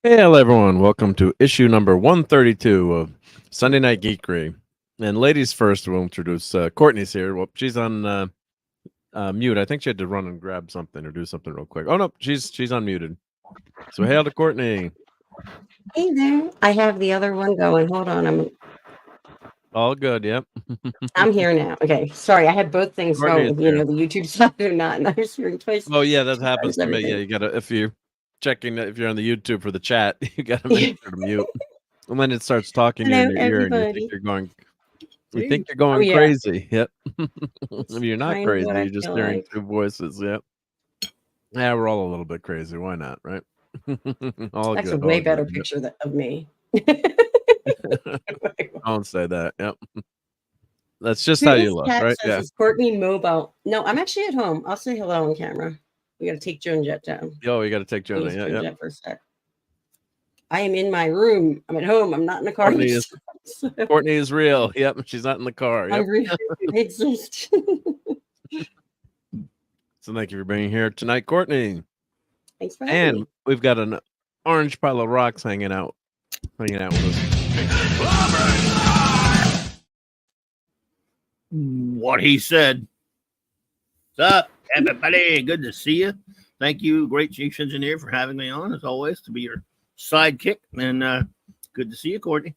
Hey, hello everyone. Welcome to issue number 132 of Sunday Night Geekery. And ladies first, we'll introduce Courtney's here. Well, she's on mute. I think she had to run and grab something or do something real quick. Oh no, she's unmuted. So hail to Courtney. Hey there. I have the other one going. Hold on. All good. Yep. I'm here now. Okay. Sorry, I had both things Courtney is going. here. The YouTube side or not, and I was hearing twice. Oh yeah, that Two happens times to me. Yeah, everything. you gotta if you're on the YouTube for the chat, you gotta make sure to mute. And then it starts talking you in Hello, your ear, and you think everybody. you're going Oh yeah, crazy. Yep. it's You're not kind of crazy. what I You're just feel hearing like. two voices. Yep. Yeah, we're all a little bit crazy. Why not, right? All That's a good, way all good. better picture of me. Don't say that. Yep. That's just how you Putin's look, cat right? says Yeah. it's Courtney Mobile. No, I'm actually at home. I'll say hello on camera. We got to take Joan Jett down. Yo, you got to take Jonah. Please, Yeah, Joan yeah. Jett for a sec. I am in my room. I'm at home. I'm not in the car. Courtney is real. Yep. She's not in the car. Yep. I'm real. I exist. So thank you for being here tonight, Courtney. Thanks for having me. And we've got an orange pile of rocks hanging out with us. What he said. What's up, everybody? Good to see you. Thank you, great chief engineer, for having me on, as always, to be your sidekick. And good to see you, Courtney.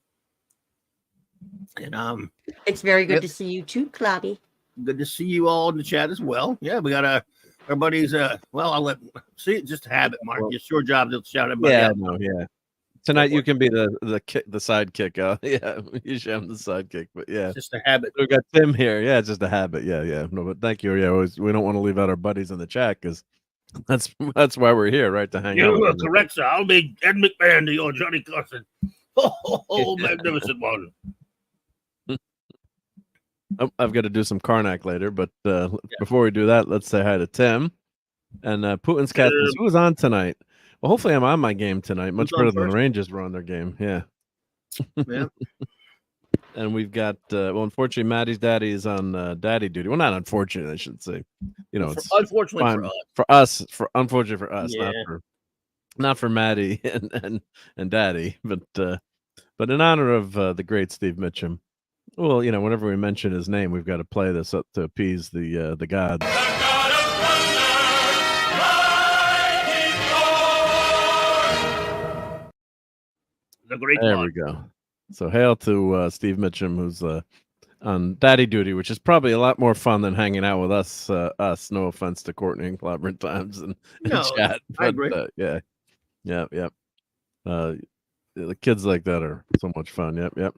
And it's very good to see you too, Clobby. Good to see you all in the chat as well. Yeah, we got our buddies. Well, I'll let see. It's just a habit, Mark. Well, it's your job to shout everybody yeah, out. no, yeah. Tonight you can be the sidekick. Yeah, you should have the sidekick. But yeah, It's just a habit. We got Tim here. Yeah, it's just a habit. Yeah, yeah. No, but thank you. Yeah, we don't want to leave out our buddies in the chat because that's why we're here, right? To hang out. You are correct, sir. I'll be Ed McMahon to your Johnny Carson. Oh, magnificent one. I've got to do some Karnak later, but before we do that, let's say hi to Tim and Putin's cat. Who was on tonight? Well, hopefully I'm on my game tonight. Much better than the Rangers were on their game. Yeah. Yeah. And we've got unfortunately Maddie's daddy is on daddy duty. Well, not unfortunately, I should say. You know, it's unfortunately for us. Unfortunately for us, Yeah. not for Maddie and daddy, but in honor of the great Steve Mitchum. Well, you know, whenever we mention his name, we've got to play this up to appease the gods. The great there God. we go. So hail to Steve Mitchum, who's on daddy duty, which is probably a lot more fun than hanging out with us. No offense to Courtney and Clobberin Times and chat. But, I agree. Yeah. The kids like that are so much fun. Yep.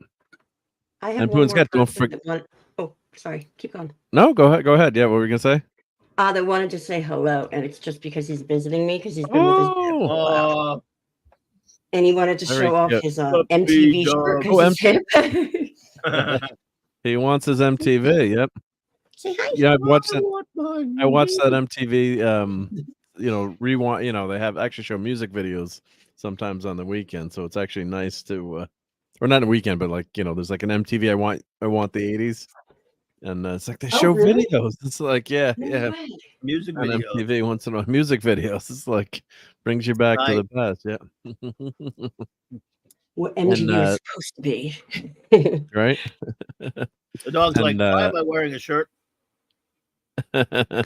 I have and one Putin's got more person that oh, sorry. Keep going. No, go ahead. Yeah, what were we gonna say? They wanted to say hello, and it's just because he's visiting me because he's been with his dad for a while. And he wanted to show off his MTV shirt because he's hip. He wants his MTV. Yep. Say hi. Yeah, I watched that MTV. Rewind. You know, they have actually show music videos sometimes on the weekend, so it's actually nice to, or not a weekend, but like there's like an MTV. I want the '80s, and it's like they show videos. It's like music on videos. MTV once in a while. Music videos. It's like brings you back to the past. Yeah. What MTV is supposed to be. Right? The dog's like, why am I wearing a shirt?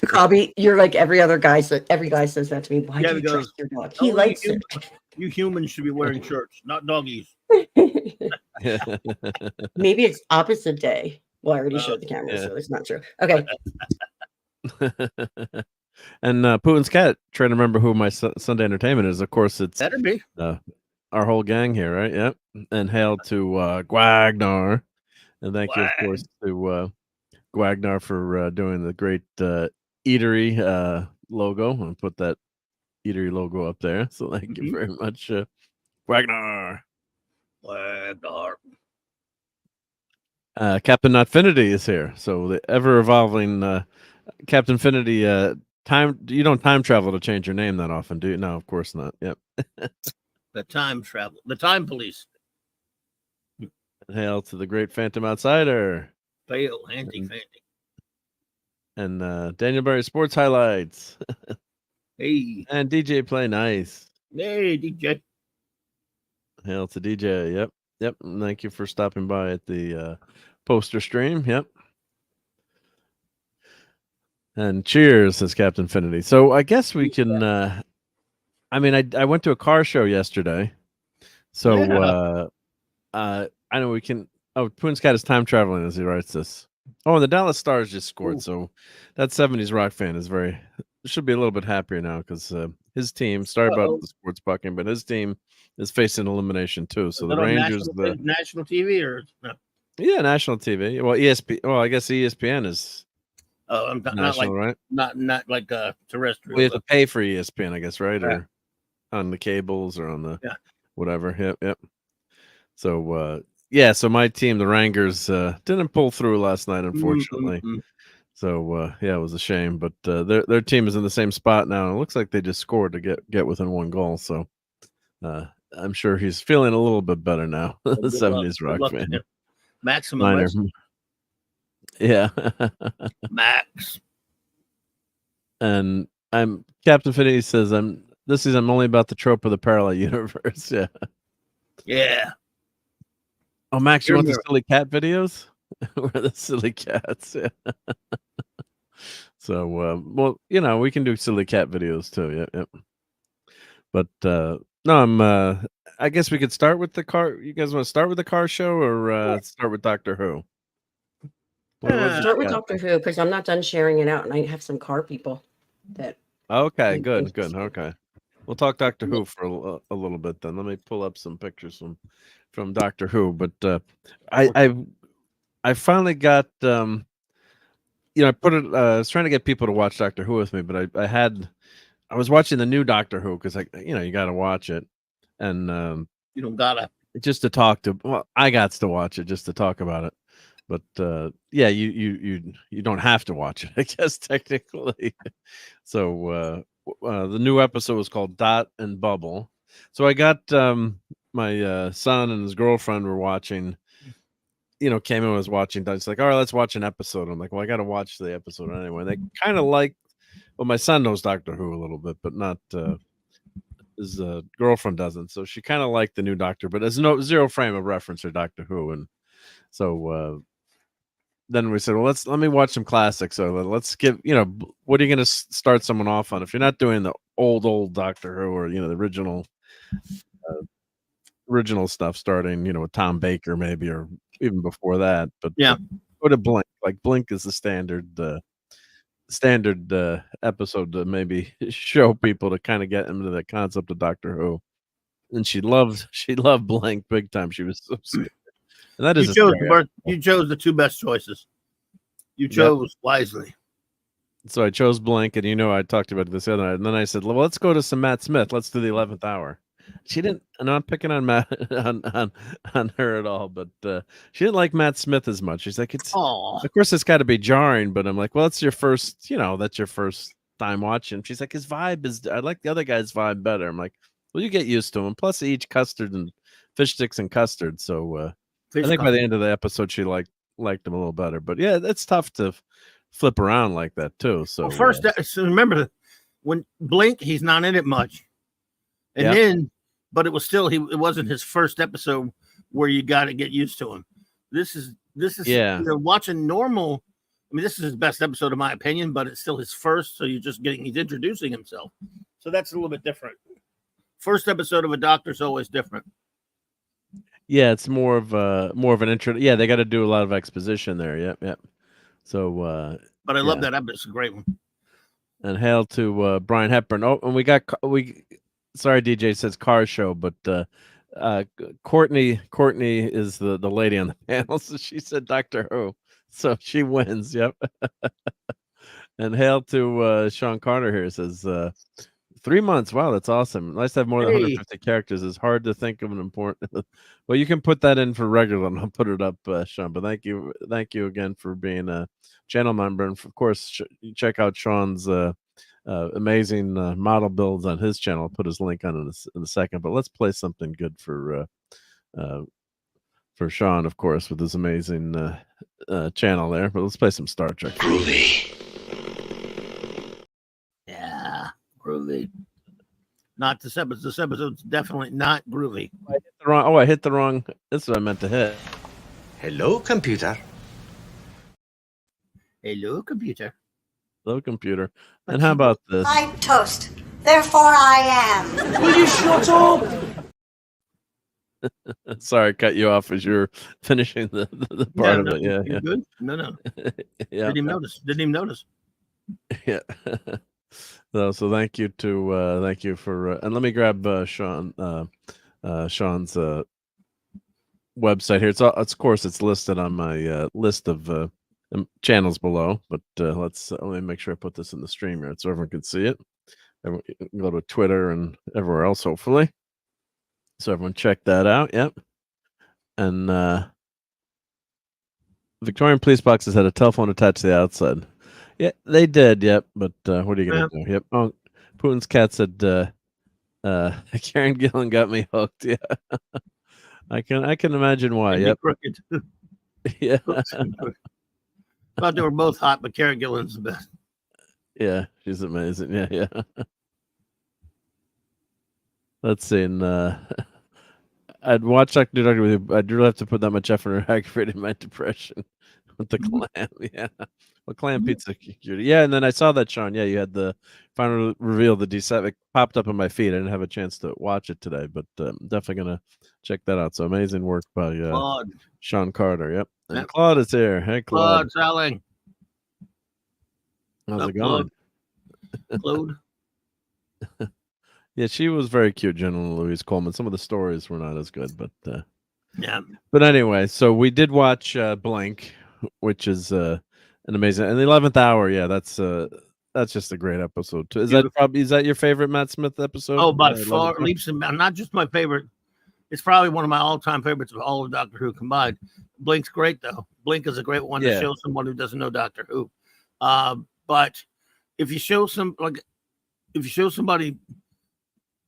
Cobby, you're like every other guy. Every guy says that to me. Why do you trust your dog? He likes it. You humans should be wearing shirts, not doggies. Maybe it's opposite day. Well, I already showed the camera, so it's not true. Okay. And Putin's cat, trying to remember who my Sunday entertainment is. Of course, it's better be our whole gang here, right? Yep. And hail to Gwagnar, and thank you, of course, to Gwagnar for doing the great eatery logo. And put that eatery logo up there. So thank you very much, Gwagnar. Captain Notfinity is here. So the ever evolving Captain Finity. You don't time travel to change your name that often, do you? No, of course not. Yep. The time police. Hail to the great Phantom Outsider. Fail, Fanty. And Daniel Barry Sports Highlights. Hey. And DJ Play Nice. Hey, DJ. Hail to DJ. Yep. Yep. And thank you for stopping by at the poster stream. Yep. And cheers, says Captain Infinity. So I guess we can. I mean, I went to a car show yesterday, so I know we can. Oh, Poon's Cat is time traveling as he writes this. Oh, and the Dallas Stars just scored, so that 70s rock fan is should be a little bit happier now because his team. Sorry about the sports bucking, but his team is facing elimination too. So the Rangers, national TV or no? Yeah, national TV. Well, ESPN. Well, I guess ESPN is. National, right? Not like terrestrial. We have to pay for ESPN, I guess, right? Yeah. Or on the cables or on the whatever. Yep. So so my team, the Rangers, didn't pull through last night, unfortunately. Mm-hmm. So it was a shame. But their team is in the same spot now, and it looks like they just scored to get within one goal. So I'm sure he's feeling a little bit better now. The 70s rock fan. Maximum. Yeah. Max. And Captain Infinity says I'm only about the trope of the parallel universe. Yeah. Yeah. Oh, Max, you want the silly cat videos? We're the silly cats. Yeah. So we can do silly cat videos too. Yep. But no, I guess we could start with the car. You guys want to start with the car show or start with Doctor Who? Start with Doctor Who because I'm not done sharing it out, and I have some car people that. Okay, good. Okay, we'll talk Doctor Who for a little bit then. Let me pull up some pictures from Doctor Who. But I finally got I put it. I was trying to get people to watch Doctor Who with me, but I was watching the new Doctor Who because you got to watch it, and you don't gotta just to talk to. Well, I got to watch it just to talk about it. But you don't have to watch it, I guess, technically. So the new episode was called Dot and Bubble. So I got my son and his girlfriend were watching. Came in and was watching. It's like, all right, let's watch an episode. I'm like, well, I got to watch the episode anyway. They kind of like. Well, my son knows Doctor Who a little bit, but not his girlfriend doesn't. So she kind of liked the new Doctor, but there's zero frame of reference for Doctor Who, and so. Then we said, well, let me watch some classics. So let's give, what are you going to start someone off on? If you're not doing the old Doctor Who or, the original stuff starting, with Tom Baker maybe, or even before that. But go to Blink. Like Blink is the standard episode to maybe show people to kind of get into the concept of Doctor Who. And she loved Blink big time. She was so sweet. And that is you chose the two best choices. You chose wisely. So I chose Blink, and I talked about this the other night. And then I said, well, let's go to some Matt Smith. Let's do the 11th hour. She didn't, and I'm picking on Matt on her at all, but she didn't like Matt Smith as much. She's like, of course it's got to be jarring, but I'm like, well, it's your first, that's your first time watching. She's like, his vibe I like the other guy's vibe better. I'm like, well, you get used to him. Plus, they eat custard and fish sticks and custard. So I think by the end of the episode, she liked him a little better. But yeah, it's tough to flip around like that too. So so remember when Blink, he's not in it much, and then, but it was still it wasn't his first episode where you got to get used to him. This is watching normal. I mean, this is his best episode in my opinion, but it's still his first. So he's introducing himself. So that's a little bit different. First episode of a Doctor's always different. Yeah, it's more of an intro. Yeah, they got to do a lot of exposition there. Yep. So, but I love that episode. It's a great one. And hail to Brian Hepburn. Oh, and sorry, DJ says car show, but Courtney is the lady on the panel, so she said Doctor Who, so she wins. Yep. And hail to Sean Carter here. Says 3 months. Wow, that's awesome. Nice to have more than 150 characters. It's hard to think of an important. Well, you can put that in for regular, and I'll put it up, Sean. But thank you again for being a channel member, and of course, check out Sean's amazing model builds on his channel. I'll put his link on it in a second. But let's play something good for Sean, of course, with his amazing channel there. But let's play some Star Trek. Groovy. Yeah. Groovy. Not this episode. This episode's definitely not groovy. I hit the wrong. This is what I meant to hit. Hello, computer. Hello, computer. Hello, computer. And how about this? I'm toast. Therefore, I am. Will you shut up? Sorry, I cut you off as you're finishing the part of it. Yeah, you good? No. Yeah. Didn't even notice. Yeah. So thank you for and let me grab Sean's website here. It's of course it's listed on my list of channels below, but let me make sure I put this in the stream here so everyone can see it. Everyone can go to Twitter and everywhere else, hopefully. So everyone check that out. Yep. And Victorian police boxes had a telephone attached to the outside. Yeah, they did. Yep. But what are you gonna do? Yep. Oh, Putin's cat said, "Karen Gillan got me hooked." Yeah. I can imagine why. Yep. Crooked. Yeah. Thought they were both hot, but Karen Gillan's the best. Yeah, she's amazing. Yeah. Let's see. And I'd watch Dr. Doctor with you. I do have to put that much effort into aggravating my depression with the clam. Yeah. Well, clam pizza cutie. Yeah, and then I saw that, Sean. Yeah, you had the final reveal, the D7. It popped up on my feed. I didn't have a chance to watch it today, but definitely gonna check that out. So amazing work by Sean Carter. Yep. And Claude is here. Hey, Claude. Claude selling. How's it going? Claude. Yeah, she was very cute, General Louise Coleman. Some of the stories were not as good, but yeah. But anyway, so we did watch Blink, which is an amazing, and the 11th Hour. Yeah, that's just a great episode too. Is that your favorite Matt Smith episode? Oh, by far, leaps and bounds. Not just my favorite. It's probably one of my all-time favorites of all of Doctor Who combined. Blink's great though. Blink is a great one to show someone who doesn't know Doctor Who. But if you show somebody,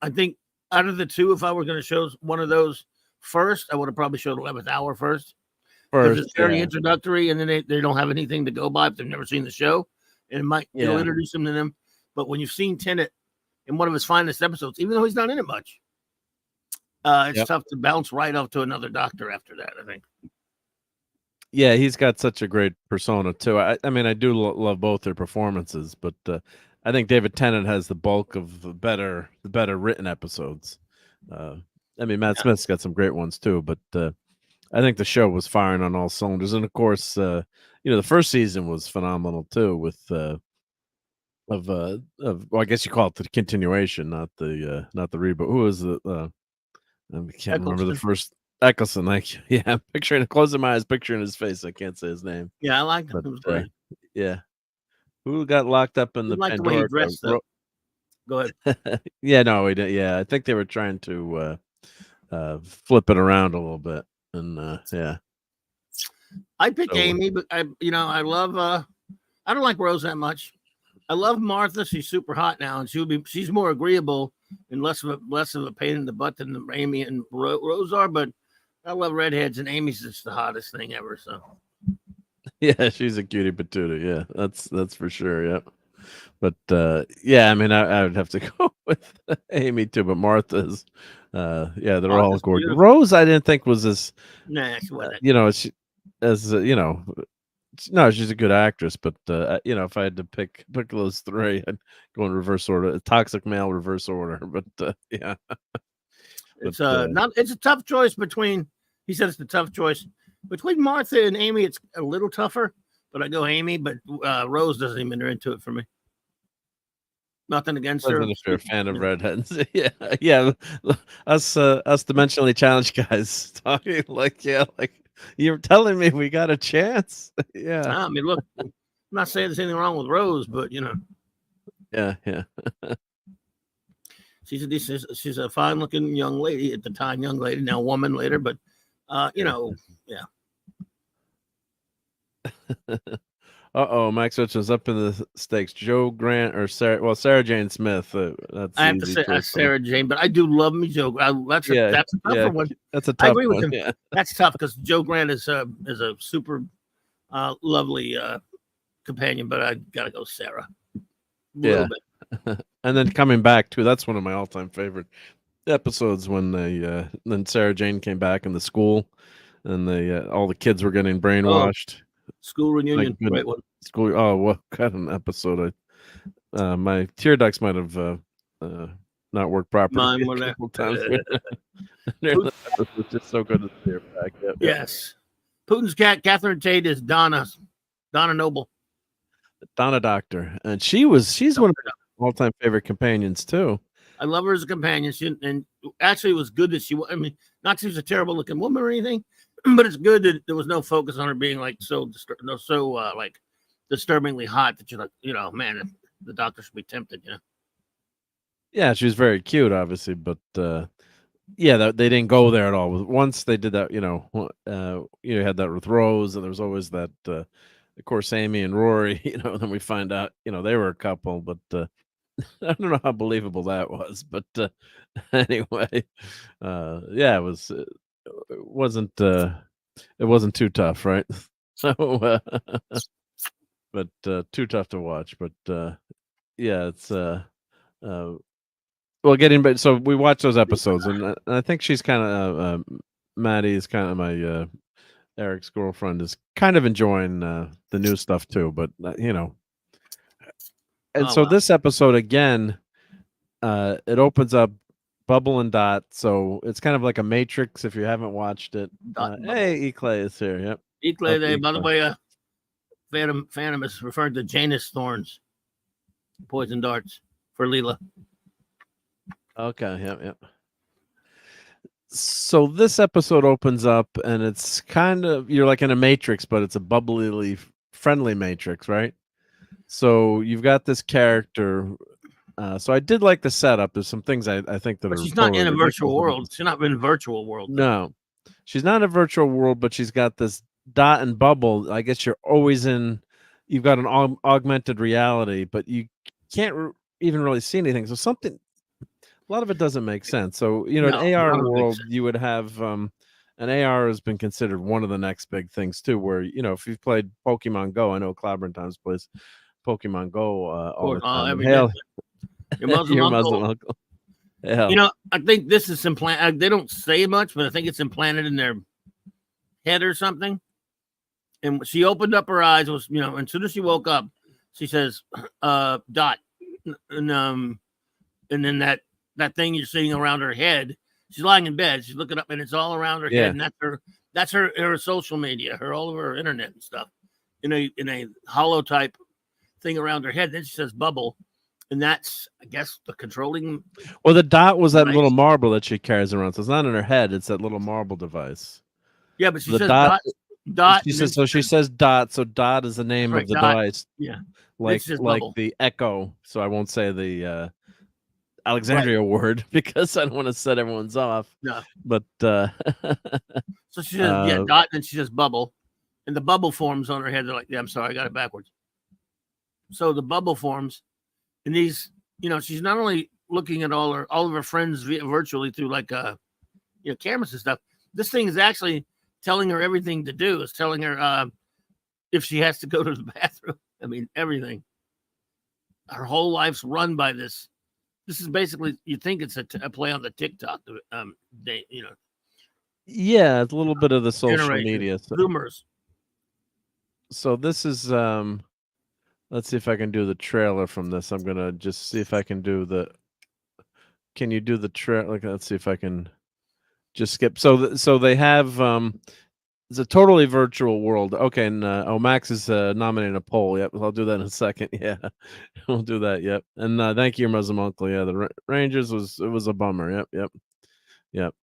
I think out of the two, if I were going to show one of those first, I would have probably showed 11th Hour first. It's very introductory, and then they don't have anything to go by if they've never seen the show, and it might introduce them to them. But when you've seen Tennant in one of his finest episodes, even though he's not in it much, it's tough to bounce right off to another Doctor after that, I think. Yeah, he's got such a great persona too. I mean, I do love both their performances, but I think David Tennant has the bulk of the better written episodes. I mean, Matt Smith's got some great ones too, but I think the show was firing on all cylinders, and of course, the first season was phenomenal too. With well, I guess you call it the continuation, not the reboot. Who was the? I can't remember the first. Eccleston, I'm picturing, closing my eyes, picturing his face. I can't say his name. Yeah, I like him. It was great. Yeah. Who got locked up in the like Pandora? The way he dressed, though. Go ahead. Yeah, no, we didn't. Yeah, I think they were trying to flip it around a little bit. And yeah. I pick Amy, but I love I don't like Rose that much. I love Martha. She's super hot now, and she's more agreeable and less of a pain in the butt than Amy and Rose are, but I love redheads, and Amy's just the hottest thing ever. So, yeah, she's a cutie patootie. Yeah, that's for sure. Yep. But yeah, I mean, I would have to go with Amy too. But Martha's, they're all gorgeous. Beautiful. Rose, I didn't think was as, no, she's a good actress. But if I had to pick those three, I'd go in reverse order. Toxic male, reverse order. But yeah, it's it's a tough choice between. He said it's a tough choice between Martha and Amy. It's a little tougher, but I go Amy. But Rose doesn't even enter into it for me. Nothing against her. If you're a fan of redheads, yeah. Us dimensionally challenged guys talking like you're telling me we got a chance. Yeah. I mean, look, I'm not saying there's anything wrong with Rose, but Yeah. She's a fine looking young lady at the time, now woman later, but yeah. Max Rich was up in the stakes. Joe Grant or Sarah Jane Smith. That's I have to say Sarah Jane, but I do love me Joe. That's a tougher one. That's a tough. I agree with one. him. Yeah. That's tough because Joe Grant is a super lovely companion, but I gotta go Sarah. Yeah. And then coming back too, that's one of my all-time favorite episodes when they then Sarah Jane came back in the school, and they all the kids were getting brainwashed. School reunion, Like, right one. School. Oh, what kind of an episode! My tear ducts might have not worked properly Mine were a there. couple times. It was just so good to see her back. Yep, yep. Yes. Putin's cat, Catherine Tate, is Donna Noble. Donna Doctor, and she's one of my all-time favorite companions too. I love her as a companion. And actually, it was good that she. I mean, not she was a terrible looking woman or anything, but it's good that there was no focus on her being like like disturbingly hot that you're like, you know, man, the Doctor should be tempted, you know. Yeah, she was very cute, obviously, but yeah, they didn't go there at all. Once they did that, you had that with Rose, and there was always that. Of course, Amy and Rory, then we find out, they were a couple, but I don't know how believable that was. But anyway, yeah, it wasn't too tough, right? So, but too tough to watch. But yeah, it's well, getting back. So we watched those episodes, and I think she's kind of Maddie is kind of my. Eric's girlfriend is kind of enjoying the new stuff too, but and this episode again, it opens up Bubble and Dot, so it's kind of like a Matrix if you haven't watched it. Hey, Eclay is here. Yep, Eclay. By the way, Phantom is referred to Janus Thorns, poison darts for Leela. Okay. Yep. So this episode opens up, and it's kind of you're like in a Matrix, but it's a bubbly, friendly Matrix, right? So you've got this character. So I did like the setup. There's some things I think that but are. She's not in a virtual world. She's not in a virtual world. No, she's not in a virtual world, but she's got this Dot and Bubble. I guess you're always in. You've got an augmented reality, but you can't even really see anything. So something. A lot of it doesn't make sense. So, an AR world, you would have an AR has been considered one of the next big things too, where, if you've played Pokemon Go, I know Clobberin Times plays Pokemon Go all the time. Every day. Your Muslim uncle. Hell. I think this is implanted. They don't say much, but I think it's implanted in their head or something. And she opened up her eyes, and as soon as she woke up, she says, Dot. And then that thing you're seeing around her head, she's lying in bed, she's looking up, and it's all around her head, and that's her social media, all over her internet and stuff, in a hollow type thing around her head. Then she says Bubble, and that's, I guess, the controlling. Well, the Dot was that little marble that she carries around, so it's not in her head, it's that little marble device. Yeah, but she says Dot. She says Dot, so Dot is the name of the device. Yeah, like the Echo. So I won't say the Alexandria word because I don't want to set everyone's off. No, but so she says Dot, and she says Bubble, and the bubble forms on her head. They're like, I'm sorry, I got it backwards. So the bubble forms, and these, she's not only looking at all of her friends virtually through like cameras and stuff. This thing is actually telling her everything to do. It's telling her if she has to go to the bathroom. I mean, everything. Her whole life's run by this. This is basically, you think it's a play on the TikTok, Yeah, it's a little bit of the social media. Boomers. So this is, let's see if I can do the trailer from this. I'm going to just see if I can do can you do the trailer? Let's see if I can just skip. So they have, it's a totally virtual world. Okay, and Max is nominating a poll. Yep, I'll do that in a second. Yeah, we'll do that. Yep, and thank you, Muslim Uncle. Yeah, the Rangers was a bummer. Yep.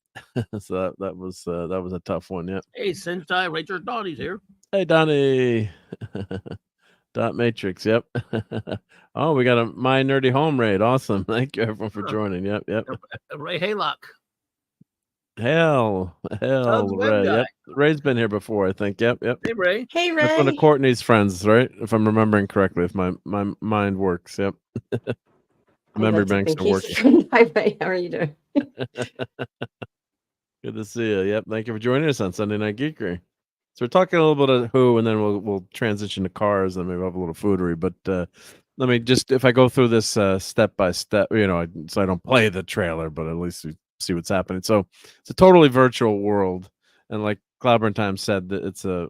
So that was a tough one. Yep. Hey, Sentai Rachel Donnie's here. Hey, Donnie. Dot Matrix. Yep. Oh, we got a My Nerdy Home raid. Awesome. Thank you everyone for joining. Yep. Ray Haylock. Hell, Ray. Yep. Ray's been here before, I think. Yep. Hey, Ray. That's one of Courtney's friends, right? If I'm remembering correctly, if my mind works. Yep. Memory banks are working. Hi, Ray. How are you doing? Good to see you. Yep. Thank you for joining us on Sunday Night Geekery. So we're talking a little bit of Who, and then we'll transition to Cars, and maybe we'll have a little foodery. But let me just, if I go through this step by step, so I don't play the trailer, but at least we see what's happening. So it's a totally virtual world, and like Clobber Time said, that it's a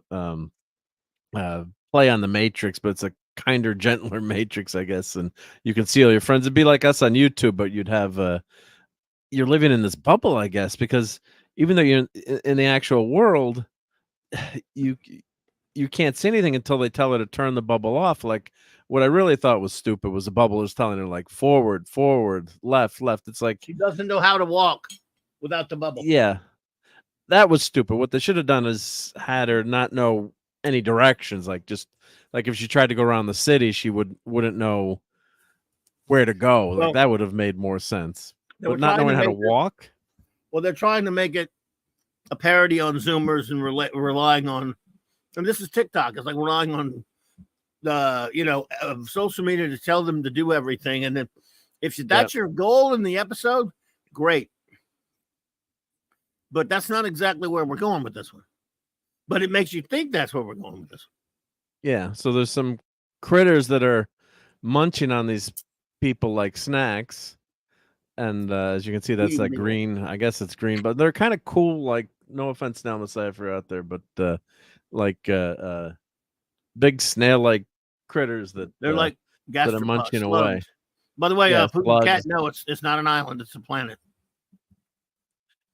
play on the Matrix, but it's a kinder, gentler Matrix, I guess. And you can see all your friends. It'd be like us on YouTube, but you'd have you're living in this bubble, I guess, because even though you're in the actual world, you you can't see anything until they tell her to turn the bubble off. Like what I really thought was stupid was the bubble was telling her like forward, forward, left, left. It's like she doesn't know how to walk without the bubble. Yeah, that was stupid. What they should have done is had her not know any directions. Like just like if she tried to go around the city, she wouldn't know where to go. Like Well, that would have made more sense. they were But not trying knowing how to make it- walk. Well, they're trying to make it a parody on Zoomers and relying on, and this is TikTok. It's like relying on the social media to tell them to do everything. And then if that's your goal in the episode, great. But that's not exactly where we're going with this one. But it makes you think that's where we're going with this. Yeah. So there's some critters that are munching on these people like snacks. And as you can see, that's that green. I guess it's green, but they're kind of cool. Like, no offense now, Decipher out there, but like big snail-like critters that they're like that are munching slugs. away. By the way, Yeah, Putin Cat, no, it's not an island; it's a planet.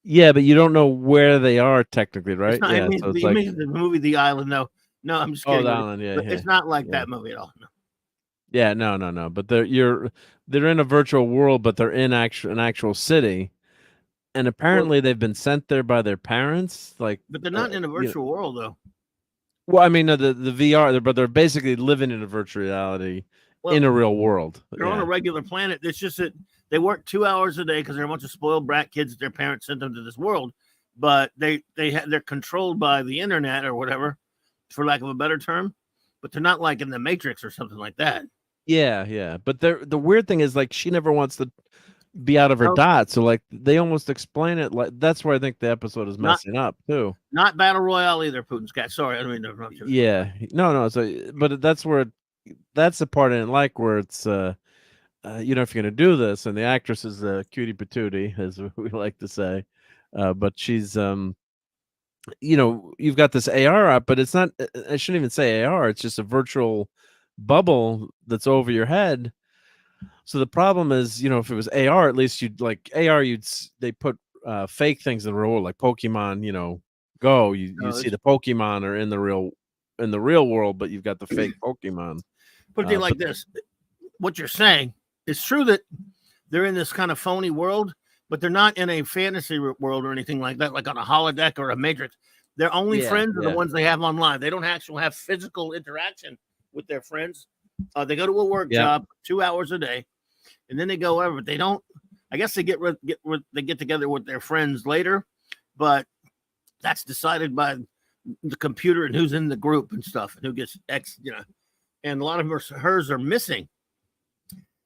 Yeah, but you don't know where they are technically, right? It's not, Yeah, I mean, so it's you like mean the movie The Island. No, I'm just kidding. The Island, yeah, It's not like that movie at all. No. Yeah, no. But they're in a virtual world, but they're in an actual city, and apparently they've been sent there by their parents. Like, but they're not in a virtual world, though. Well, I mean, the VR, but they're basically living in a virtual reality in a real world. They're on a regular planet. It's just that they work 2 hours a day because they're a bunch of spoiled brat kids that their parents sent them to this world. But they're controlled by the internet or whatever, for lack of a better term. But they're not like in the Matrix or something like that. Yeah. But the weird thing is, like, she never wants to be out of her dot. So, like, they almost explain it like that's where I think the episode is messing up too. Not Battle Royale either, Putin's Cat. Sorry, I don't mean to interrupt you. Yeah. No. So, but that's the part I didn't like where it's if you're gonna do this, and the actress is cutie patootie, as we like to say, but she's you've got this AR up, but it's not. I shouldn't even say AR. It's just a virtual bubble that's over your head. So the problem is, if it was AR, at least you'd like AR. They put fake things in the real world, like Pokemon. Go. You see the Pokemon are in the real world, but you've got the fake Pokemon. Put it like this: what you're saying is true that they're in this kind of phony world, but they're not in a fantasy world or anything like that, like on a holodeck or a Matrix. Their only friends are the ones they have online. They don't actually have physical interaction with their friends. They go to a work job 2 hours a day, and then they go over. They don't. I guess they get together with their friends later, but that's decided by the computer and who's in the group and stuff, and who gets X. And a lot of hers are missing.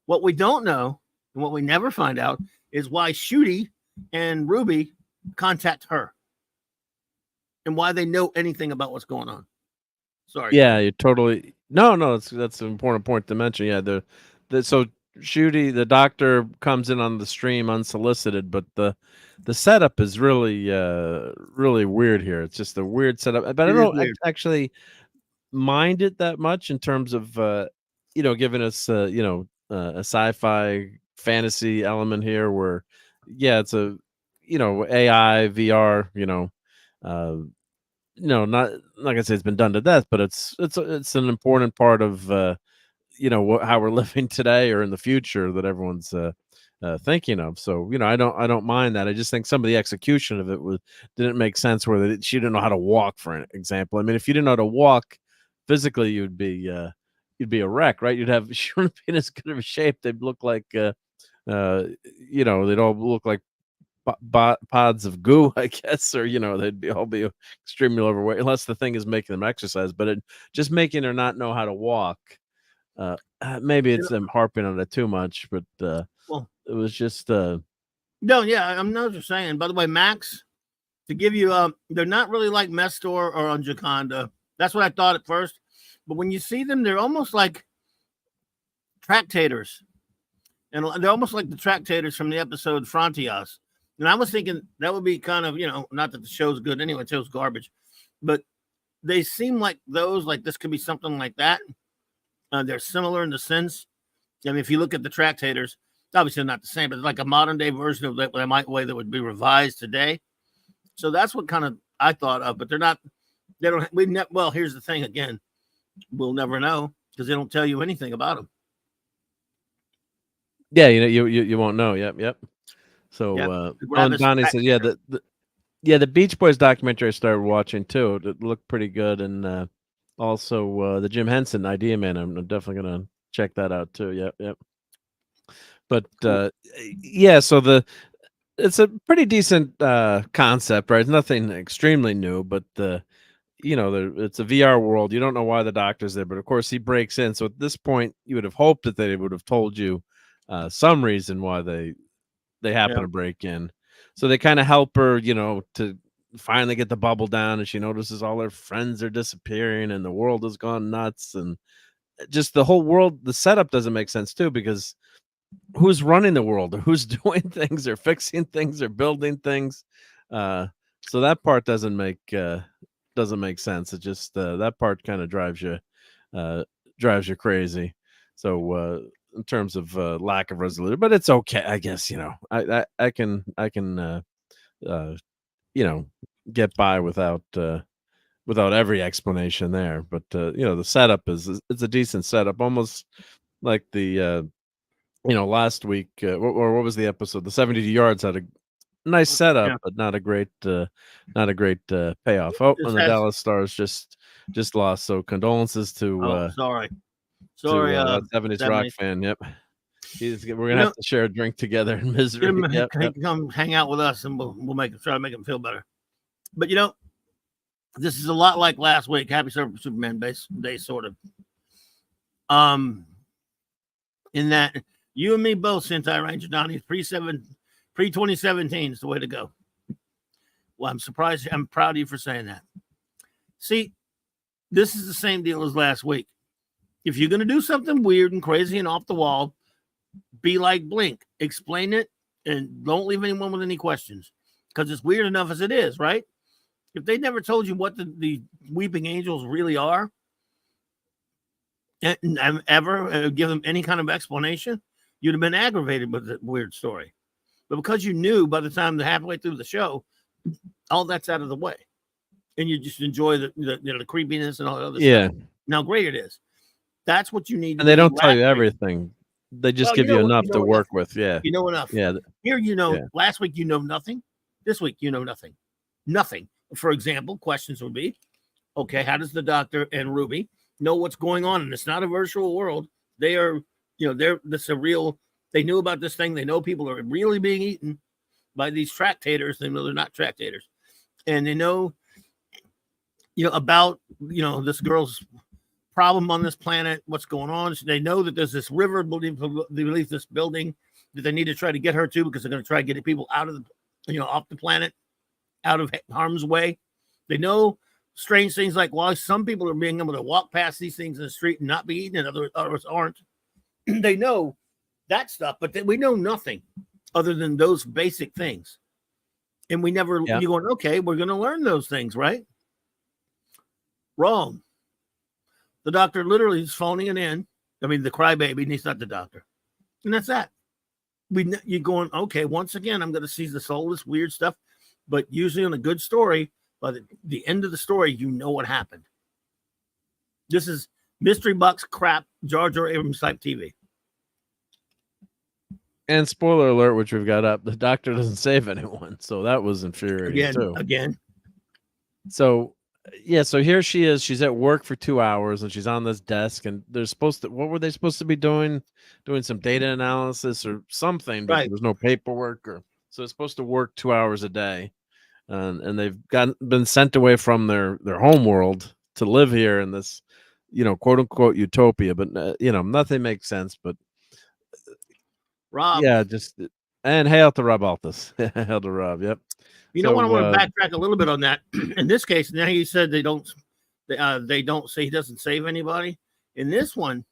What we don't know, and what we never find out, is why Shooty and Ruby contact her, and why they know anything about what's going on. Sorry. Yeah, you're totally no. That's an important point to mention. Yeah, so Shooty, the doctor, comes in on the stream unsolicited, but the setup is really really weird here. It's just a weird setup, but I don't actually mind it that much in terms of giving us a sci-fi fantasy element here where it's a AI VR not like I say it's been done to death, but it's an important part of how we're living today or in the future that everyone's thinking of. So I don't mind that. I just think some of the execution of it didn't make sense where she didn't know how to walk, for example. I mean, if you didn't know how to walk physically, you'd be a wreck, right? She wouldn't be in as good of a shape. They'd look like they'd all look like pods of goo, I guess, or they'd all be extremely overweight, unless the thing is making them exercise. But just making her not know how to walk, maybe it's them harping on it too much, but it was just I'm not just saying. By the way, Max, to give you they're not really like Mestor or on Jaconda. That's what I thought at first, but when you see them, they're almost like tractators, and they're almost like the tractators from the episode Frontios. And I was thinking that would be kind of, not that the show's good anyway, the show's garbage, but they seem like those, like this could be something like that. They're similar in the sense. I mean, if you look at the tractators, obviously not the same, but it's like a modern day version of that way that would be revised today. So that's what kind of I thought of, but they're not. They don't. Well, here's the thing. Again, we'll never know because they don't tell you anything about them. Yeah, you won't know. Yep. So Donnie says, the Beach Boys documentary I started watching too. It looked pretty good, and also the Jim Henson Idea Man. I'm definitely gonna check that out too. Yep. But cool. So it's a pretty decent concept, right? It's nothing extremely new, but it's a VR world. You don't know why the doctor's there, but of course he breaks in. So at this point, you would have hoped that they would have told you some reason why they happen to break in. So they kind of help her, to finally get the bubble down, and she notices all her friends are disappearing and the world has gone nuts, and just the whole world, the setup doesn't make sense too, because who's running the world, or who's doing things, or fixing things, or building things? So that part doesn't make sense. It just that part kind of drives you crazy. So in terms of lack of resolution, but it's okay, I guess. I can get by without every explanation there. But the setup it's a decent setup, almost like the last week, or what was the episode? The 72 yards had a nice setup, but not a great payoff. Oh, and the Dallas Stars just lost. So condolences to sorry, that 70s Rock fan. Yep. We're gonna have to share a drink together in misery. Yep. Come hang out with us, and we'll try to make him feel better. But this is a lot like last week, Happy Superman Day, sort of. In that you and me both, Sentai Ranger Donnie, pre-2017 is the way to go. Well, I'm surprised. I'm proud of you for saying that. See, this is the same deal as last week. If you're going to do something weird and crazy and off the wall, be like Blink. Explain it and don't leave anyone with any questions, because it's weird enough as it is, right? If they never told you what the weeping angels really are, and ever give them any kind of explanation, you'd have been aggravated with the weird story. But because you knew by the time halfway through the show, all that's out of the way, and you just enjoy the creepiness and all that other stuff. Now, great it is. That's what you need. And they don't tell you everything. They just give you enough to work with. Yeah. You know enough. Yeah. Here, last week, nothing. This week, nothing. Nothing. For example, questions would be, okay, how does the Doctor and Ruby know what's going on? And it's not a virtual world. They are, this a real, they knew about this thing. They know people are really being eaten by these tractators. They know they're not tractators. And they know, about, this girl's problem on this planet, what's going on. So they know that there's this river beneath this building that they need to try to get her to, because they're going to try to get people out of off the planet, out of harm's way. They know strange things like why some people are being able to walk past these things in the street and not be eaten, and others aren't. They know that stuff, but we know nothing other than those basic things. And we never, you're going, okay, we're going to learn those things, right? Wrong. The Doctor literally is phoning it in. I mean, the crybaby, and he's not the Doctor. And that's that. You're going, okay, once again, I'm going to see all this weird stuff. But usually on a good story, by the end of the story, you know what happened. This is mystery box crap, Jar Jar Abrams type TV. And spoiler alert, which we've got up, the Doctor doesn't save anyone. So that was infuriating too. Again. So so here she is. She's at work for 2 hours, and she's on this desk, and they're what were they supposed to be doing? Doing some data analysis or something, but right. There was no paperwork, so it's supposed to work 2 hours a day. And they've been sent away from their home world to live here in this, quote unquote utopia. But nothing makes sense. But Rob, and hail to RobAltis. Hail to Rob. Yep. I want to backtrack a little bit on that. In this case, now you said they don't say he doesn't save anybody. In this one,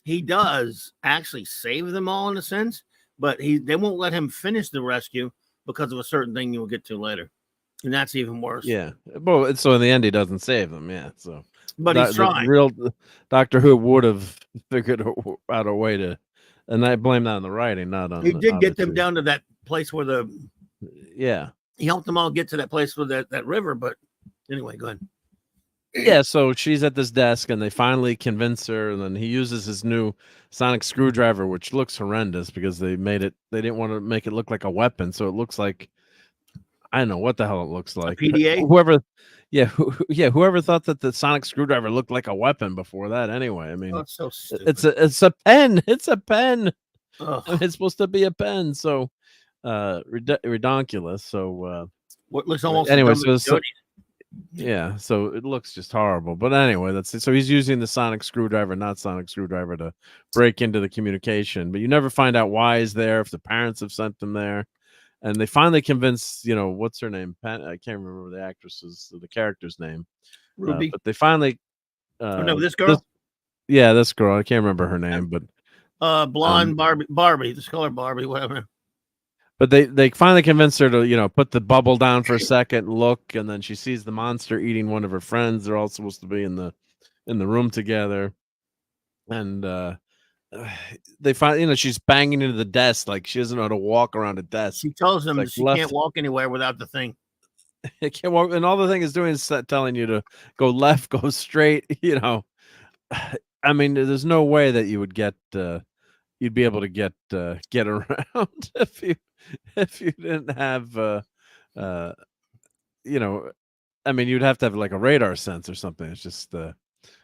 he does actually save them all in a sense, but they won't let him finish the rescue because of a certain thing you'll get to later, and that's even worse. Yeah, but so in the end, he doesn't save them. Yeah, so but he's the trying. real Doctor Who would have figured out a way to, and I blame that on the writing, not on. He did get them obviously. down to that place where he helped them all get to that place with that river. But anyway, go ahead. Yeah, so she's at this desk, and they finally convince her, and then he uses his new sonic screwdriver, which looks horrendous because they didn't want to make it look like a weapon, so it looks like, I don't know what the hell it looks like. A PDA? Whoever thought that the sonic screwdriver looked like a weapon before that anyway. I mean, that's so stupid. It's a pen. It's a pen. Ugh. I mean, it's supposed to be a pen, so redonkulous. So what looks almost anyway, yeah, so it looks just horrible. But anyway, that's it. So he's using the sonic screwdriver, not sonic screwdriver, to break into the communication. But you never find out why he's there, if the parents have sent him there. And they finally convince, what's her name? I can't remember the character's name. Ruby. But they finally. No, this girl. This girl. I can't remember her name, but blonde Barbie. Let's call her Barbie, whatever. But they finally convince her to, put the bubble down for a second, look, and then she sees the monster eating one of her friends. They're all supposed to be in the room together, and they find, she's banging into the desk like she doesn't know how to walk around a desk. She tells them that she can't walk anywhere without the thing. It can't walk, and all the thing is doing is telling you to go left, go straight. I mean, there's no way that you would get you'd be able to get around if you didn't have I mean, you'd have to have like a radar sense or something. It's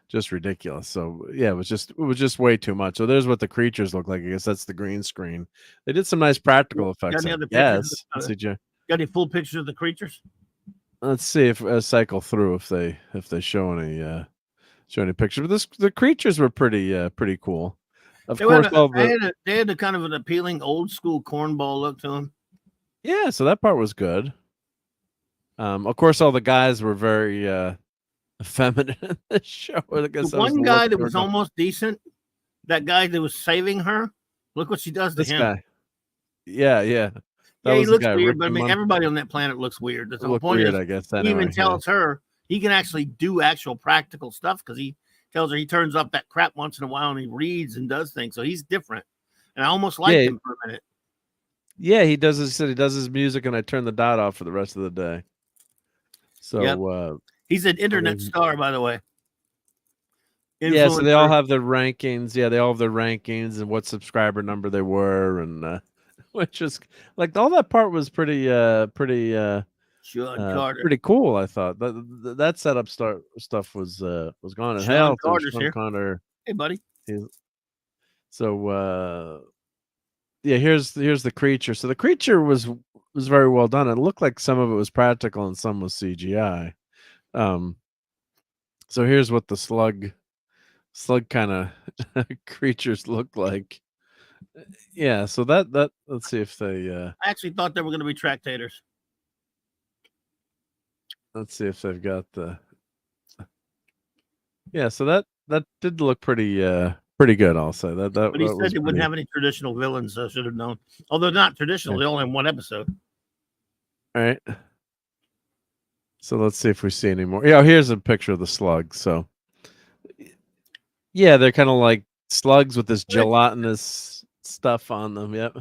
just ridiculous. So yeah, it was just way too much. So there's what the creatures look like. I guess that's the green screen. They did some nice practical effects. Yes. Got any full pictures of the creatures? Let's see if cycle through if they show any pictures. But the creatures were pretty cool. Of course, they had a kind of an appealing old school cornball look to them. Yeah, so that part was good. Of course, all the guys were very feminine in this show. The one guy that was almost decent, that guy that was saving her, look what she does to him. Guy. Yeah. He looks weird, but I mean, everybody on that planet looks weird. The whole point is, I guess. He even tells her he can actually do actual practical stuff because he tells her he turns up that crap once in a while and he reads and does things. So he's different. And I almost liked him for a minute. Yeah, he does. He said he does his music, and I turn the dot off for the rest of the day. So he's an internet star, by the way. Yeah, so they all have their rankings. Yeah, they all have their rankings and what subscriber number they were, and which is like all that part was pretty cool. I thought that setup stuff was gone. And Sean Carter's here. Connor. Hey, buddy. So here's the creature. So the creature was very well done. It looked like some of it was practical and some was CGI. So here's what the slug kind of creatures look like. Yeah, so that let's see if they I actually thought they were going to be tractators. Let's see if they've got the. Yeah, so that did look pretty good. I'll say that. But he said they wouldn't have any traditional villains. So I should have known. Although not traditional, they only have one episode. All right. So let's see if we see any more. Yeah, here's a picture of the slug. So yeah, they're kind of like slugs with this gelatinous stuff on them. Yep.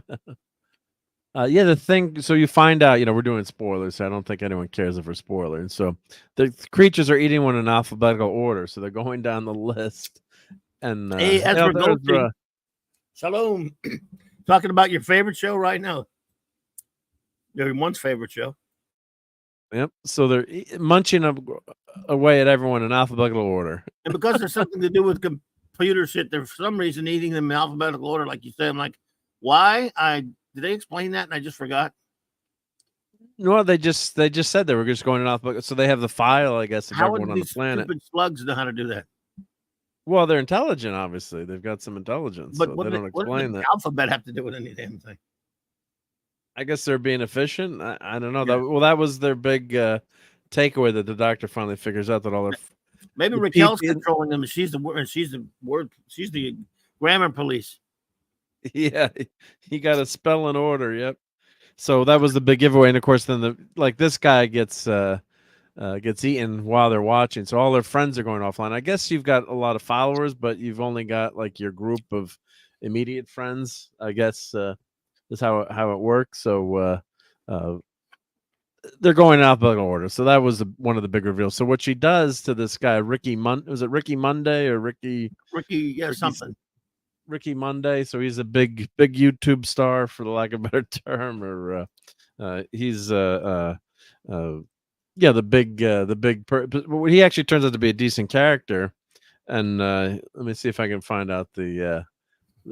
Yeah, the thing. So you find out, we're doing spoilers, so I don't think anyone cares if we're spoiling. So the creatures are eating one in alphabetical order, so they're going down the list. And hey, Ezra Goldstein, shalom. Talking about your favorite show right now. Everyone's favorite show. Yep. So they're munching away at everyone in alphabetical order. And because there's something to do with computer shit, they're for some reason eating them in alphabetical order, like you said. I'm like, why? Did they explain that and I just forgot? No, they just said they were just going in alphabetical. So they have the file, I guess, of how everyone on the planet. Stupid slugs know how to do that? Well, they're intelligent, obviously. They've got some intelligence. But so what they don't explain that. The alphabet have to do with any damn thing? I guess they're being efficient. I don't know. Yeah. That was their big takeaway that the doctor finally figures out that all their maybe Raquel's controlling them. She's the Grammar police. Yeah, he got a spelling order. Yep. So that was the big giveaway, and of course, then this guy gets eaten while they're watching. So all their friends are going offline. I guess you've got a lot of followers, but you've only got like your group of immediate friends. I guess is how it works. So they're going in alphabetical order. So that was one of the big reveals. So what she does to this guy, was it Ricky Monday or Ricky? Something. Ricky Monday. So he's a big YouTube star, for the lack of a better term, or he's the big he actually turns out to be a decent character. And let me see if I can find out the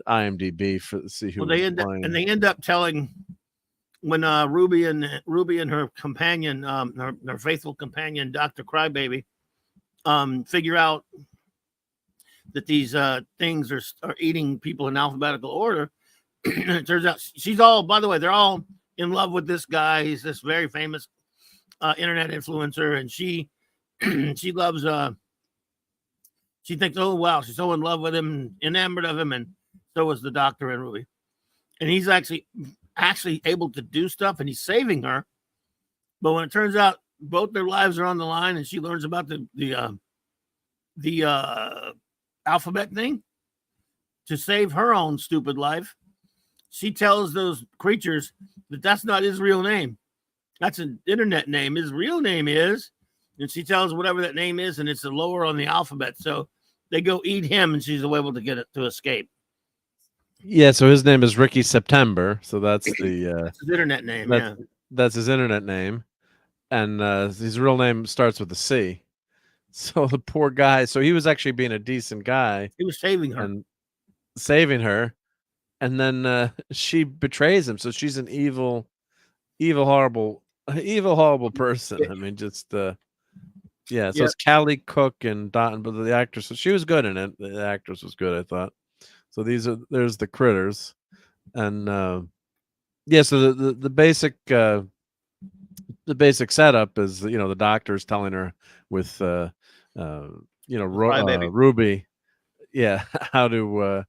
IMDb for see who. Well, they end up telling when Ruby and her companion, her faithful companion, Dr. Crybaby, figure out that these things are eating people in alphabetical order. It turns out they're all in love with this guy. He's this very famous internet influencer, and she loves she thinks, oh wow, she's so in love with him, enamored of him, and so is the doctor and Ruby. And he's actually able to do stuff, and he's saving her. But when it turns out both their lives are on the line, and she learns about the alphabet thing to save her own stupid life, she tells those creatures that that's not his real name. That's an internet name. His real name is, and she tells whatever that name is, and it's the lower on the alphabet. So they go eat him, and she's able to get it to escape. Yeah, so his name is Ricky September. So that's that's his internet name. That's his internet name, and his real name starts with a C. So the poor guy. So he was actually being a decent guy. He was saving her, and then she betrays him. So she's an evil, horrible person. I mean, just yeah. So it's Callie Cook and Dotton, but the actress. So she was good in it. The actress was good, I thought. So there's the critters, and So the basic setup is the doctor's telling her with Ruby, how to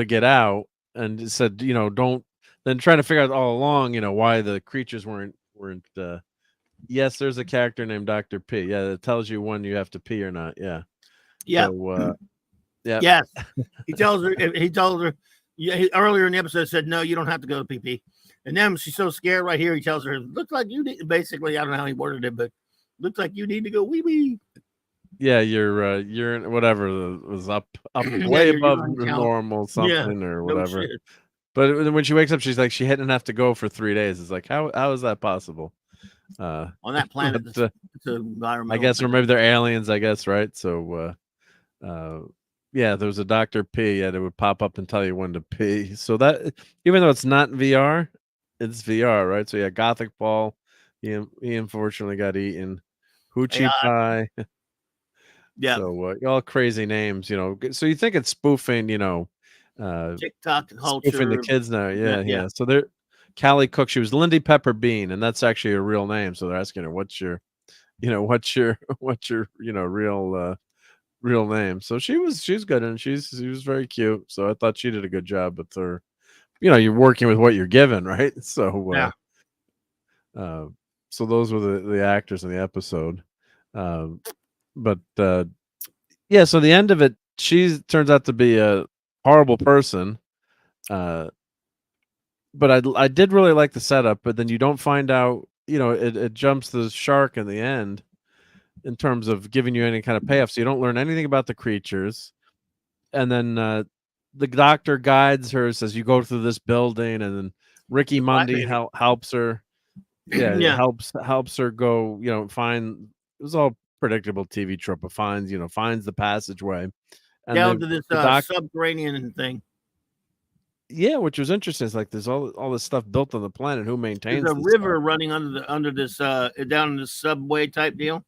get out, and it said don't, then trying to figure out all along why the creatures weren't yes, there's a character named Dr. P. Yeah, it tells you when you have to pee or not. Yeah. So, yes, he told her earlier in the episode, said no, you don't have to go to pee. And then she's so scared right here, he tells her, looks like you need, basically, I don't know how he worded it, but looks like you need to go wee wee. Yeah, you're whatever was up way above normal something or whatever. No, but when she wakes up, she's like, she hadn't have to go for 3 days. It's like, how is that possible? On that planet, it's I guess, or maybe they're aliens, I guess, right? So there was a Dr. P, that would pop up and tell you when to pee. So that, even though it's not VR, it's VR, right? So Gothic Paul, he unfortunately got eaten. Hoochie Pie. Yeah. So all crazy names, So you think it's spoofing, TikTok culture, spoofing the kids now. Yeah. So they're Callie Cook. She was Lindy Pepper Bean, and that's actually a real name. So they're asking her, what's your real name. So she's good, and she was very cute. So I thought she did a good job with her. You're working with what you're given, right? So so those were the actors in the episode. So the end of it, she turns out to be a horrible person. But I did really like the setup, but then you don't find out, it jumps the shark in the end in terms of giving you any kind of payoff. So you don't learn anything about the creatures. And then the doctor guides her, says you go through this building, and then Ricky Monday helps her. Yeah, helps her go, find, it was all predictable TV trope, but finds the passageway. And down to this subterranean thing. Yeah, which was interesting. It's like there's all this stuff built on the planet. Who maintains there's a river running under this down in this subway type deal.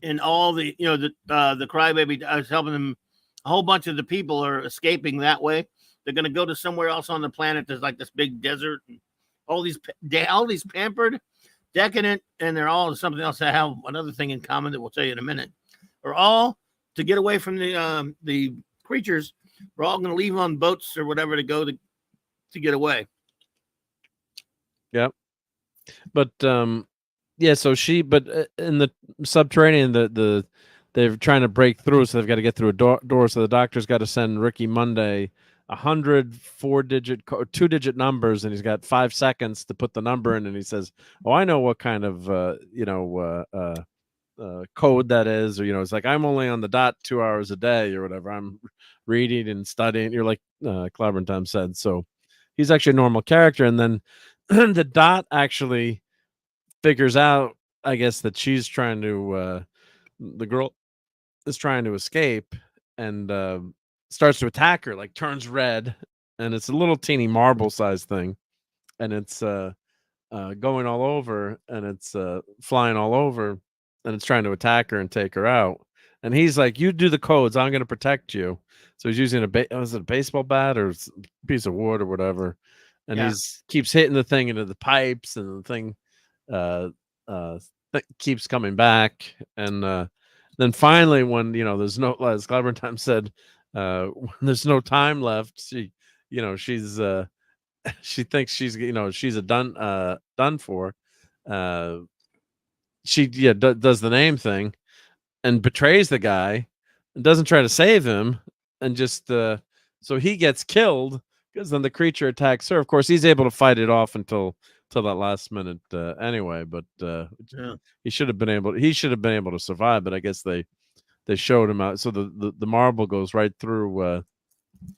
And all the the crybaby is helping them. A whole bunch of the people are escaping that way. They're going to go to somewhere else on the planet. There's like this big desert. And all these pampered, decadent, and they're all something else that have another thing in common that we'll tell you in a minute. Are all to get away from the creatures. we're all going to leave on boats or whatever to go to get away. Yep. But yeah, so but in the subterranean, they're trying to break through, so they've got to get through a door. So the doctor's got to send Ricky Monday 100 2-digit numbers, and he's got 5 seconds to put the number in. And he says, "Oh, I know what kind of code that is," or it's like, "I'm only on the dot 2 hours a day," or whatever. "I'm reading and studying." You're like Clobber Time said. So he's actually a normal character, and then the dot actually figures out, I guess, that she's trying to the girl is trying to escape, and starts to attack her, like turns red, and it's a little teeny marble sized thing, and it's going all over, and it's flying all over, and it's trying to attack her and take her out. And he's like, "You do the codes, I'm going to protect you." So he's using was it a baseball bat or a piece of wood or whatever, and he's keeps hitting the thing into the pipes, and the thing keeps coming back. And then finally, when there's no, as Clever Time said, when there's no time left, she's she thinks she's she's done for. She does the name thing and betrays the guy and doesn't try to save him, and just so he gets killed, because then the creature attacks her. Of course, he's able to fight it off until that last minute anyway. But he should have been able to survive. But I guess they showed him out. So the marble goes right through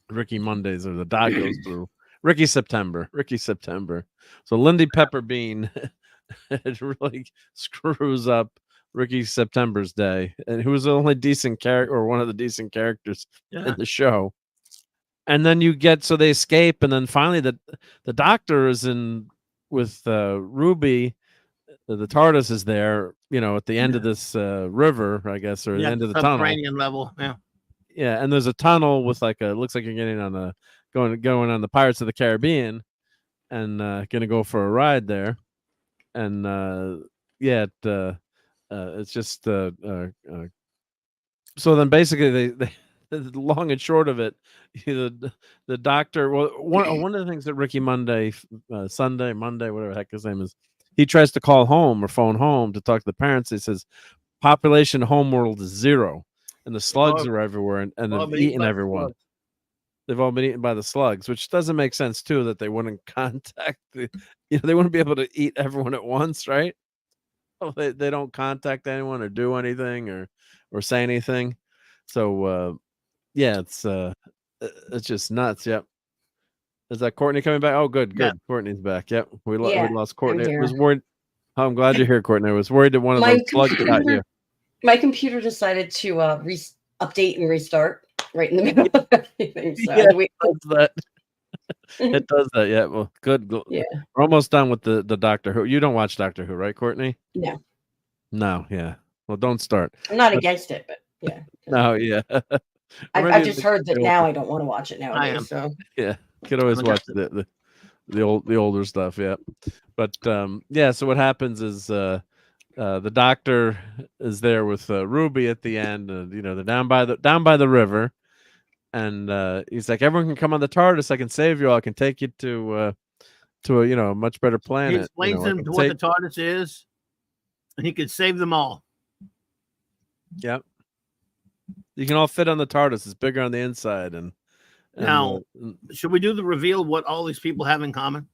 Ricky Mondays, or the dot goes through Ricky September. So Lindy Pepperbean it really screws up Ricky September's day, and who was the only decent character, or one of the decent characters in the show. And then so they escape, and then finally the doctor is in with Ruby. The TARDIS is there, at the end of this river, I guess, or the end of the tunnel. Subterranean level, Yeah, and there's a tunnel with looks like you're getting on going on the Pirates of the Caribbean, and gonna go for a ride there. And it's just so then basically they the long and short of it, the doctor. Well, one of the things that Ricky Monday, Sunday, Monday, whatever the heck his name is, he tries to call home or phone home to talk to the parents. He says population homeworld is 0, and the slugs are everywhere, and they've eaten everyone. They've all been eaten by the slugs, which doesn't make sense too, that they wouldn't contact they wouldn't be able to eat everyone at once, right? They don't contact anyone or do anything or say anything. So it's just nuts. Yep. Is that Courtney coming back? Oh, good. Yeah. Courtney's back. Yep. We lost Courtney. I Was worried. Oh, I'm glad you're here, Courtney. I was worried that one of those slugs got you. My computer decided to update and restart right in the middle of everything. So it does that. It does that. Yeah. Well, good. Yeah. We're almost done with the Doctor Who. You don't watch Doctor Who, right, Courtney? No. Yeah. Well, don't start. I'm not against it, but yeah. No. Yeah. I've just heard that now I don't want to watch it nowadays. I am. So yeah, you could always watch the older stuff. Yeah, but so what happens is the doctor is there with Ruby at the end, and they're down by the river, and he's like, "Everyone can come on the TARDIS. I can save you all. I can take you to a much better planet." He explains them to what the TARDIS is, and he could save them all. Yep. You can all fit on the TARDIS. It's bigger on the inside. And now, should we do the reveal of what all these people have in common?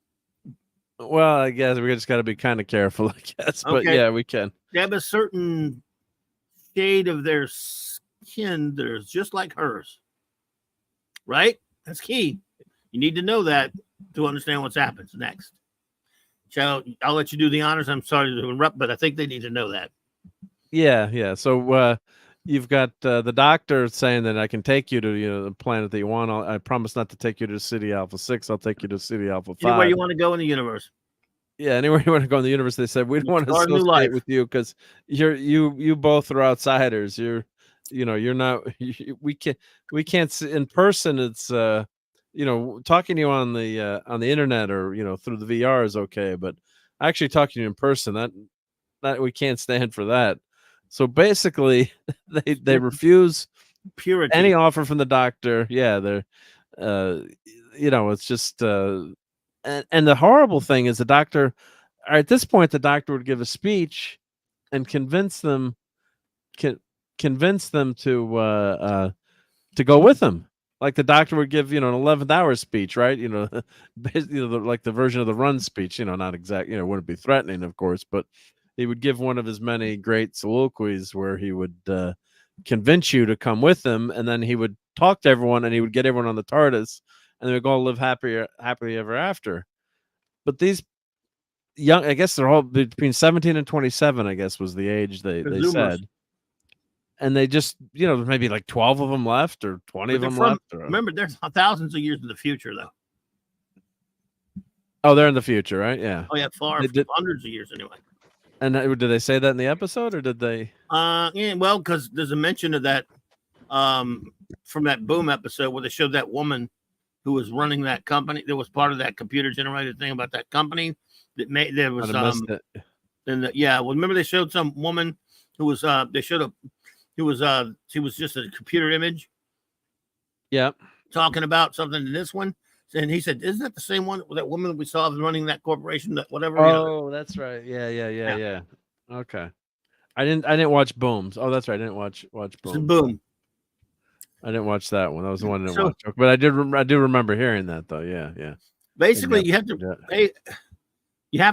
Well, I guess we just got to be kind of careful, I guess. But yeah, we can. They have a certain shade of their skin that is just like hers. Right? That's key. You need to know that to understand what happens next. So I'll let you do the honors. I'm sorry to interrupt, but I think they need to know that. Yeah. So you've got the doctor saying that I can take you to the planet that you want. I promise not to take you to City Alpha 6. I'll take you to City Alpha 5. Anywhere you want to go in the universe. Yeah, anywhere you want to go in the universe. They said we don't want to associate with you because you both are outsiders. You're not. We can't see in person. It's talking to you on the internet or through the VR is okay, but actually talking to you in person, that we can't stand for that. So basically, they refuse purity. Any offer from the doctor, yeah, they're, it's just, and the horrible thing is the doctor. At this point, the doctor would give a speech and convince them to go with him. Like the doctor would give, an 11th hour speech, right? Basically, like the version of the Run speech. Not exact. Wouldn't be threatening, of course, but he would give one of his many great soliloquies where he would convince you to come with him, and then he would talk to everyone, and he would get everyone on the TARDIS, and they would go live happily ever after. But these young, I guess they're all between 17 and 27, I guess was the age they said. And they just, maybe like 12 of them left or 20 of them left. Remember, there's thousands of years in the future, though. Oh, they're in the future, right? Yeah. Oh, yeah, hundreds of years anyway. And did they say that in the episode, or did they? Yeah, well, because there's a mention of that from that Boom episode where they showed that woman who was running that company. That was part of that computer generated thing about that company that made there was well, remember they showed some woman who was she was just a computer image. Yeah, talking about something in this one. And he said, "Isn't that the same one? That woman that we saw running that corporation? That whatever." Oh, that's right. Yeah. Okay, I didn't watch Booms. Oh, that's right. I didn't watch Boom. Boom. I didn't watch that one. That was the one I didn't watch. But I do remember hearing that though. Yeah. Basically, you have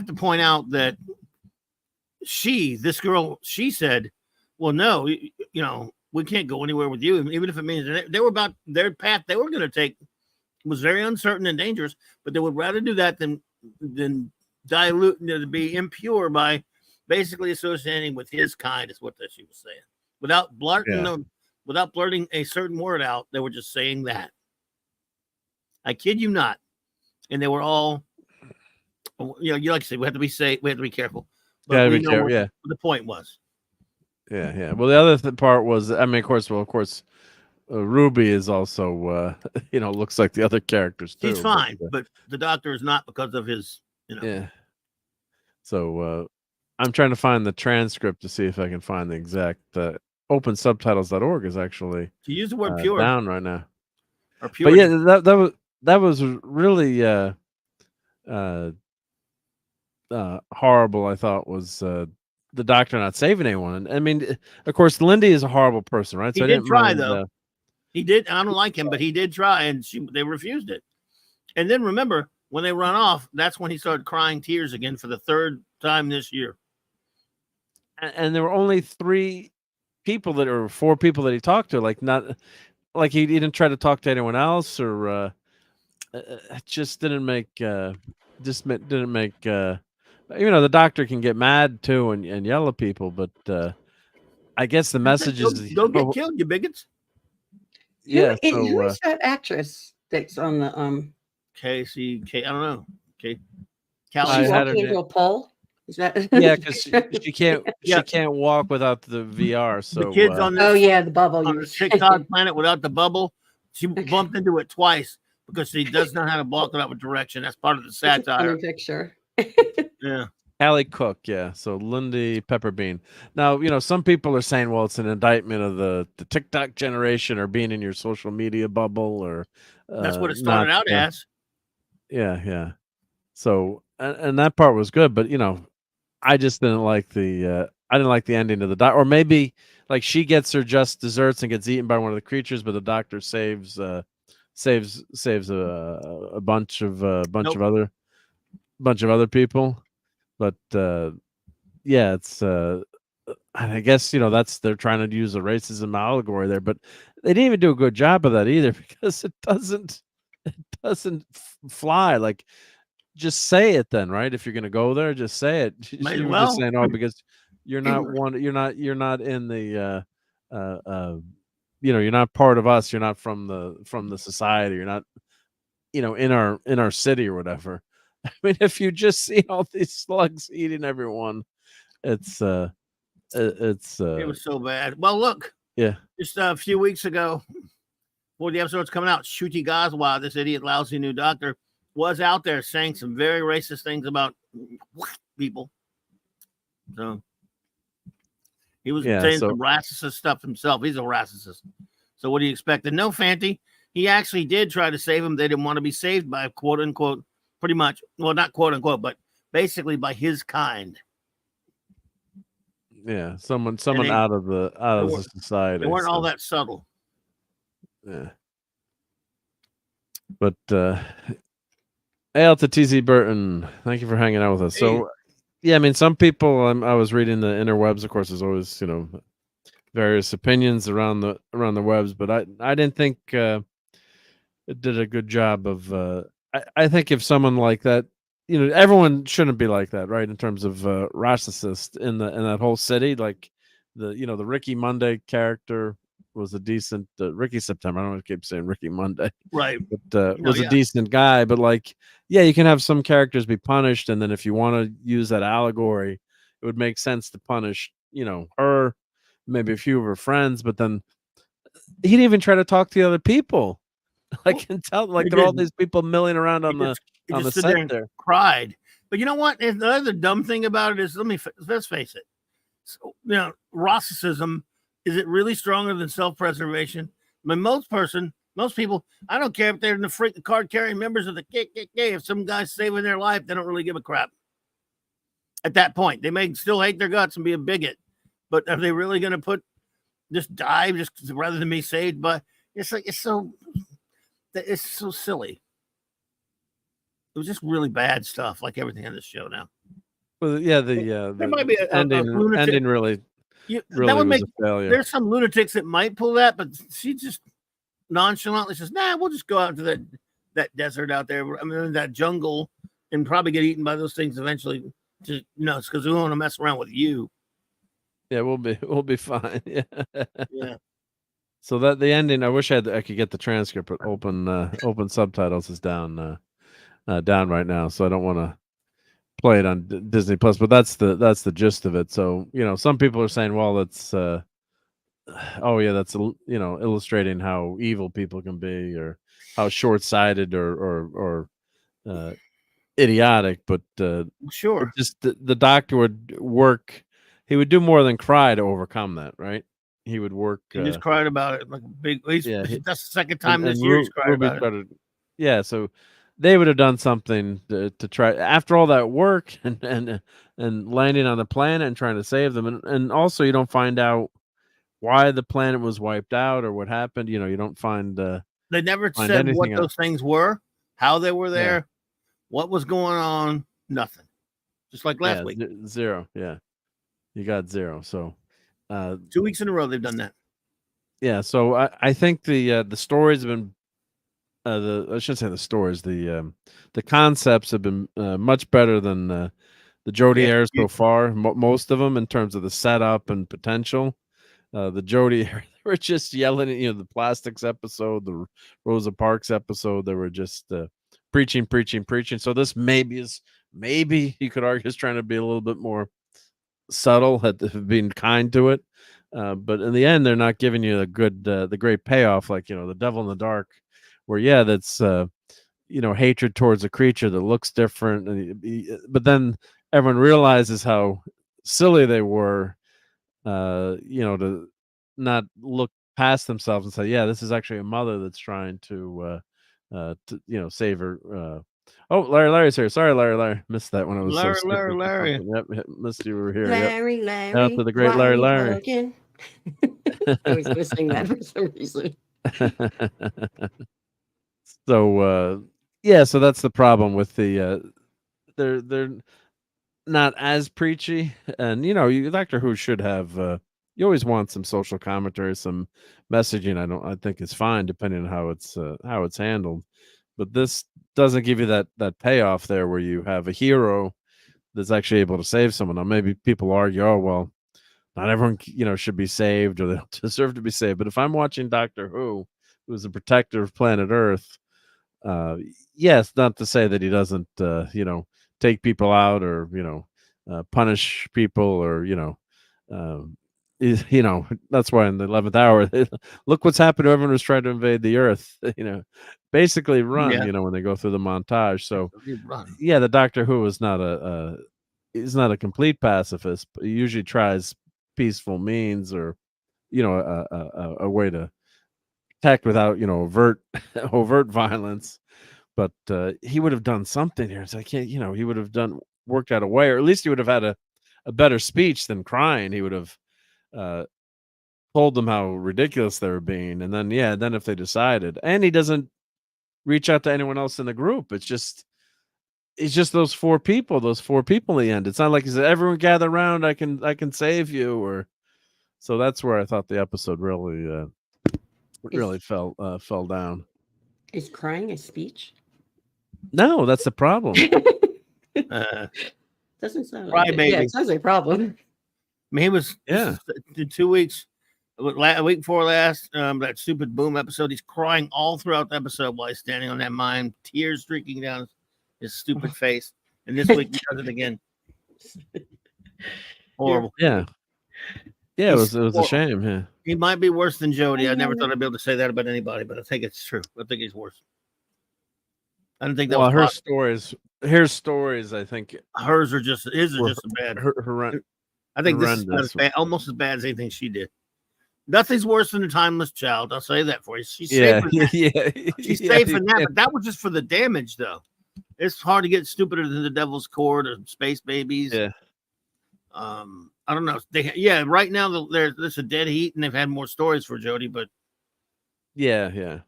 to point out that this girl, she said, "Well, no, we can't go anywhere with you, even if it means they were about their path they were going to take." Was very uncertain and dangerous, but they would rather do that than dilute, to be impure by basically associating with his kind, is what she was saying. Without blurting a certain word out, they were just saying that. I kid you not. And they were all, you like to say, we have to be safe, we have to be careful. But we know what the point was. Yeah. Well, the other part was, of course. Ruby is also, looks like the other characters too. He's fine, but the doctor is not because of his, Yeah. So I'm trying to find the transcript to see if I can find the exact. OpenSubtitles.org is actually to use the word pure down right now. Or pure. But yeah, that was really horrible. I thought was the doctor not saving anyone. I mean, of course, Lindy is a horrible person, right? He did try though. He did. I don't like him, but he did try, and they refused it. And then remember, when they run off, that's when he started crying tears again for the third time this year. And there were only 4 people that he talked to. Not like he didn't try to talk to anyone else, or it just didn't make. The doctor can get mad too and yell at people, but I guess the message is don't get killed, you bigots. Yeah. Who is that actress that's on the Casey? I don't know. Okay. Callie walking into a pole. Is that? Yeah, because she can't. She can't walk without the VR. So the kids on the bubble on the TikTok planet without the bubble. She bumped into it twice because she does not know how to walk without direction. That's part of the satire. Picture. Yeah. Callie Cook, yeah. So Lindy Pepperbean. Now, some people are saying, well, it's an indictment of the TikTok generation or being in your social media bubble, or that's what it started out as. Yeah. So, and that part was good, but I just didn't like the ending of the doc, or maybe like she gets her just desserts and gets eaten by one of the creatures, but the doctor saves a bunch of other people. But it's I guess they're trying to use a racism allegory there, but they didn't even do a good job of that either, because it doesn't fly. Like, just say it then, right? If you're going to go there, just say it. Just saying, because you're not in the you're not part of us. You're not from the society. You're not in our city or whatever. I mean, if you just see all these slugs eating everyone, it was so bad. Well, look, just a few weeks ago, before the episode's coming out, Shuti Goswami, this idiot, lousy new doctor, was out there saying some very racist things about people. So he was saying some racist stuff himself. He's a racist. So what do you expect? And no, Fanty, he actually did try to save them. They didn't want to be saved by quote unquote, pretty much, well, not quote unquote, but basically by his kind. Yeah, someone out of the society. They weren't all that subtle. Yeah. But hail to TZ Burton. Thank you for hanging out with us. Hey. So yeah, I mean, some people I was reading the interwebs, of course, there's always, various opinions around the webs, but I didn't think it did a good job of I think if someone like that, everyone shouldn't be like that, right? In terms of racist in that whole city, like the Ricky Monday character was a decent Ricky September. I don't want to keep saying Ricky Monday, right? But was a decent guy. But like, yeah, you can have some characters be punished, and then if you want to use that allegory, it would make sense to punish, her, maybe a few of her friends. But then he didn't even try to talk to the other people. I can tell, like, there are all these people milling around on the set there. Cried. But you know what? The other dumb thing about it is, let's face it. So, Rossicism, is it really stronger than self-preservation? I mean, most people, I don't care if they're in the card-carrying members of the KKK. If some guy's saving their life, they don't really give a crap. At that point, they may still hate their guts and be a bigot, but are they really going to just die just rather than be saved? But it's so silly. It was just really bad stuff, like everything on this show now. Well, yeah, there might be ending really that would make a failure. There's some lunatics that might pull that, but she just nonchalantly says, "Nah, we'll just go out to that desert out there. I mean, that jungle, and probably get eaten by those things eventually." Just it's because we want to mess around with you. Yeah, we'll be fine. Yeah. Yeah. So that the ending, I wish I could get the transcript, but open subtitles is down right now, so I don't want to play it on Disney Plus. But that's the gist of it. So some people are saying, well, it's that's illustrating how evil people can be, or how short-sighted or idiotic. But sure, just the doctor would work. He would do more than cry to overcome that, right? He would work. He just cried about it like a big. That's the second time this year he's cried about it. Yeah, so they would have done something to try after all that work and landing on the planet and trying to save them, and also you don't find out why the planet was wiped out or what happened. You don't find. They never said what those things were, how they were there, what was going on. Nothing. Just like last week. Zero. Yeah, you got zero. So. 2 weeks in a row they've done that. Yeah, so I think the stories have been I shouldn't say the stories, the concepts have been much better than the Jodie airs so far. Most of them in terms of the setup and potential. The Jodie they were just yelling at the plastics episode, the Rosa Parks episode. They were just preaching. So this maybe you could argue is trying to be a little bit more subtle at being kind to it, but in the end they're not giving you the great payoff, like the Devil in the Dark, where that's hatred towards a creature that looks different, but then everyone realizes how silly they were, to not look past themselves and say, yeah, this is actually a mother that's trying to save her. Oh, Larry's here. Sorry, Larry. Missed that when I was Larry. Yep, missed you were here. Larry. Out to the great Larry. I was listening that for some reason. So so that's the problem with the they're not as preachy, and Doctor Who should have you always want some social commentary, some messaging. I think is fine depending on how it's handled. But this doesn't give you that payoff there where you have a hero that's actually able to save someone. Now, maybe people argue, oh, well, not everyone, should be saved or they don't deserve to be saved. But if I'm watching Doctor Who, who's a protector of planet Earth, yes, not to say that he doesn't, take people out or, punish people or, that's why in the 11th hour, look what's happened to everyone who's tried to invade the Earth, basically run, when they go through the montage. So the Doctor Who is not he's not a complete pacifist, but he usually tries peaceful means or, a way to protect without, overt violence. But he would have done something here. It's like, he would have worked out a way, or at least he would have had a better speech than crying. He would have uh, told them how ridiculous they were being, and then if they decided, and he doesn't reach out to anyone else in the group. It's just those four people. Those four people in the end. It's not like he said, "Everyone gather around. I can save you." Or so that's where I thought the episode really fell down. Is crying a speech? No, that's the problem. Doesn't sound Cry like it. Yeah, baby. it sounds like a problem. I mean, he was Yeah. in 2 weeks, a week before last, that stupid boom episode. He's crying all throughout the episode while he's standing on that mine, tears streaking down his stupid face. And this week he does it again. Horrible. Yeah. Yeah, it was a shame. Yeah. He might be worse than Jody. I never thought I'd be able to say that about anybody, but I think it's true. I think he's worse. I don't think that was her possible. stories. I think His are just as bad. I think this is almost as bad as anything she did. Nothing's worse than a timeless child. I'll say that for you. She's safe in that. She's safe in that, but that was just for the damage, though. It's hard to get stupider than the Devil's Court or Space Babies. Yeah. I don't know. Right now there's a dead heat, and they've had more stories for Jody, but yeah.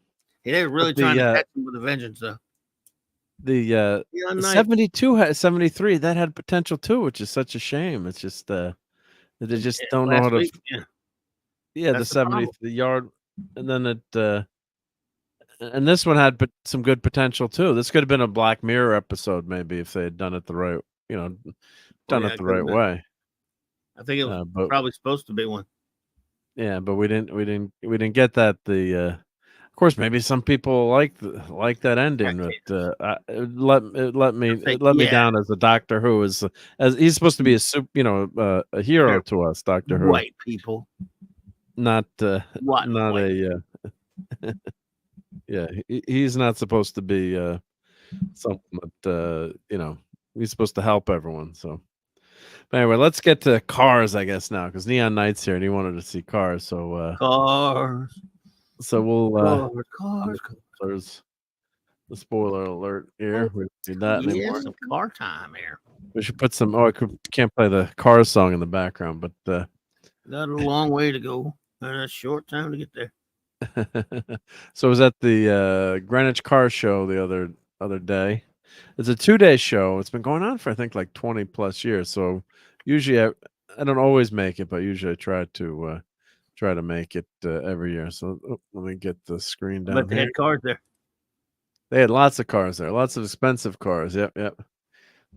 They're really trying to catch him with a vengeance, though. The 72 73 that had potential too, which is such a shame. It's just they just don't know how to. The 70 the yard, and then it and this one had some good potential too. This could have been a Black Mirror episode, maybe, if they had done it the right, the right way. I think it was probably supposed to be one. Yeah, but we didn't get that. Of course, maybe some people like that ending, but it let me down as a Doctor Who, as he's supposed to be a hero to us, Doctor Who. White people, not a yeah. He's not supposed to be something that he's supposed to help everyone. So, but anyway, let's get to Cars, I guess, now, because Neon Knight's here and he wanted to see Cars. So Cars. So we'll Cars. There's the spoiler alert here. We don't need that anymore. Some car time here. We should put some. Can't play the Cars song in the background, but got a long way to go and a short time to get there. So I was at the Greenwich Car Show the other day. It's a 2-day show. It's been going on for I think like 20 plus years. So usually I don't always make it, but usually I try to make it every year. So let me get the screen down. But they had cars there. They had lots of cars there, lots of expensive cars. Yep.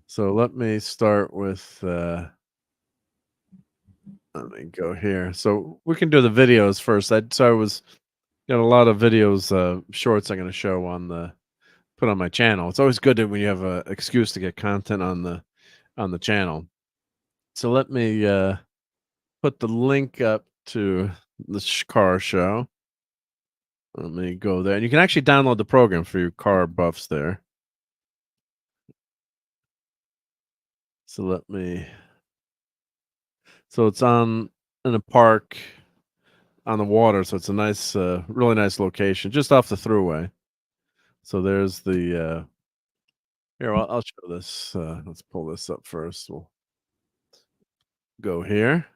So let me start with. Let me go here. So we can do the videos first. I was got a lot of videos, shorts I'm going to show put on my channel. It's always good when you have an excuse to get content on the channel. So let me put the link up to the car show. Let me go there, and you can actually download the program for your car buffs there. So it's in a park on the water, so it's a nice, really nice location, just off the thruway. So there's the here. I'll show this. Let's pull this up first. We'll go here.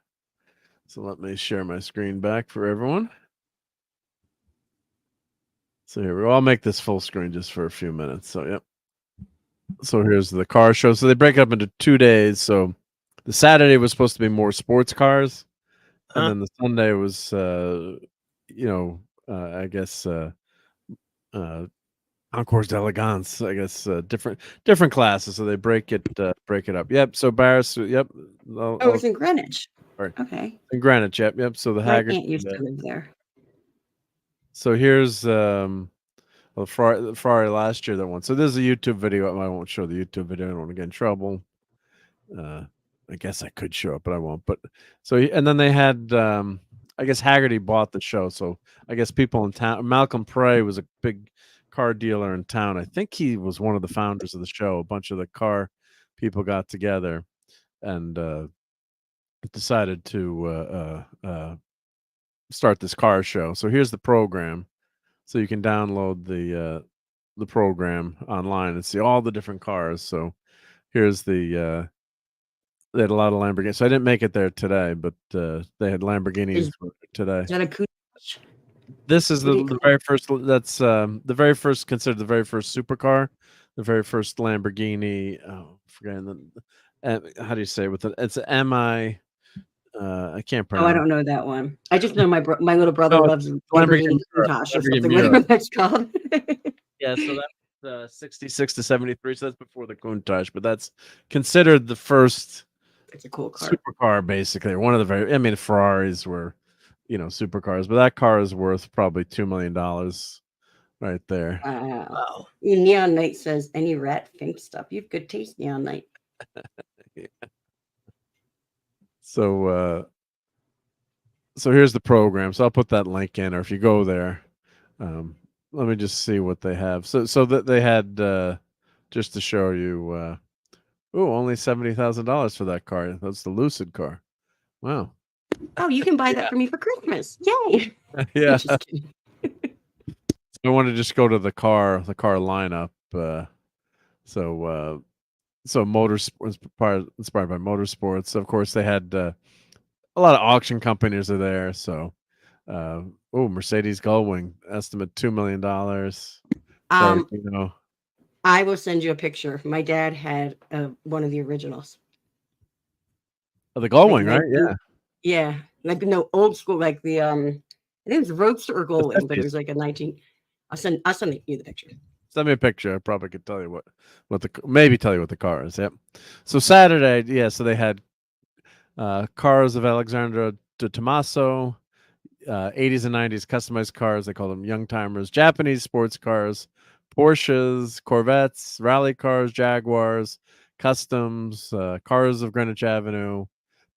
So let me share my screen back for everyone. So here I'll make this full screen just for a few minutes. So yep. So here's the car show. So they break it up into 2 days. So the Saturday was supposed to be more sports cars, and then the Sunday was, I guess, Concours d'Elegance. I guess different classes. So they break it up. Yep. So Barris. Yep. It's in Greenwich. Right. Okay. In Greenwich. Yep. So the Haggard. My aunt used to live there. So here's Friday last year that one. So this is a YouTube video. I won't show the YouTube video. I don't want to get in trouble. I guess I could show it, but I won't. But and then they had I guess Haggerty bought the show. So I guess people in town. Malcolm Prey was a big car dealer in town. I think he was one of the founders of the show. A bunch of the car people got together and decided to start this car show. So here's the program. so you can download the program online and see all the different cars. So here's the they had a lot of Lamborghinis. So I didn't make it there today, but they had Lamborghinis today. Is that a Countach? This is the very first. That's the very first, considered the very first supercar, the very first Lamborghini. Oh, forgetting the how do you say it with it? It's MI. I can't pronounce. Oh, I don't know that one. I just know my little brother loves Lamborghini Countach or something, whatever that's called. Yeah, so that's 66 to 73. So that's before the Countach, but that's considered the first. It's a cool car. Supercar, basically. One of the very. I mean, Ferraris were, supercars, but that car is worth probably $2 million, right there. Wow. Neon Knight says, "Any rat fink stuff? You have good taste, Neon Knight." Yeah. So here's the program. So I'll put that link in, or if you go there, let me just see what they have. So that they had just to show you. Only $70,000 for that car. That's the Lucid car. Wow. Oh, you can buy that for me for Christmas. Yay. Yeah. I want to just go to the car lineup. So motorsports inspired by motorsports. Of course, they had a lot of auction companies are there. So, Mercedes Gullwing, estimate $2 million. I will send you a picture. My dad had one of the originals. Oh, the Gullwing, right? Yeah. Yeah. Like old school, like the I think it was Roadster or Gullwing, but it was like a 19. I'll send you the picture. Send me a picture. I probably could tell you maybe tell you what the car is. Yep. So Saturday, yeah. So they had cars of Alexandra de Tomaso, 80s and 90s customized cars. They call them young timers, Japanese sports cars, Porsches, Corvettes, rally cars, Jaguars, customs, cars of Greenwich Avenue,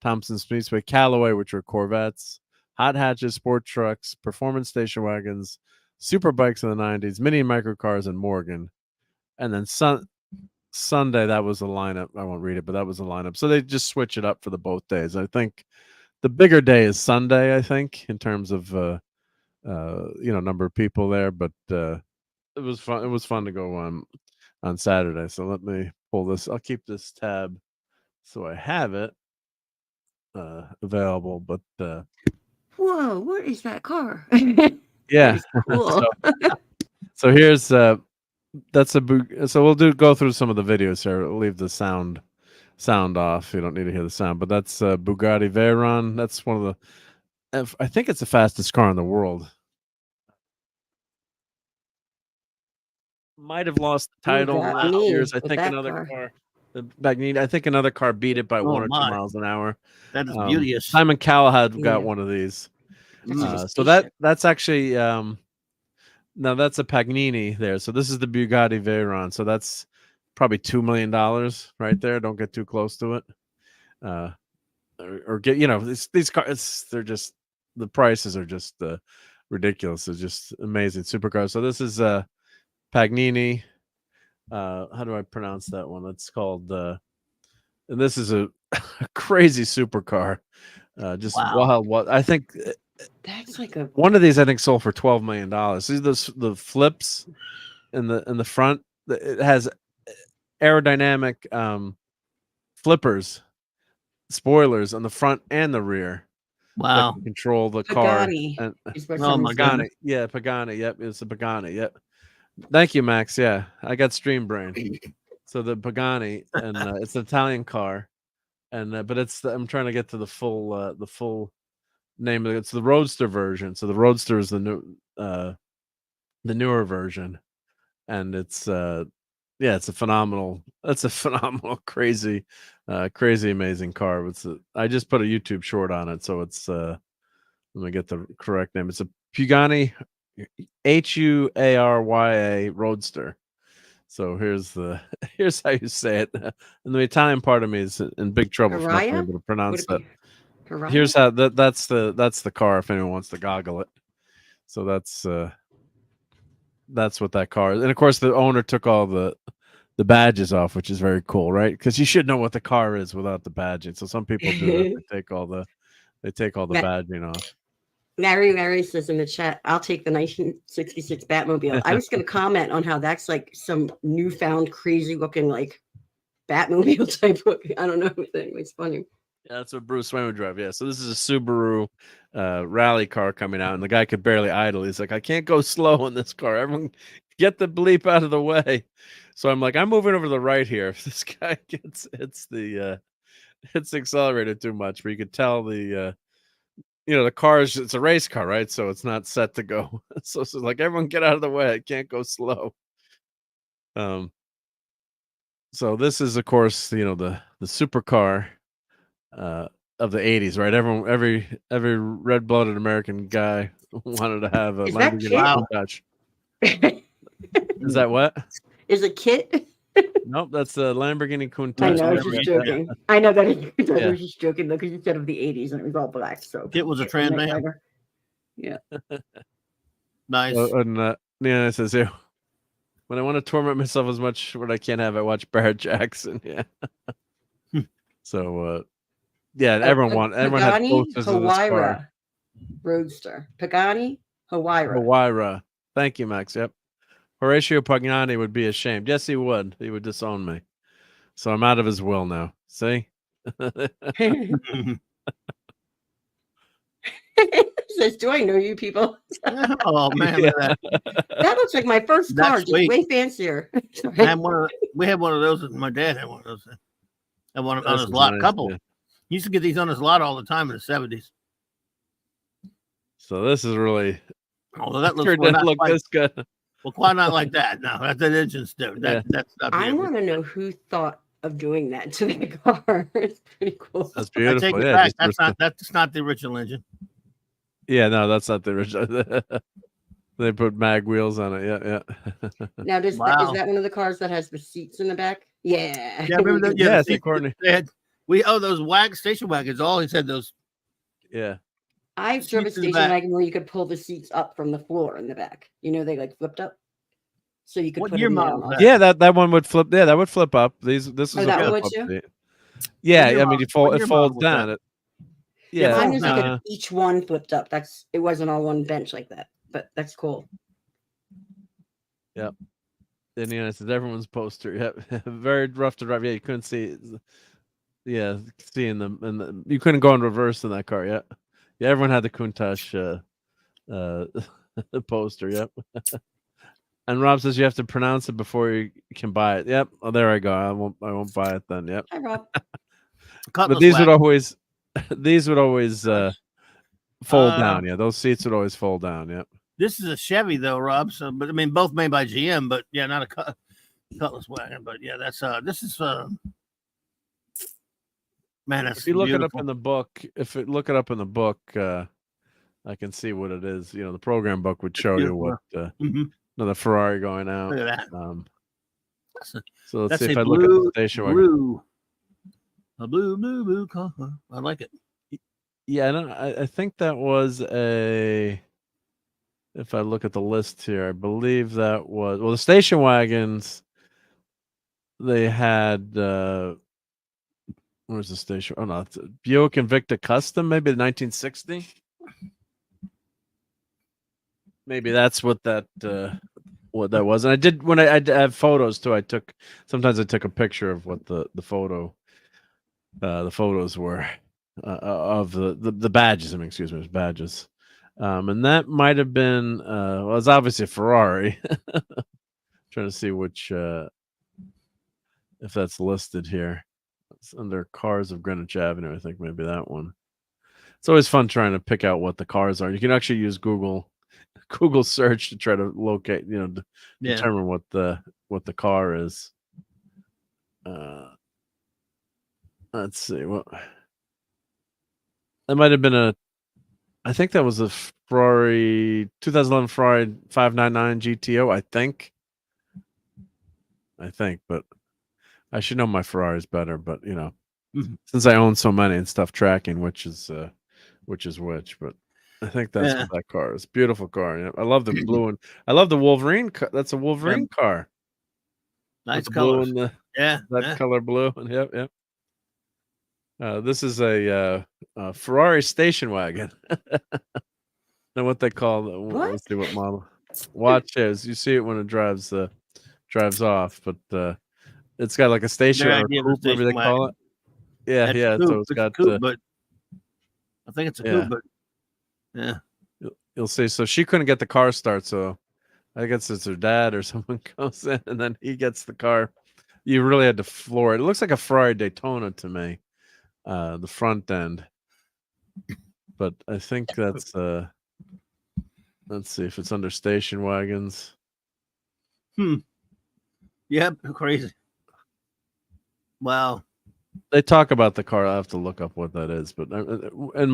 Thompson Speedway, Callaway, which are Corvettes, hot hatches, sport trucks, performance station wagons, super bikes in the 90s, mini and micro cars, and Morgan. And then Sunday, that was the lineup. I won't read it, but that was the lineup. So they just switch it up for the both days. I think the bigger day is Sunday, I think, in terms of number of people there, but it was fun. It was fun to go on Saturday. So let me pull this. I'll keep this tab so I have it available. But whoa, what is that car? Yeah. Cool. so here's that's so we'll go through some of the videos here. We'll leave the sound off. You don't need to hear the sound. But that's Bugatti Veyron. That's one of the. I think it's the fastest car in the world. Might have lost the title in the last years. I think another car, the Magnini. I think another car beat it by 1 or 2 miles an hour. That is beauteous. Simon Callahad got one of these. So that's actually now that's a Pagnini there. So this is the Bugatti Veyron. So that's probably $2 million right there. Don't get too close to it. Or get these cars. They're just the prices are just ridiculous. It's just amazing supercars. So this is Pagnini. How do I pronounce that one? It's called and this is a crazy supercar. Just wild. What I think that's like one of these I think sold for $12 million. See the flips in the front. It has aerodynamic spoilers on the front and the rear. Wow! Control the Pagani. car. Pagani. Yeah, Pagani. Yep, it's a Pagani. Yep. Thank you, Max. Yeah, I got stream brain. So the Pagani, and it's an Italian car, and but I'm trying to get to the full name of it. It's the Roadster version. So the Roadster is the newer version, and it's it's a phenomenal, crazy amazing car. I just put a YouTube short on it, so it's let me get the correct name. It's a Pagani Huarya Roadster. So here's how you say it. And the Italian part of me is in big trouble for not being able to pronounce that. Here's how that's the car if anyone wants to goggle it. So that's what that car is. And of course the owner took all the badges off, which is very cool, right? Because you should know what the car is without the badging. So some people do that. They take all the badging off. Mary says in the chat, I'll take the 1966 Batmobile. I was going to comment on how that's like some newfound crazy looking like Batmobile type look. I don't know thing. It's funny. Yeah, that's what Bruce Wayne would drive. Yeah, so this is a Subaru rally car coming out, and the guy could barely idle. He's like, I can't go slow in this car. Everyone, get the bleep out of the way. So I'm like, I'm moving over to the right here. If this guy hits the accelerated too much, but you could tell the the car's it's a race car, right? So it's not set to go. So it's like everyone get out of the way. I can't go slow. So this is of course the supercar of the 80s, right? Every red-blooded American guy wanted to have a Lamborghini Countach. Is that what? Is it Kit? Nope, that's the Lamborghini Countach. I know, I was just joking. Yeah. I know that I was just joking though, because you said of the 80s and it was all black. So Kit was a trans man. Yeah. Nice. And Nina says here, when I want to torment myself as much when I can't have, I watch Barrett Jackson. Yeah. So yeah, everyone had posters of this car. Roadster. Pagani Huayra. Huayra. Thank you, Max. Yep. Horatio Pagani would be ashamed. Yes, he would. He would disown me. So I'm out of his will now. See? Says, do I know you people? Oh man, that looks like my first car, just way fancier. We had one of those. My dad had one of those. Had one on his lot. Couple. Yeah. He used to get these on his lot all the time in the 70s. So this is really. Although that looks this good. Well, quite not like that. No, that's an engine stick. That's not. I want to know who thought of doing that to the car. It's pretty cool. That's beautiful. I take it back. That's not the original engine. Yeah, no, that's not the original. They put mag wheels on it. Yeah. Now, is that one of the cars that has the seats in the back? Yeah. Yeah, remember that? Yeah, Courtney. Those station wagons. Always had those. Yeah. I drove a station wagon where you could pull the seats up from the floor in the back. You they flipped up, so you could. What year model? Yeah, that one would flip. Yeah, that would flip up. This is a that one would too? Yeah, I mean, it folds down. Yeah, mine was each one flipped up. It wasn't all one bench like that, but that's cool. Yep. Indiana says everyone's poster. Yep. Very rough to drive. Yeah, you couldn't see. Yeah, seeing them, and you couldn't go in reverse in that car. Yeah. Yeah, everyone had the Countach poster. Yep. And Rob says you have to pronounce it before you can buy it. Yep. Oh, there I go. I won't buy it then. Yep. Hi, Rob. But these would always fold down. Yeah, those seats would always fold down. Yep. This is a Chevy though, Rob. So, but I mean, both made by GM. But yeah, not a Cutlass wagon. But yeah, that's this is man. That's if you look it up in the book, I can see what it is. The program book would show you what another Ferrari going out. Look at that. So let's see if I look at the station wagon. A blue car. I like it. Yeah, I think that was a. If I look at the list here, I believe that was the station wagons. They had. Where's the station? Oh no, it's Buick Invicta Custom, maybe the 1960. Maybe that's what that was. And I did when I have photos too. Sometimes I took a picture of what the photos were of the badges. I mean, excuse me, it was badges. And that might have been it's obviously a Ferrari. Trying to see which if that's listed here. It's under Cars of Greenwich Avenue. I think maybe that one. It's always fun trying to pick out what the cars are. You can actually use Google search to try to locate, determine what the car is. Let's see what that might have been I think that was a Ferrari 2011 Ferrari 599 GTO. I think, but I should know my Ferraris better. But since I own so many and stuff tracking which is which, but I think that's what that car is. Beautiful car. Yeah. I love the blue and I love the Wolverine. That's a Wolverine car. Nice color. Color blue. And yep. This is a Ferrari station wagon. know what they call the, What? let's see what model. Watch is you see it when it drives off, but it's got like a station Their or a idea of a coupe, maybe they station call wagon. it. Yeah, That's a yeah. So coupe. it's It's a got coupe, but I think it's a yeah. coupe, but yeah. You'll see. So she couldn't get the car start, so I guess it's her dad or someone goes in and then he gets the car. You really had to floor it. It looks like a Ferrari Daytona to me, the front end. But I think that's let's see if it's under station wagons. Yep, crazy. Wow. They talk about the car. I have to look up what that is. But in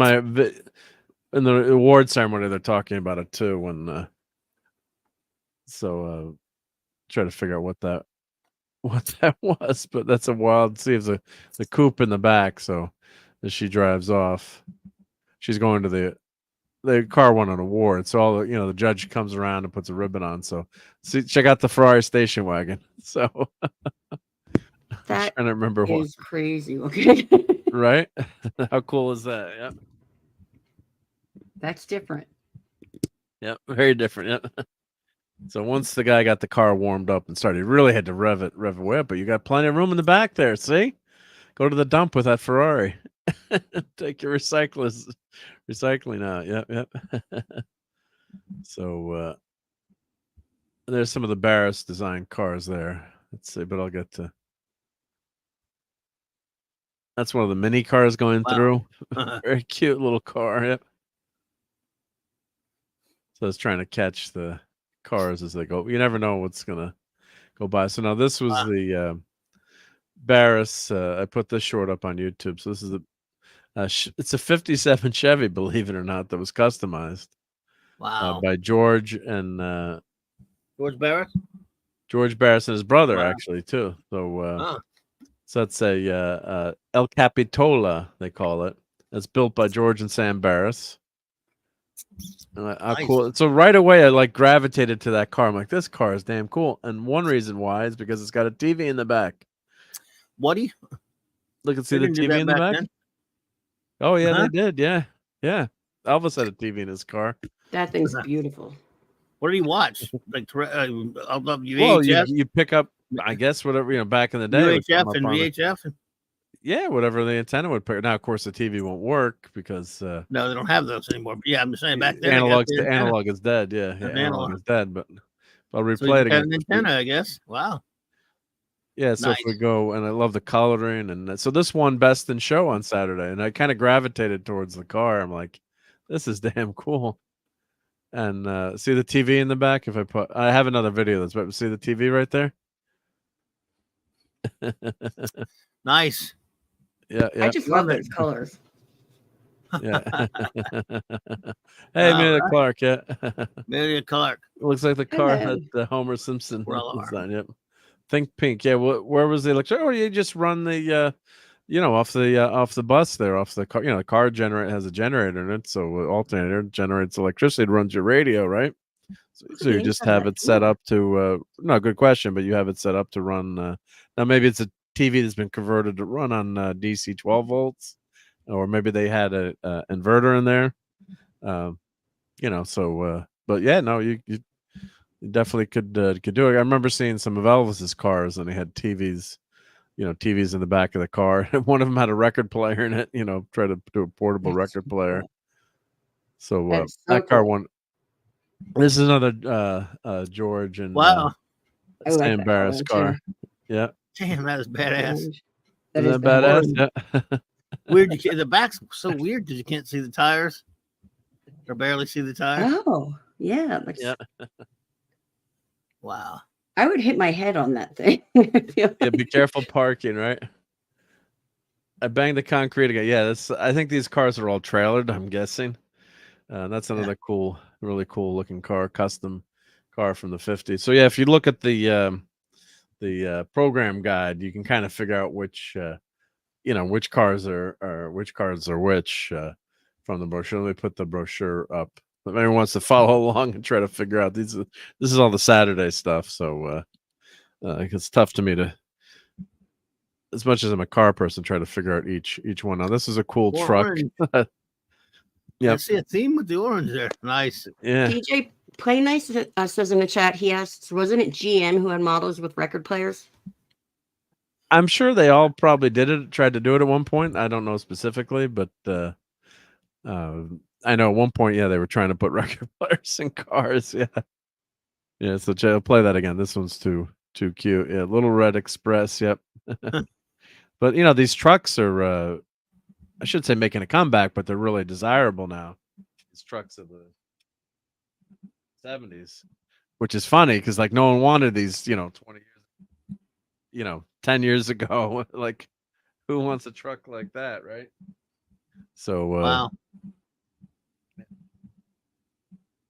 in the award ceremony, they're talking about it too. When try to figure out what that was. But that's a wild. See if the coupe in the back. So as she drives off, she's going to the car won an award. So all the judge comes around and puts a ribbon on. So see, check out the Ferrari station wagon. So That trying to remember is crazy. Okay. right? How cool is that? Yeah. That's different. Yep, very different. Yep. So once the guy got the car warmed up and started, he really had to rev it way up, but you got plenty of room in the back there. See? Go to the dump with that Ferrari. Take your recycling out. Yep. So there's some of the Barris design cars there. Let's see, but I'll get to. That's one of the mini cars going through. Very cute little car. Yep. So it's trying to catch the cars as they go. You never know what's gonna go by. So now this was the Barris. I put this short up on YouTube. So this is it's a '57 Chevy, believe it or not, that was customized. Wow. By George and George Barris? George Barris and his brother, actually, too. So, so that's a El Capitola, they call it. It's built by George and Sam Barris. Nice. Cool. So right away, I gravitated to that car. I'm like, this car is damn cool. And one reason why is because it's got a TV in the back. Woody? Look and see the TV in the back. Then? Oh yeah, they did. Yeah. Elvis had a TV in his car. That thing's beautiful. What did he watch? Like I'll love you. Well, you pick up, I guess, whatever back in the day. UHF and VHF. Yeah, whatever the antenna would pick. Now, of course, the TV won't work because no, they don't have those anymore. But yeah, I'm just saying back then. Analog is dead. Yeah, analog is dead. But I'll replay it again. An antenna, I guess. Wow. Yeah, so if we go, and I love the coloring, and so this won Best in Show on Saturday, and I kind of gravitated towards the car. I'm like, this is damn cool. And see the TV in the back. I have another video that's but see the TV right there. Nice. Yeah. I just love those colors. Yeah. Hey, Amelia Clark. Yeah. Amelia Clark. Looks like the car that Homer Simpson designed. Yep. Think Pink. Yeah. Where was the electric? Oh, you just run the off the bus there, off the car. The car has a generator in it, so alternator generates electricity. It runs your radio, right? So you just have it set up to. No, good question, but you have it set up to run. Now maybe it's a TV that's been converted to run on DC 12 volts, or maybe they had a inverter in there. But yeah, no, you definitely could do it. I remember seeing some of Elvis's cars, and they had TVs. TVs in the back of the car. One of them had a record player in it. Try to do a portable record player. So that car won. This is another George and Sam Barris car. Yeah. Damn, that is badass. That is badass. Yeah. Weird. The back's so weird because you can't see the tires or barely see the tires. Oh, yeah. Yeah. Wow. I would hit my head on that thing. Yeah, be careful parking, right? I banged the concrete again. Yeah, I think these cars are all trailered, I'm guessing. That's another really cool looking car, custom car from the 50s. So yeah, if you look at the program guide, you can kind of figure out which cars are which from the brochure. Let me put the brochure up. If anyone wants to follow along and try to figure out this is all the Saturday stuff. So it's tough to me to, as much as I'm a car person, try to figure out each one. Now this is a cool truck. Yep. I see a theme with the orange there. Nice. Yeah. DJ Play Nice says in the chat, he asks, wasn't it GM who had models with record players? I'm sure they all probably tried to do it at one point. I don't know specifically, but I know at one point, yeah, they were trying to put record players in cars. Yeah. Yeah. So I'll play that again. This one's too cute. Yeah. Little Red Express. Yep. But these trucks are, I should say making a comeback, but they're really desirable now. These trucks of the 70s, which is funny because like no one wanted these, 20 years, 10 years ago. Like who wants a truck like that, right? So Wow.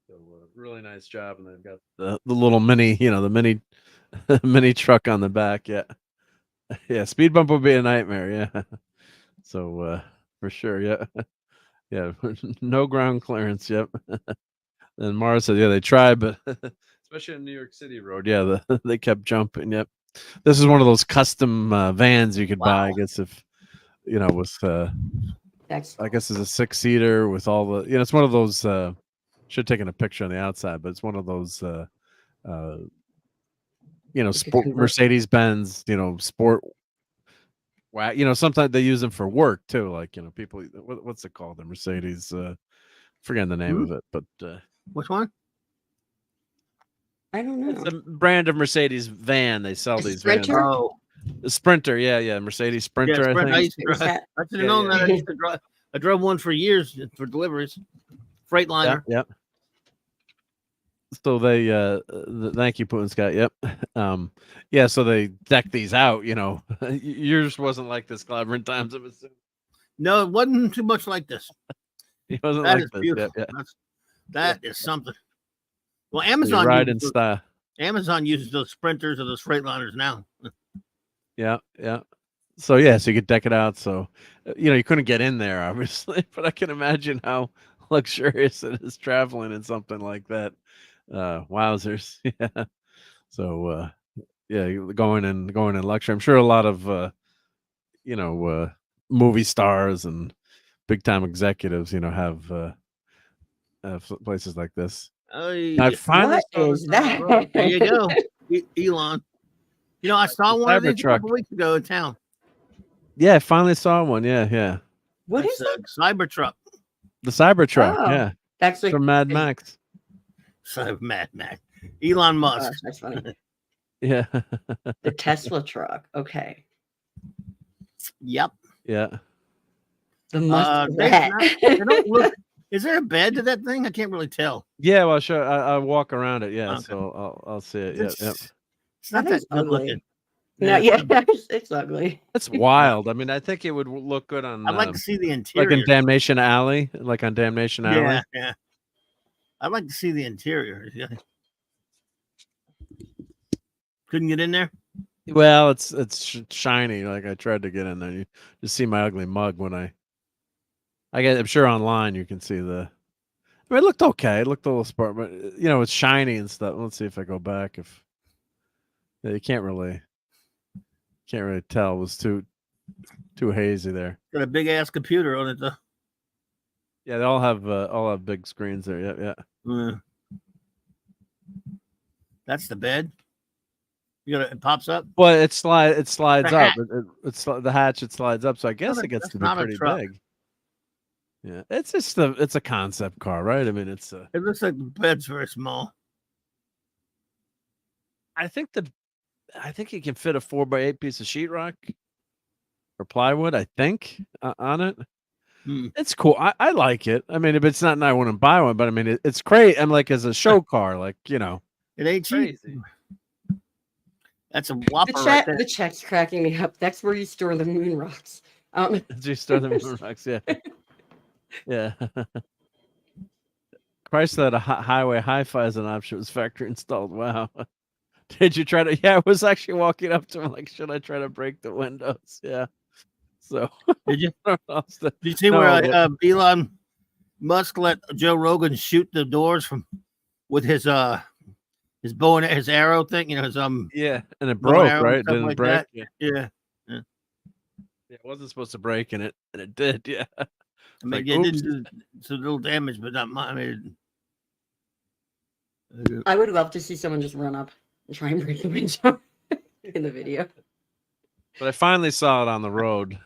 So really nice job, and they've got the little mini, the mini mini truck on the back. Yeah, yeah. Speed bump would be a nightmare. Yeah. So for sure. Yeah, yeah. No ground clearance. Yep. And Mara said, yeah, they tried, but especially in New York City road, yeah, they kept jumping. Yep. This is one of those custom vans you could buy. I guess if with I guess it's a 6-seater with all the it's one of those. Should have taken a picture on the outside, but it's one of those sport Mercedes Benz, sport. Wow, sometimes they use them for work too. Like people, what's it called? The Mercedes. Forgetting the name of it, but which one? I don't know. It's a brand of Mercedes van. They sell these Sprinter? vans. Oh, The Sprinter, yeah, Mercedes Sprinter. yeah, Sprint. I I think. used to drive. I should have known that. I used to drive. I drove one for years for deliveries. Freightliner. Yep. So they thank you, Putin Scott. Yep. Yeah, so they decked these out, Yours wasn't like this clever in times of assuming. No, it wasn't too much like this. It wasn't That like is this. beautiful. Yeah. That is something. Well, You Amazon ride in uses style. Amazon uses those Sprinters or those Freightliners now. Yeah. So you could deck it out. So you couldn't get in there, obviously, but I can imagine how luxurious it is traveling in something like that. Wowzers. Yeah. So going in luxury. I'm sure a lot of movie stars and big time executives, have places like this. I finally What is that? There you go, Elon. I saw one of these a Cybertruck. couple weeks ago in town. Yeah, I finally saw one. Yeah. What That's is it? a Cybertruck. The Cybertruck. Oh. Yeah. That's like From Mad Max. Mad Max. Elon Musk. Gosh, that's funny. Yeah. The Tesla truck. Okay. Yep. Yeah. The Musk They rat. don't look. Is there a bed to that thing? I can't really tell. Yeah, well, sure. I'll walk around it. Yeah, Okay. so I'll see it. It's, Yep. it's not That that is good ugly. looking. No, yeah, it's ugly. It's wild. I mean, I think it would look good on I'd like to see the interior. like in Damnation Alley, like on Damnation Alley. Yeah. I'd like to see the interior. Yeah. Couldn't get in there. Well, it's shiny. Like I tried to get in there. You just see my ugly mug when I get. I'm sure online you can see the. I mean, it looked okay. It looked a little sport, but it's shiny and stuff. Let's see if I go back. If you can't really tell. It was too hazy there. Got a big ass computer on it though. Yeah, they all have big screens there. Yeah. That's the bed. It pops up. Well, it slides The up. It's the hatch. It slides up. So I guess it gets that's to be not a pretty truck. big. Yeah, it's just it's a concept car, right? I mean, it's a. It looks like the bed's very small. I think you can fit a 4x8 piece of sheetrock or plywood. I think on it. It's cool. I like it. I mean, if it's not, I wouldn't buy one. But I mean, it's great. I'm like as a show car, like It ain't cheap. crazy. That's a whopper The right there. the chat's cracking me up. That's where you store the moon rocks. Did you store them in rocks? Yeah. Yeah. Chrysler had a highway hi-fi as an option. It was factory installed. Wow. Did you try to? Yeah, I was actually walking up to him like, should I try to break the windows? Yeah. So Did you? Did you see where Elon Musk let Joe Rogan shoot the doors with his bow and his arrow thing? His yeah, and it bow broke, arrow and right? stuff Didn't like break. that. Yeah. Yeah. It wasn't supposed to break, and it did. Yeah. I mean, like, it oops. didn't do so little damage, but not mine. I mean, I would love to see someone just run up and try and break the window in the video. But I finally saw it on the road.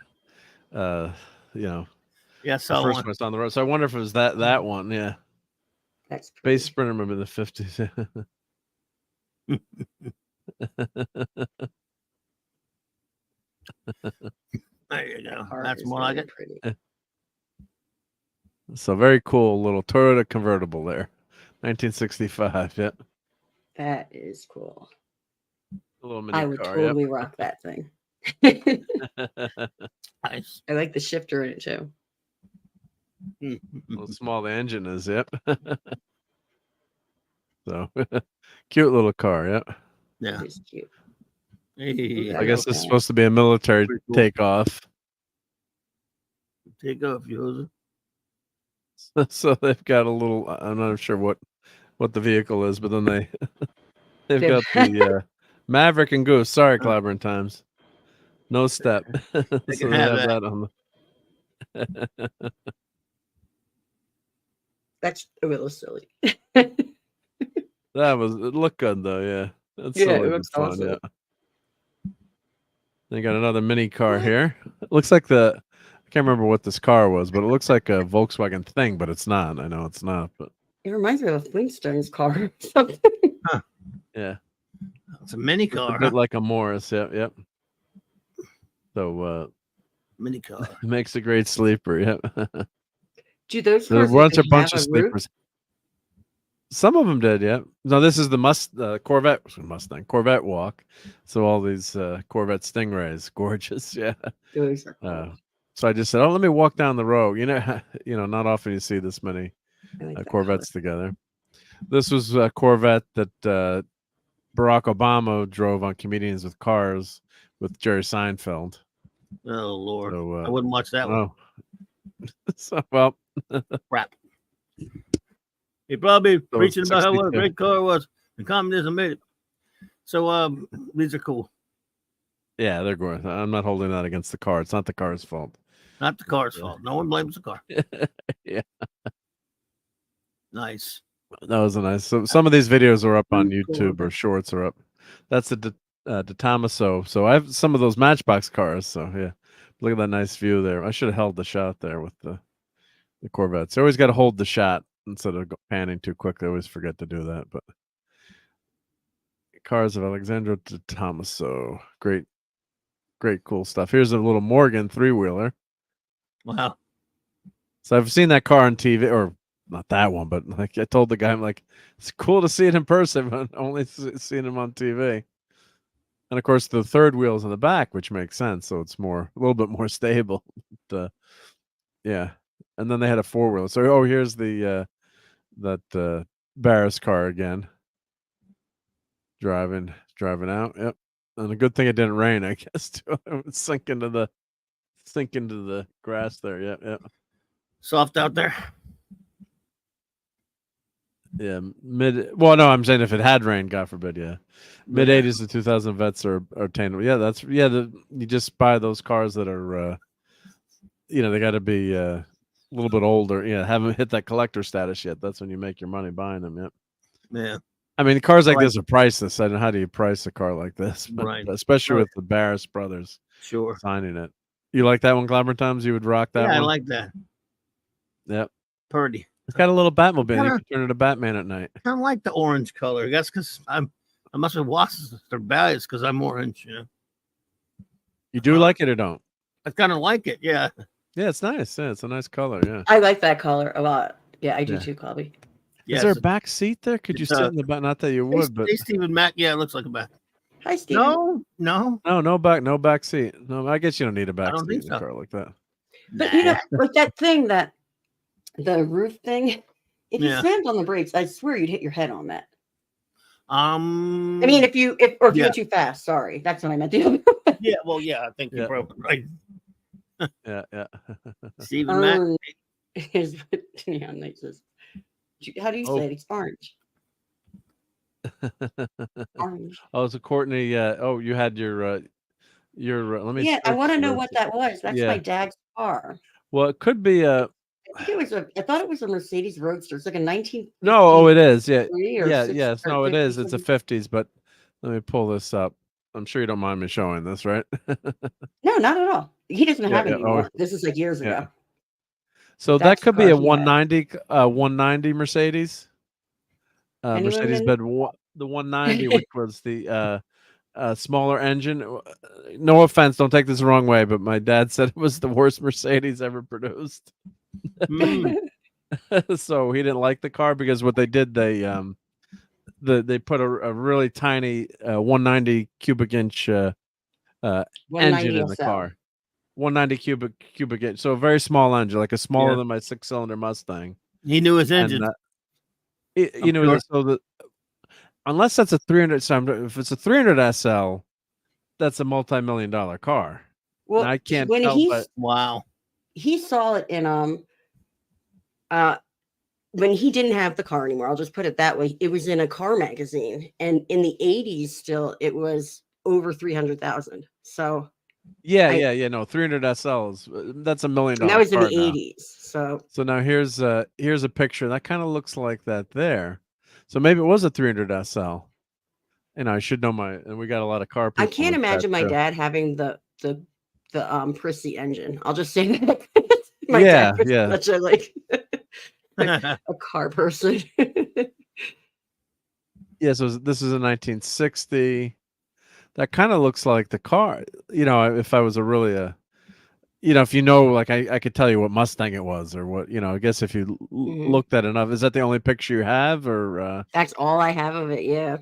You know, yeah, I the saw first one. one was on the road. So I wonder if it was that one. Yeah, That's Space pretty. Sprinter, remember the 50s. There you go. Art That's is more like really it. pretty. So very cool little Toyota convertible there, 1965. Yep, That is cool. a little mini I would car. totally rock that thing. Yep. Nice. I like the shifter in it too. How small the engine is. Yep. So cute little car. Yep. Yeah. It's cute. Hey, I guess it's supposed to be a military Pretty cool. takeoff. Take off, Yosa. So they've got a little. I'm not sure what the vehicle is, but then they've got the Maverick and Goose. Sorry, Clobbering Times. No step. So can they have have that. that on the. That's a little silly. That was it. Looked good though. Yeah, that's Yeah, silly it but looks fun. awesome. Yeah. They got another mini car here. It looks like I can't remember what this car was, but it looks like a Volkswagen thing, but it's not. I know it's not, but It reminds me of a Flintstones car or something. yeah, It's a mini it's a car. bit like a Morris. Yep. So Mini car. it makes a great sleeper. Yep. Do those There cars was a even bunch have of a roof? sleepers. Some of them did, yeah. No, this is the Corvette Corvette walk. So all these Corvette Stingrays, gorgeous, yeah. Those are cool. So I just said, "Oh, let me walk down the road." Not often you see this many I like that Corvettes together. This was a Corvette that Barack Obama drove on Comedians with Cars with Jerry Seinfeld. Oh Lord, So, I wouldn't watch that one. So well, Crap. He probably So preaching it's about what a 62. great car was and communism made it. So these are cool. Yeah, they're gorgeous. I'm not holding that against the car. It's not the car's fault. Not the car's fault. No one blames the car. Yeah. Nice. That was a nice. So some of these videos are up on Cool. YouTube or shorts are up. That's the Tomaso. So I have some of those Matchbox cars. So yeah, look at that nice view there. I should have held the shot there with the Corvettes. You always got to hold the shot instead of panning too quickly. I always forget to do that. But cars of Alexandro de Tomaso. Great cool stuff. Here's a little Morgan 3-wheeler. Wow. So I've seen that car on TV, or not that one, but like I told the guy, I'm like, it's cool to see it in person, but only seen him on TV. And of course, the third wheel's in the back, which makes sense. So it's a little bit more stable. But, yeah. And then they had a 4-wheeler. So here's that Barris car again. Driving out. Yep. And a good thing it didn't rain, I guess. Too. It would sink into the grass there. Yep. Soft out there. Yeah, well, no, I'm saying if it had rained, God forbid, yeah. Mid Yeah. 80s to 2000 vets are attainable. Yeah, you just buy those cars that are, they got to be a little bit older. Yeah, haven't hit that collector status yet. That's when you make your money buying them. Yep. Yeah. I mean, cars like this are priceless. I don't know how do you price a car like this, Right. Especially Right. with the Barris brothers Sure. signing it. You like that one, Clobber Times? You would rock that Yeah, one? I like that. Yep. Purdy. It's got a little Batmobile. You Kinda- can turn it to Batman at night. Kind of like the orange color. That's because I must have lost their values because I'm orange. You do like it or don't? I kind of like it. Yeah. Yeah, it's nice. Yeah, it's a nice color. Yeah. I like that color a lot. Yeah, I do Yeah. too, Clobby. Yeah. Is there a back seat there? Could you it's, sit in the back? Not that you would, but Hey, Stephen Mack. Yeah, it looks like a back. Hi, Steven. No. no back seat. No, I guess you don't need a back don't seat think in a so. car like that. But like that thing, the roof thing, if you Yeah. slammed on the brakes, I swear you'd hit your head on that. I I mean, if you Yeah. went too fast, sorry. That's what I meant. The Yeah. Well, yeah. I think Yeah. you're probably right. Yeah. Stephen Mack. is what Neon Knight says. How do you Oh. say it? It's orange. Orange. Oh, so Courtney, you had your let me Yeah, I search want to know yours. what that was. That's Yeah. my dad's car. Well, it could be I think I thought it was a Mercedes Roadster. It's like a 1953 No, oh, it is. Yeah, or yeah, 6 yes. or No, it is. 50 It's a something. 50s, but let me pull this up. I'm sure you don't mind me showing this, right? No, not at all. He doesn't Yeah, have it yeah. Oh, anymore. This is like years yeah. ago. So that That's the could be car a he had. 190 Mercedes. Anyone Mercedes been? the 190, which was the smaller engine. No offense, don't take this the wrong way, but my dad said it was the worst Mercedes ever produced. Mm. So he didn't like the car because what they did, they put a really tiny 190 cubic inch engine 190 in the SL. car. 190 cubic inch, so a very small engine, like a smaller Yeah. than my 6-cylinder Mustang. He knew his And engine. you know, sure. so the unless that's a 300, if it's a 300 SL, that's a multi-million-dollar car. Now, Well, I can't when tell, but Wow. he saw it in when he didn't have the car anymore, I'll just put it that way. It was in a car magazine, and in the 80s, still it was over 300,000. So yeah, no, 300 SLs, that's $1 million and that was in car the now. 80s. So now here's a picture that kind of looks like that there. So maybe it was a 300 SL. And I should know and we got a lot of car people. I can't in the chat, imagine my too. dad having the prissy engine. I'll just say that. My Yeah, dad was yeah. such a a car person. Yeah, so this is a 1960. That kind of looks like the car. You know, if I was if you know, like I could tell you what Mustang it was, or what, I guess if you looked at enough. Is that the only picture you have, or That's all I have of it. Yeah.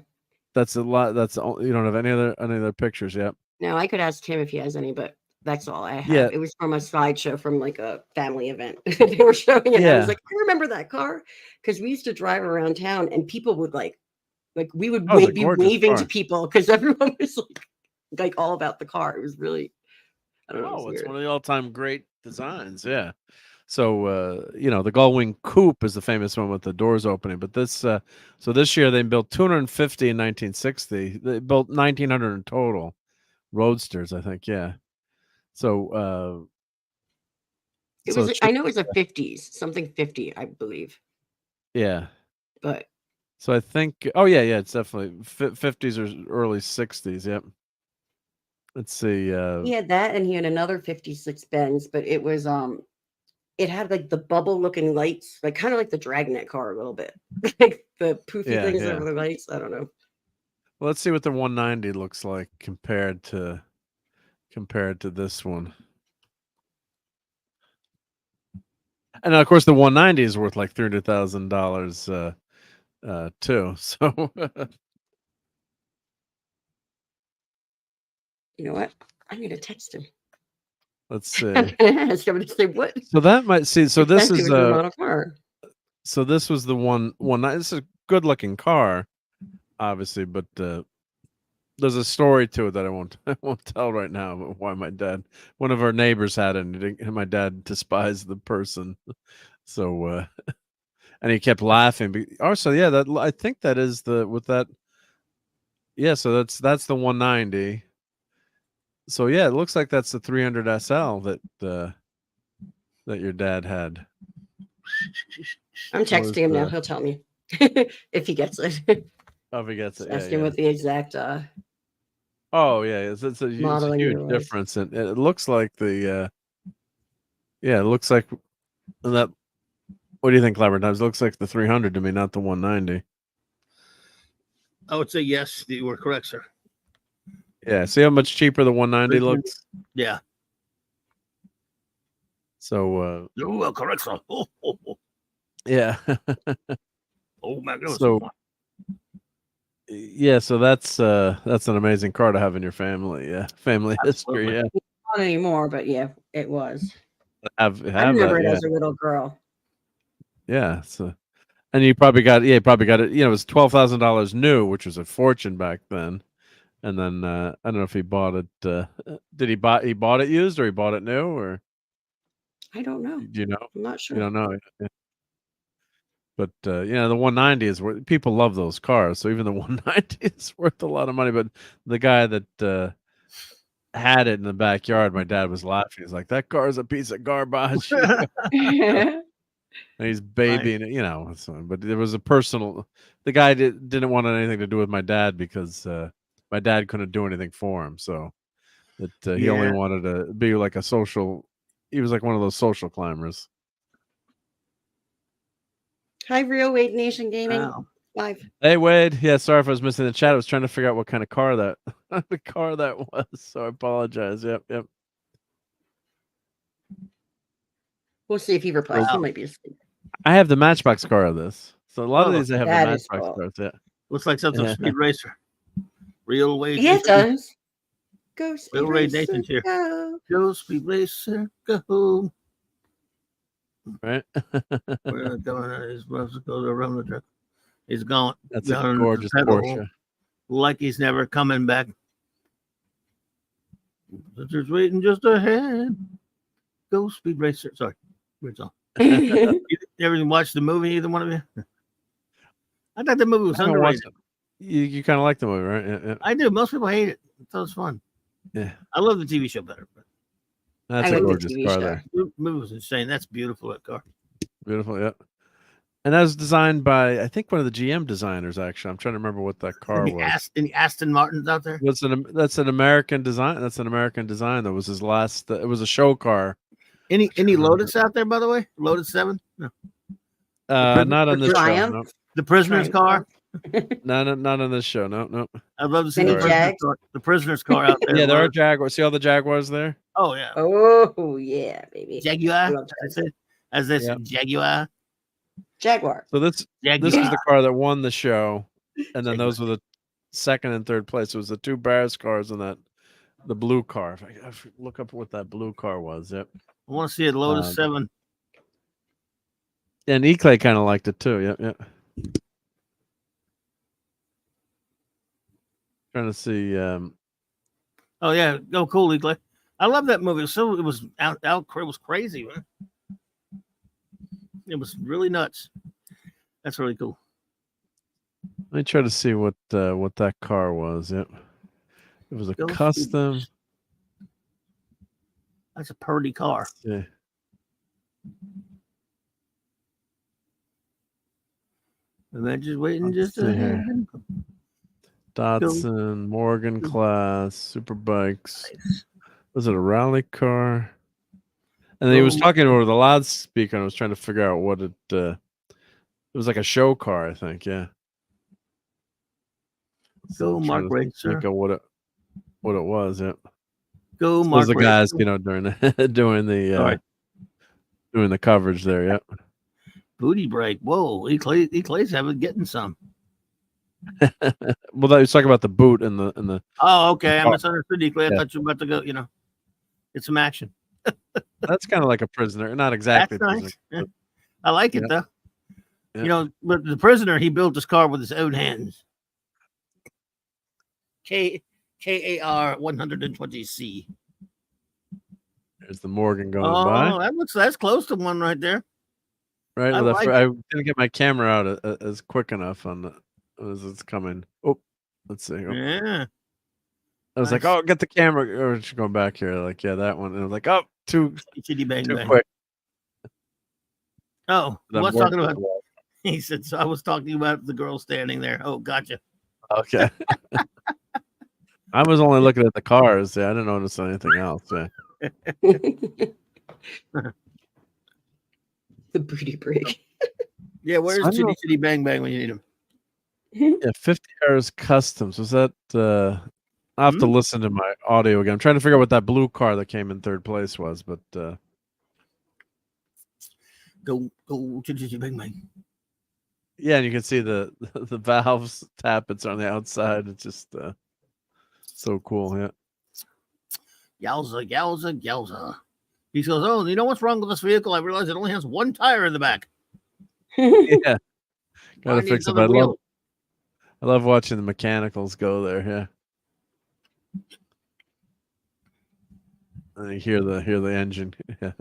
that's a lot? You don't have any other pictures yet? No, I could ask him if he has any, but that's all I have. Yeah. It was from a slideshow from like a family event. They were showing it. And I was Yeah. like, I remember that car because we used to drive around town and people would like we would Oh, it's a be gorgeous waving car. to people because everyone was like all about the car. It was really, I don't know. Oh, it's Weird. one of the all-time great designs. Yeah. So the Gullwing Coupe is the famous one with the doors opening. But this year they built 250 in 1960. They built 1,900 in total. Roadsters, I think. Yeah. So It so was. I know it was a 50s, something 50, I believe. yeah. But So I think. Oh yeah, it's definitely 50s or early 60s. Yep. Let's see. he had that, and he had another 56 Benz, but it was it had like the bubble looking lights, like kind of like the Dragnet car a little bit, like the poofy things over the lights. I don't know. Well, let's see what the 190 looks like compared to this one. And of course, the 190 is worth like $300,000 too. So You know what? I'm gonna text him. let's see. I'm gonna ask him to say what. So that might see. So this exactly is was the model car. So this was the one. This is a good looking car, obviously, but there's a story to it that I won't tell right now. But why one of our neighbors had it, and my dad despised the person. So and he kept laughing. Also, yeah, that I think that is with that. Yeah, so that's the 190. So yeah, it looks like that's the 300 SL that your dad had. I'm texting him now. He'll tell me if he gets it. Oh, if he gets it, ask him what the exact oh yeah, it's a huge difference, and it looks like it looks like that. What do you think, Clever Times? It looks like the 300 to me, not the 190. I would say yes, you were correct, sir. Yeah, see how much cheaper the 190 looks? Yeah. So you're correct, sir. Yeah. Oh my goodness. So yeah, so that's an amazing car to have in your family. Yeah, family history. Yeah, not anymore, but yeah, it was. I remember it as a little girl. Yeah, so and you probably got it. It was $12,000 new, which was a fortune back then. And then I don't know if he bought it. Did he bought it used, or he bought it new, or I don't know. Do you know? I'm not sure. You don't know. Yeah. But the 190 is worth. People love those cars, so even the 190 is worth a lot of money. But the guy that had it in the backyard, my dad was laughing. He's like, "That car is a piece of garbage." And he's babying it, but there was a personal. The guy didn't want anything to do with my dad because my dad couldn't do anything for him, so he only wanted to be like a social. He was like one of those social climbers. Hi, Real Wade Nation Gaming. Wow. Live. Hey Wade, yeah, sorry if I was missing the chat. I was trying to figure out what kind of car that the car that was, so I apologize. Yep. We'll see if he replies. He might be asleep. I have the Matchbox car of this, so a lot of these I have the that is Matchbox cool. cars. Yeah, Looks like something Speed Racer. Real Wade. Yeah, it does. Go Speed Real Wade Racer, Nathan's here. go. Go Speed Racer, go. right. We're going. He's supposed to go around the track. He's gone. That's a gone gorgeous pedal, Porsche. like he's never coming back. Just waiting just ahead. Go Speed Racer. Sorry, weird song. You ever watched the movie? Either one of you? I thought the movie was I haven't underrated. watched it. You kind of like the movie, right? Yeah. I do. Most people hate it. So it's fun. Yeah. I love the TV show better. But That's I a like the gorgeous TV car show. there. the movie was insane. That's beautiful. That car. Beautiful, yeah. And that was designed by I think one of the GM designers. Actually, I'm trying to remember what that car was. Any Aston Martins out there? That's an American design. That's an American design. That was his last. It was a show car. Any Lotus out there, by the way? Lotus 7? No. Not on this show. Triumph? No. The prisoner's car? Not on this show. No. I'd love to see Any the prisoner's car, out there. Yeah, there are Jaguars. See all the Jaguars there? Oh, yeah. Oh, yeah, baby. Jaguar? love As this Yeah. Jaguar? Jaguar. So this Jaguar. is the car that won the show, and then those were the second and third place. It was the two Barris cars and the blue car. If I look up what that blue car was. Yep. I want to see a Lotus 7. And Eclay kind of liked it too. Yep. Trying to see. Oh, yeah. Go cool, Eclay. I love that movie. It was it was crazy, man. It was really nuts. That's really cool. Let me try to see what that car was. Yep. It was a Go custom. Speed. That's a purdy car. Yeah. And then just waiting Let's just see a here. Datsun, Morgan class, super bikes. Was it a rally car? And then he was talking over the loudspeaker, and I was trying to figure out what it. It was like a show car, I think. Yeah. Go I'm Mark trying to Racer. think of what it was. Yep. Go Those Mark the guys, Racer. during doing the coverage there. Yep. Booty break. Whoa, Eclay's getting some. Well, I was talking about the boot and the. Oh, okay. I Oh. misunderstood Eclay. I Yeah. thought you were about to go, get some action. That's kind of like a prisoner, not exactly. That's nice. Prisoner, Yeah. I like it, Yeah. though. Yeah. But the prisoner, he built his car with his own hands. KAR 120C. There's the Morgan going by. Oh, that's close to one right there. Right. I Well, like I didn't get my camera out as quick enough as it's coming. Oh, let's see. Oh. Yeah. I was like, Nice. "Oh, get the camera!" Or she's going back here. Like, yeah, that one. And I was like, "Oh, too Chitty bang bang. quick." Oh, And I'm what's talking working about? He said, so I was talking about the girl standing there. Oh, gotcha. Okay. I was only looking at the cars. Yeah, I didn't notice anything else. Yeah. The booty break. Yeah, where's I don't know. Chitty bang bang when you need him? Yeah, 50 Hours Customs. Was that? I have to listen to my audio again. I'm trying to figure out what that blue car that came in third place was, but Go Chitty bang bang. yeah, and you can see the valves tappets on the outside. It's just so cool. Yeah. Yowza. He goes, oh, you know what's wrong with this vehicle? I realize it only has one tire in the back. Yeah. I Gotta need fix it. another wheel. I love watching the mechanicals go there. Yeah. And you hear the engine. Yeah.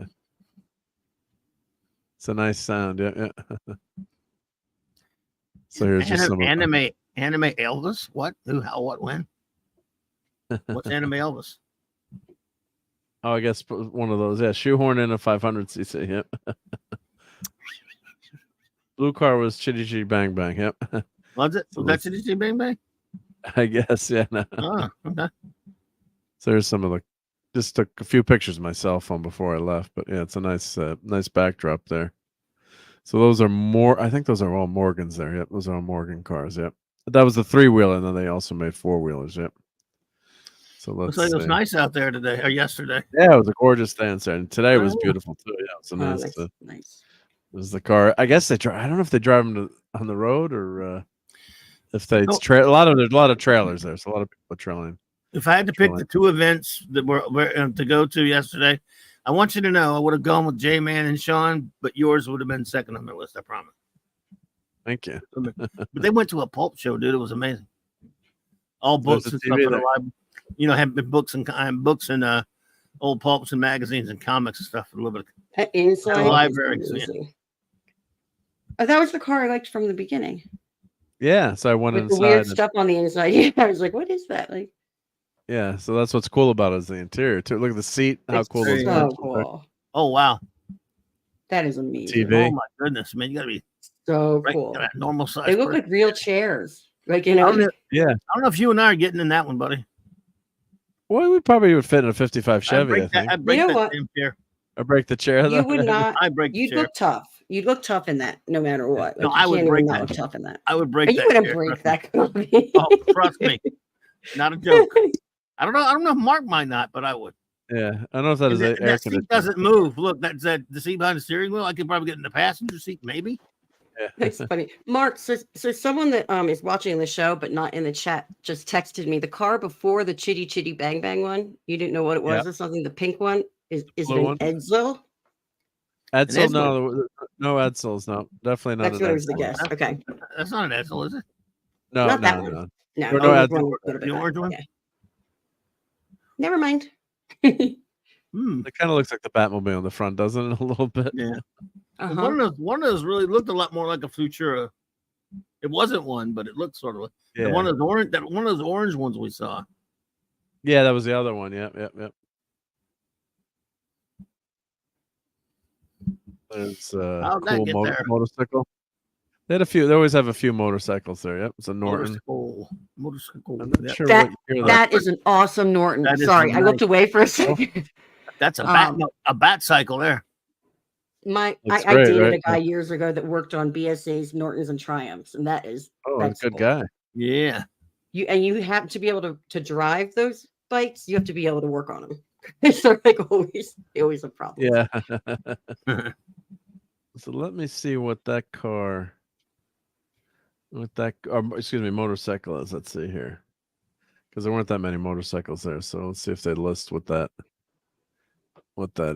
It's a nice sound. Yeah. So here's just some anime Elvis. What? Who? How? What? When? What's anime Elvis? Oh, I guess one of those. Yeah, shoehorn in a 500cc. Yep. Blue car was Chitty Chitty Bang Bang. Yep. Was it? So Was that City Bang Bang? I guess, yeah. No. Oh, okay. So there's some of the. Just took a few pictures of my cell phone before I left, but yeah, it's a nice backdrop there. So those are more. I think those are all Morgans there. Yep, those are all Morgan cars. Yep, but that was the 3-wheeler, and then they also made 4-wheelers. Yep. So let's Looks like it was see. nice out there today or yesterday. Yeah, it was a gorgeous day inside, and today was Oh. beautiful too. Yeah, it was Oh, nice. nice, nice. It was the car. I guess they drive. I don't know if they drive them on the road or if they. No. It's there's a lot of trailers there. So a lot of people trailing. If I had to pick the 2 events that were to go to yesterday, I want you to know I would have gone with J-Man and Sean, but yours would have been second on my list. I promise. Thank you. But they went to a pulp show, dude. It was amazing. All books There's a and stuff TV in the there. library. You know, have books and old pulps and magazines and comics and stuff. A little bit. Inside The is library, amazing. Oh, that was the car I liked from the beginning. Yeah, so I went With the inside. weird stuff on the inside. Yeah, I was like, what is that? Like, Yeah, so that's what's cool about it is the interior too. Look at the seat. How it's cool those so buttons are. cool. Oh wow! That is amazing. TV. Oh my goodness, man! You gotta be So right, cool. got a normal size. They look person. like real chairs. Like, you I know, don't, know, Yeah. I don't know if you and I are getting in that one, buddy. Well, we probably would fit in a 55 Chevy, I think. I'd break You know that what? damn chair. I break the chair. you though. would not. I break the You'd chair. look tough. You'd look tough in that, no matter what. Like, No, you I would can't break even not that look tough in that. I would break You that. wouldn't chair, break trust that. me. Oh, trust me, not a joke. I don't know if Mark might not, but I would. Yeah, I don't know if that is And air that seat conditioning. doesn't move. Look, that's the seat behind the steering wheel. I could probably get in the passenger seat, maybe. Yeah. That's funny. Mark, so someone that is watching the show but not in the chat just texted me the car before the Chitty Chitty Bang Bang one. You didn't know what it was Yeah. or something. The pink one is Blue an one? Edsel. Edsel, Edsel. no Edsels, no, definitely not That's an what it was the Edsel. guess. Okay, That's not an Edsel, is it? No, not that no, one. no. No, Or I no was Edsel. one a little bit The back. orange one? Okay. Never mind. Hmm. It kind of looks like the Batmobile in the front, doesn't it? A little bit. Yeah. Uh-huh. One of those really looked a lot more like a Futura. It wasn't one, but it looked sort of like Yeah. one of those orange ones we saw. Yeah, that was the other one. Yep. There's a How'd that cool get there? motorcycle. They had a few. They always have a few motorcycles there. Yep, it's a Norton. Motorcycle. I'm not Yep. sure That- what year That is an awesome Norton. That is Sorry, I nice. looked away for a second. That's a Um, bat cycle there. I That's I great, dated right? a guy years ago that worked on BSA's, Nortons, and Triumphs, and that's Oh, a good cool. guy. Yeah. You have to be able to drive those bikes. You have to be able to work on them. So like always a problem. Yeah. So let me see what that car, motorcycle is. Let's see here, because there weren't that many motorcycles there. So let's see if they list what that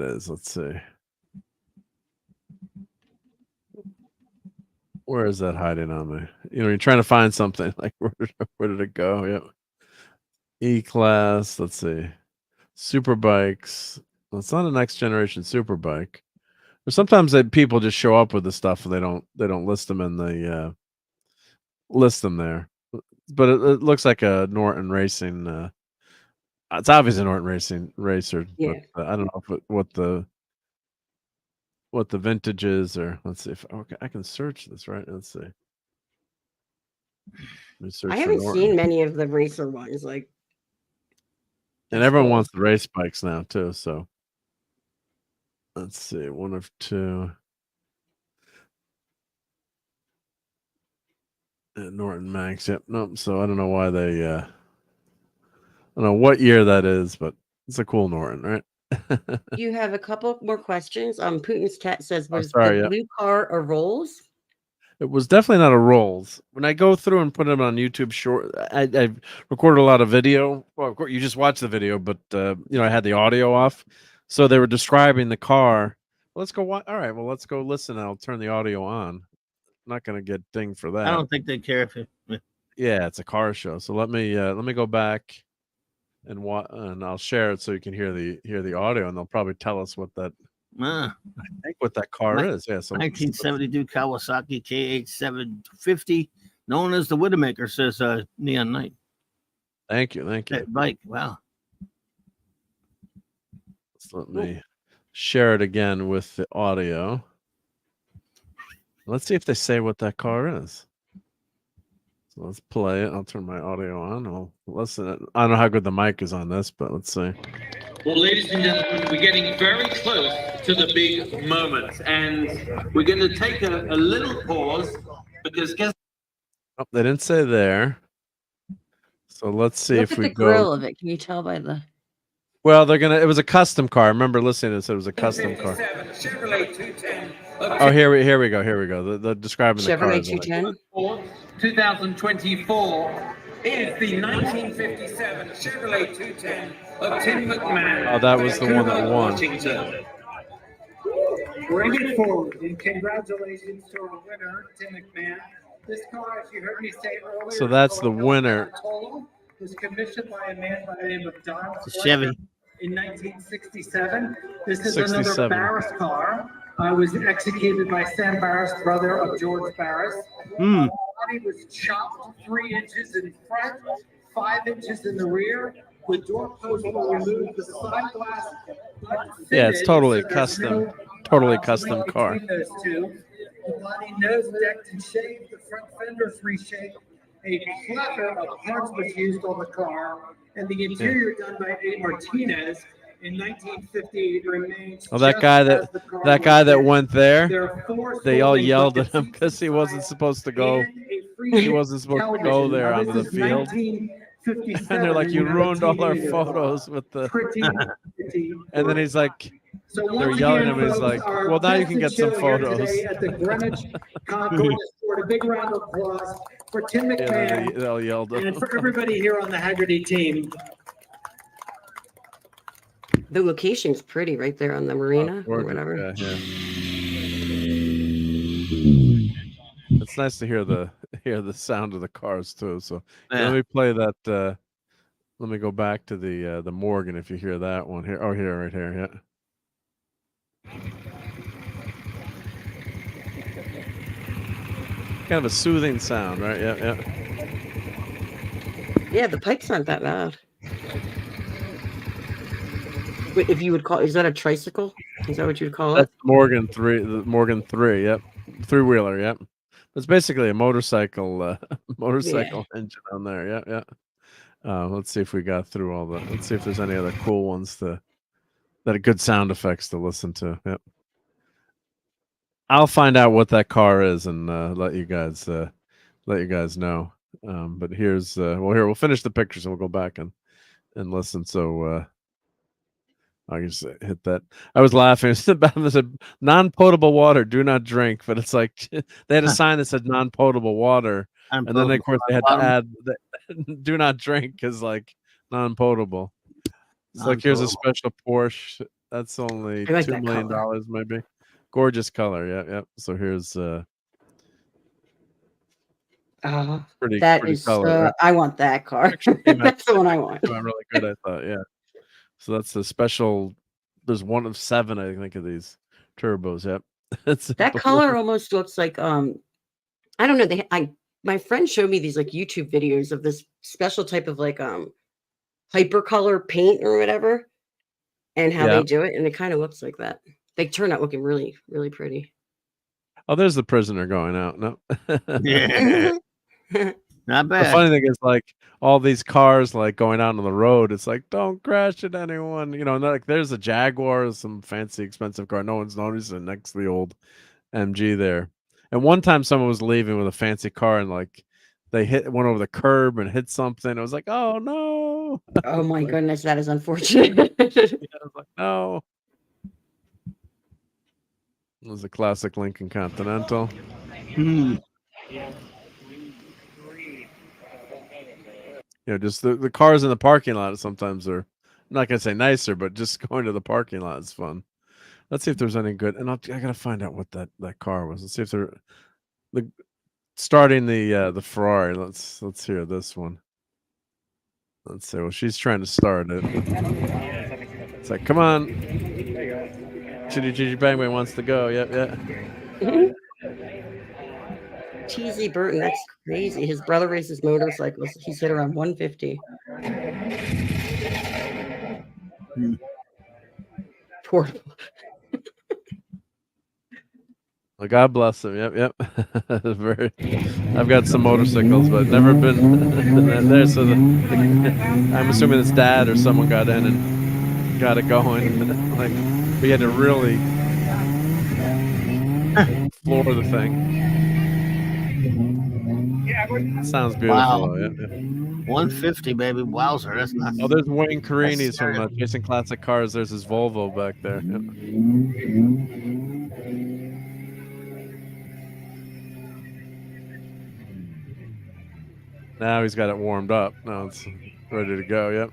is. Let's see. Where is that hiding on me? You know, you're trying to find something like where did it go? Yep. E-Class. Let's see. Super bikes. Well, it's not a next generation super bike. But sometimes people just show up with the stuff and they don't list them in the list them there. But it looks like a Norton Racing. It's obviously a Norton Racing racer. Yeah. But I don't know what the vintage is, or let's see if I can search this, right? Let's see. Let me search I for haven't Norton. seen many of the racer ones. Like, And everyone wants the race bikes now too. So let's see, one of two. Norton Max. Yep. Nope. So I don't know why they. I don't know what year that is, but it's a cool Norton, right? you have a couple more questions. Putin's cat says, Oh, was sorry, the yeah. blue car a Rolls? It was definitely not a Rolls. When I go through and put them on YouTube short, I recorded a lot of video. Well, of course, you just watch the video, but I had the audio off, so they were describing the car. Let's go. All right, well, let's go listen. I'll turn the audio on. I'm not gonna get dinged for that. I don't think they care if it. Yeah, it's a car show. So let me go back and I'll share it so you can hear the audio, and they'll probably tell us what that. I think what that car is. Yeah, so 1972 Kawasaki KH750, known as the Widowmaker, says Neon Knight. Thank you. That bike, wow. So let me share it again with the audio. Let's see if they say what that car is. So let's play it. I'll turn my audio on. I'll listen. I don't know how good the mic is on this, but let's see. Well, ladies and gentlemen, we're getting very close to the big moment, and we're going to take a little pause because guess. Oh, they didn't say there. So let's see Look if at we the go. grill of it. Can you tell by the? Well, they're gonna. It was a custom car. I remember listening to this. It was a custom car. Chevrolet 210. Oh, here we go. The describing the Chevrolet cars. 210. 2024 is the 1957 Chevrolet 210 of Tim McMahon. Oh, that was the one that won. Washington. Bring it forward, and congratulations to our winner, Tim McMahon. This car, as you heard me say earlier, So that's the winner. was commissioned by a man by the name of Don Chevy. in 1967. This is 67. another Barris car. Was executed by Sam Barris, brother of George Barris. The body was chopped 3 inches in front, 5 inches in the rear. The door posts were removed, the side glass. Yeah, it's totally custom. Totally custom car. Those two. The body nose decked and shaved, the front fenders reshaped. A plethora of parts was used on the car, and the interior done by A. Martinez in 1958 remains. Well, that guy that went there, they all yelled at him because he wasn't supposed to go. He wasn't supposed to go there onto the field. And they're like, "You ruined all our photos with the." And then he's like, they're yelling at him. And he's like, "Well, now you can get some photos." At the Greenwich Concourse for a big round of applause for Tim McMahon. Yeah, they all yelled at him. And for everybody here on the Haggerty team. The location's pretty right there on the marina or Gorgeous, whatever. yeah. It's nice to hear the sound of the cars too. So let me play that. Let me go back to the Morgan if you hear that one here. Oh, here, right here, yeah. Kind of a soothing sound, right? Yeah. Yeah, the pipes aren't that loud. Wait, if you would call, is that a tricycle? Is that what you'd call it? That's Morgan 3, the Morgan 3, yep. 3-wheeler, yep. It's basically a motorcycle engine on there, yeah. Let's see if we got through all the. Let's see if there's any other cool ones that are good sound effects to listen to. Yep. I'll find out what that car is and let you guys know. But here's here we'll finish the pictures and we'll go back and listen. So I can just hit that. I was laughing. It's about this non-potable water, do not drink. But it's like they had a sign that said non-potable water, and then of course they had to add do not drink is like non-potable. It's like here's a special Porsche. That's only $2 million, maybe. Gorgeous color, yeah. So here's pretty color. Right? I want that car. That's the one I want. Really good, I thought, yeah. So that's the special. There's one of 7, I think, of these turbos. Yep. That color almost looks like I don't know. My friend showed me these like YouTube videos of this special type of like hypercolor paint or whatever, and how they do it, and it kind of looks like that. They turn out looking really, really pretty. Oh, there's the prisoner going out. No. Yeah. Not bad. The funny thing is, like, all these cars like going out on the road, it's like, don't crash at anyone. You know, like there's a Jaguar, some fancy expensive car. No one's noticing next to the old MG there. And one time someone was leaving with a fancy car and like they went over the curb and hit something. I was like, oh no. Oh my goodness, that is unfortunate. I was like, no. It was a classic Lincoln Continental. You know, just the cars in the parking lot sometimes are, I'm not going to say nicer, but just going to the parking lot is fun. Let's see if there's any good. And I got to find out what that car was. Let's see if they're starting the Ferrari. Let's hear this one. Let's see. Well, she's trying to start it. It's like, come on. Chitty Chitty Bang Bang wants to go. Yep. Cheesy Burton, that's crazy. His brother races motorcycles. He's hit around 150. Portable. God bless him. Yep. Very. I've got some motorcycles, but never been there. So I'm assuming his dad or someone got in and got it going. Like we had to really floor the thing. Sounds beautiful. Wow. Though, yeah. 150, baby. Wowzer. That's not. Oh, there's Wayne Carini's from Chasing Classic Cars. There's his Volvo back there. Yep. Now he's got it warmed up. Now it's ready to go. Yep.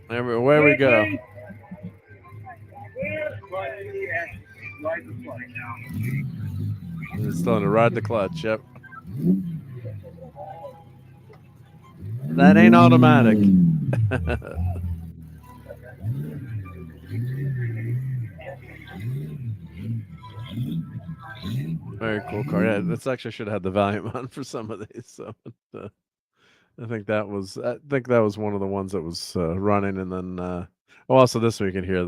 Where we go. It's still to ride the clutch. Yep. That ain't automatic. Very cool car. Yeah, this actually should have had the volume on for some of these. So I think that was one of the ones that was running, and then also this one you can hear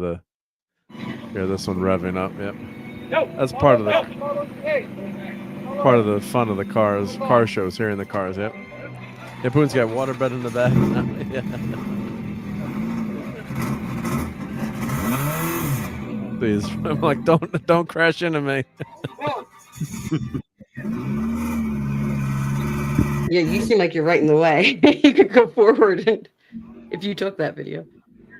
this one revving up. Yep. That's part of the fun of the car shows, hearing the cars. Yep. Hepburn's got waterbed in the back. Yeah. Please, I'm like, don't crash into me. Yeah, you seem like you're right in the way. You could go forward if you took that video.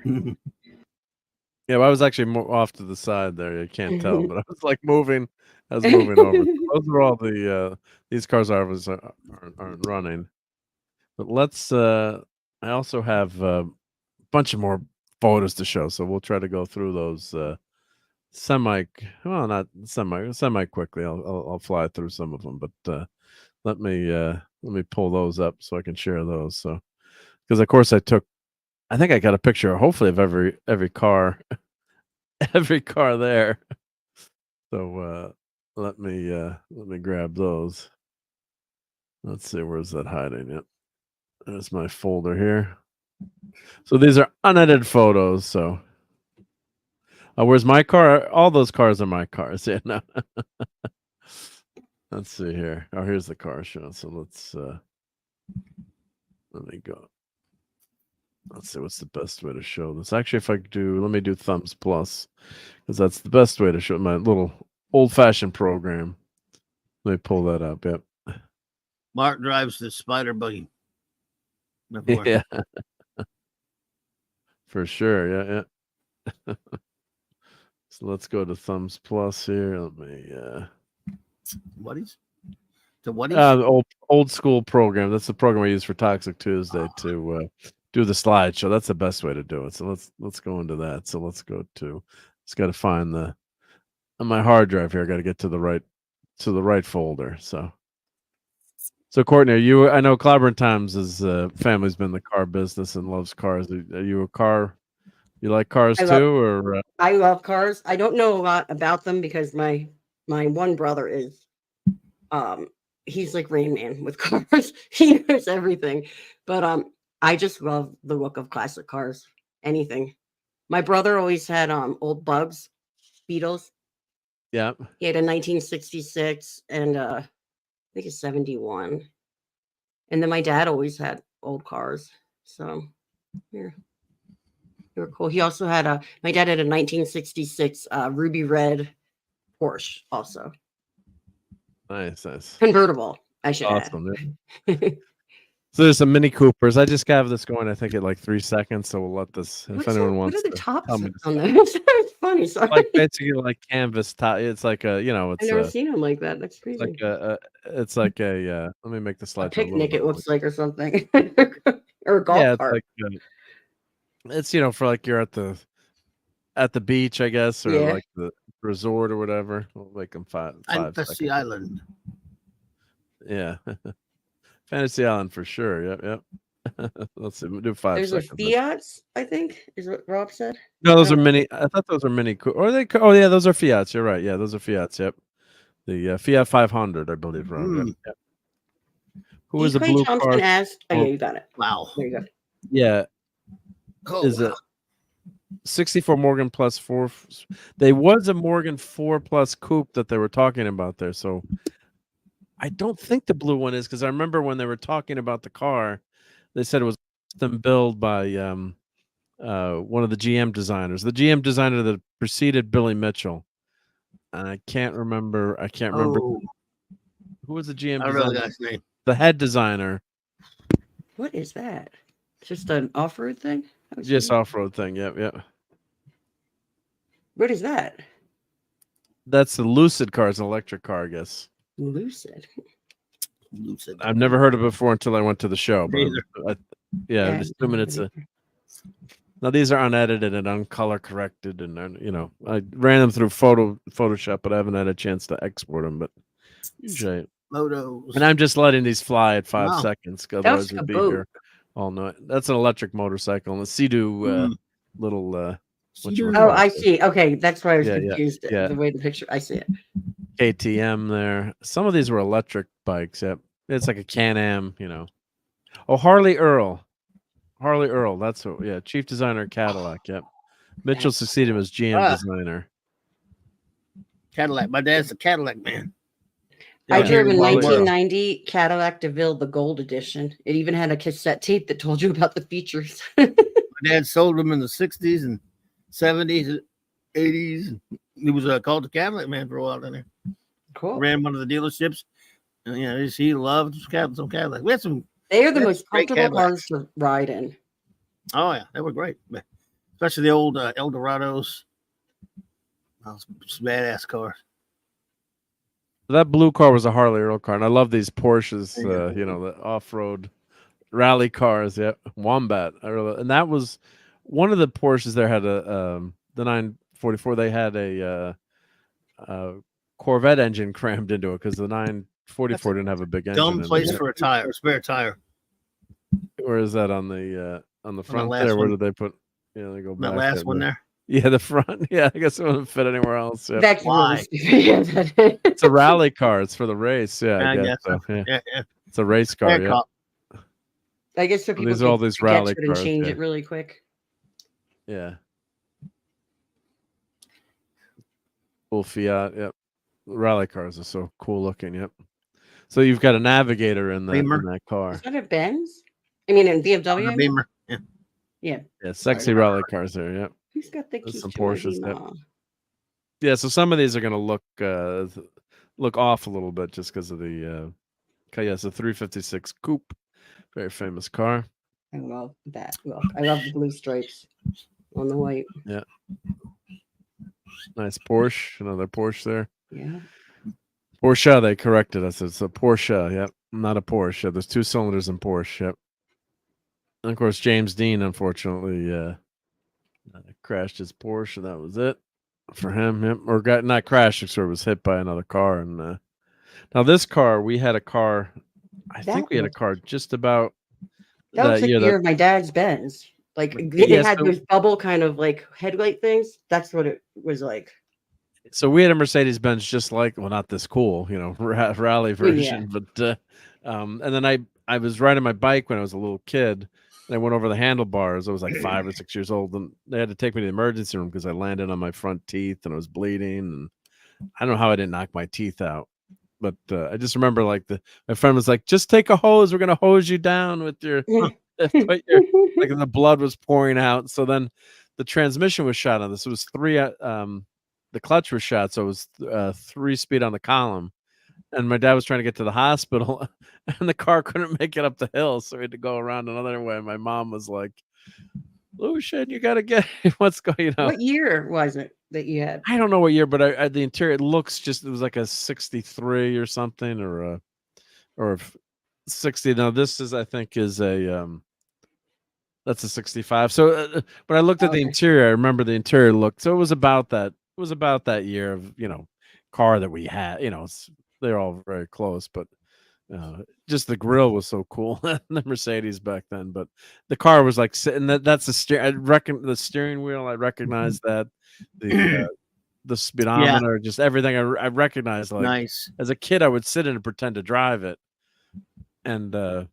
Yeah, well, I was actually off to the side there. You can't tell, but I was like moving. I was moving over. Those are all these cars aren't running. But let's. I also have a bunch of more photos to show, so we'll try to go through those semi quickly. I'll fly through some of them, but let me pull those up so I can share those. So, because of course I think I got a picture, hopefully, of every car, every car there. So let me grab those. Let's see, where's that hiding? Yep, there's my folder here. So these are unedited photos. So where's my car? All those cars are my cars. Yeah, no. Let's see here. Oh, here's the car show. So let's let me go. Let's see what's the best way to show this. Actually, if I do, let me do thumbs plus, because that's the best way to show my little old-fashioned program. Let me pull that up. Yep. Mark drives the Spider Buggy. Yeah. For sure. Yeah. So let's go to thumbs plus here. Let me Whatties? The whatties? Old school program. That's the program I use for Toxic Tuesday to do the slideshow. That's the best way to do it. So let's go into that. So let's go to. Just got to find on my hard drive here. I got to get to the right folder. So Courtney, I know Clobberin Times' family's been in the car business and loves cars. Are you a car? You like cars too, or? I love cars. I don't know a lot about them because my one brother is, he's like Rain Man with cars. He knows everything, but I just love the look of classic cars. Anything. My brother always had old Bugs, Beetles. Yeah. He had a 1966 and I think a 71. And then my dad always had old cars. So here. They were cool. He also had my dad had a 1966 ruby red Porsche also. Nice. Convertible, I should awesome, add. Yeah. So there's some Mini Coopers. I just have this going, I think, at like 3 seconds. So we'll let this, if anyone wants what are the to tops tell me. On those? It's funny. Sorry. Like basically like canvas top. It's like a, it's I've never seen them like that. That's crazy. It's like a let me make the slide. A picnic, it looks like, or something. Or a golf cart. It's for like you're at the beach, I guess, or like the resort or whatever. We'll make them five Fantasy Island. Yeah. Fantasy Island for sure. Yep. Let's see. We'll do 5 There's seconds. There's a Fiats, I think, is what Rob said. No, those are mini. I thought those were mini. Or they? Oh, yeah, those are Fiats. You're right. Yeah, those are Fiats. Yep. The Fiat 500, I believe. Rob. Yep. Who is a Clay blue Thompson car? asked. Oh, yeah, you got it. Wow. There you go. Yeah, Oh, is a 64 Morgan plus 4. There was a Morgan 4 plus coupe that they were talking about there. So I don't think the blue one is, because I remember when they were talking about the car, they said it was custom built by one of the GM designers, the GM designer that preceded Billy Mitchell. And I can't remember. Oh, Who was the GM I don't know the designer. guy's name. The head designer. What is that? Just an off-road thing? Just off-road thing. Yep. What is that? That's the Lucid car. It's an electric car, I guess. Lucid. I've never heard of it before until I went to the show. Me But I'm assuming it's a. Now these are unedited and uncolor corrected, and I ran them through Photoshop, but I haven't had a chance to export them. But usually, Photos. and I'm just letting these fly at 5 Wow. seconds, 'cause otherwise That's we'd be kaboom. here all night. That's an electric motorcycle, and the Sea-Doo little. Oh, I see. Okay, that's why I was Yeah, confused. yeah. The way the picture, I see it. KTM there. Some of these were electric bikes. Yep. It's like a Can-Am, Oh, Harley Earl. That's what. Yeah, chief designer at Cadillac. Yep. Mitchell succeeded him as GM designer. Cadillac. My dad's a Cadillac man. I Down here drove in a Wild World. 1990 Cadillac DeVille, the gold edition. It even had a cassette tape that told you about the features. My dad sold them in the 60s and 70s, 80s. He was called the Cadillac man for a while down there. Cool. Ran one of the dealerships. And, he loved some Cadillac. We had some. They are the That's most great comfortable Cadillacs. cars to ride in. Oh yeah, they were great, especially the old Eldorados. Those badass cars. That blue car was a Harley Earl car, and I love these Porsches. The off-road rally cars. Yeah, Wombat. And that was one of the Porsches. There had the 944. They had a Corvette engine crammed into it, because the 944 didn't have a big engine. Dumb place for a spare tire. Where is that on the front last there? Where one. did they put? Yeah, they go back. That last one there. Yeah, the front. Yeah, I guess it wouldn't fit anywhere else. Yeah. That's Why? really stupid. It's a rally car. It's for the race. Yeah, I I guess guess so. so. Yeah. Yeah. It's a race car. Fair Yeah. cop. I guess so people These are all can these catch rally it and cars, change yeah. it really quick. Yeah. Full Fiat. Yep. Rally cars are so cool looking. Yep. So you've got a Navigator in Beamer. that car. Is that a Benz? I mean, in BMW? I mean? Beamer. Yeah. Yeah. Yeah, sexy rally cars there. Yep. Who's got the There's keys some to my Porsches. Yep. Beamer? Yeah, so some of these are going to look off a little bit just because of the it's a 356 coupe, very famous car. I love that. Look, I love the blue stripes on the white. Yeah, nice Porsche, another Porsche there. Yeah. Porsche, they corrected us. It's a Porsche. Yep, not a Porsche. There's 2 cylinders in Porsche. Yep. And of course, James Dean unfortunately crashed his Porsche. That was it for him. Yep. Or not crashed, sort of was hit by another car. And now this car, we had a car. I think we had a car just about That was like the year of my dad's Benz. Like it had those bubble kind of like headlight things. That's what it was like. So we had a Mercedes Benz just like, well, not this cool, rally version, but and then I was riding my bike when I was a little kid, and I went over the handlebars. I was like 5 or 6 years old, and they had to take me to the emergency room because I landed on my front teeth and I was bleeding, and I don't know how I didn't knock my teeth out. But I just remember my friend was like, just take a hose. We're going to hose you down with your, like the blood was pouring out. So then the transmission was shot on this. It was 3, the clutch was shot. So it was 3-speed on the column. And my dad was trying to get to the hospital and the car couldn't make it up the hill. So we had to go around another way. My mom was like, Lucian, you got to get what's going on. What year was it that you had? I don't know what year, but the interior, it looks it was like a 63 or something, or 60. Now this is, I think, is that's a 65. So when I looked at the interior, I remember the interior looked. So it was about that. It was about that year of car that we had. They're all very close, but just the grill was so cool. The Mercedes back then, but the car was like sitting. That's the steer. I reckon the steering wheel. I recognized that the speedometer, just everything. I recognized. Like nice. As a kid, I would sit in and pretend to drive it, and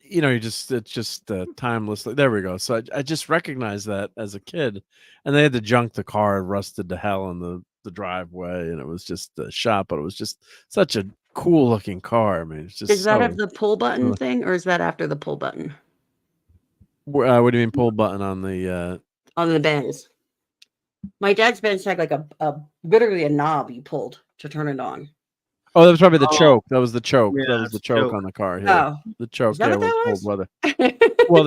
it's just timeless. There we go. So I just recognized that as a kid, and they had to junk the car, rusted to hell in the driveway, and it was just a shop, but it was just such a cool looking car. I mean, it's just Does that have so. the pull button thing, or is that after the pull button What do you mean pull button on the? on the Benz? My dad's Benz had like a literally a knob you pulled to turn it on. Oh, that was probably the choke. That was the choke. Yeah, That was the that's choke choke. on the car. Here. Oh, The choke. is that Yeah, what that was was? cold weather. Well,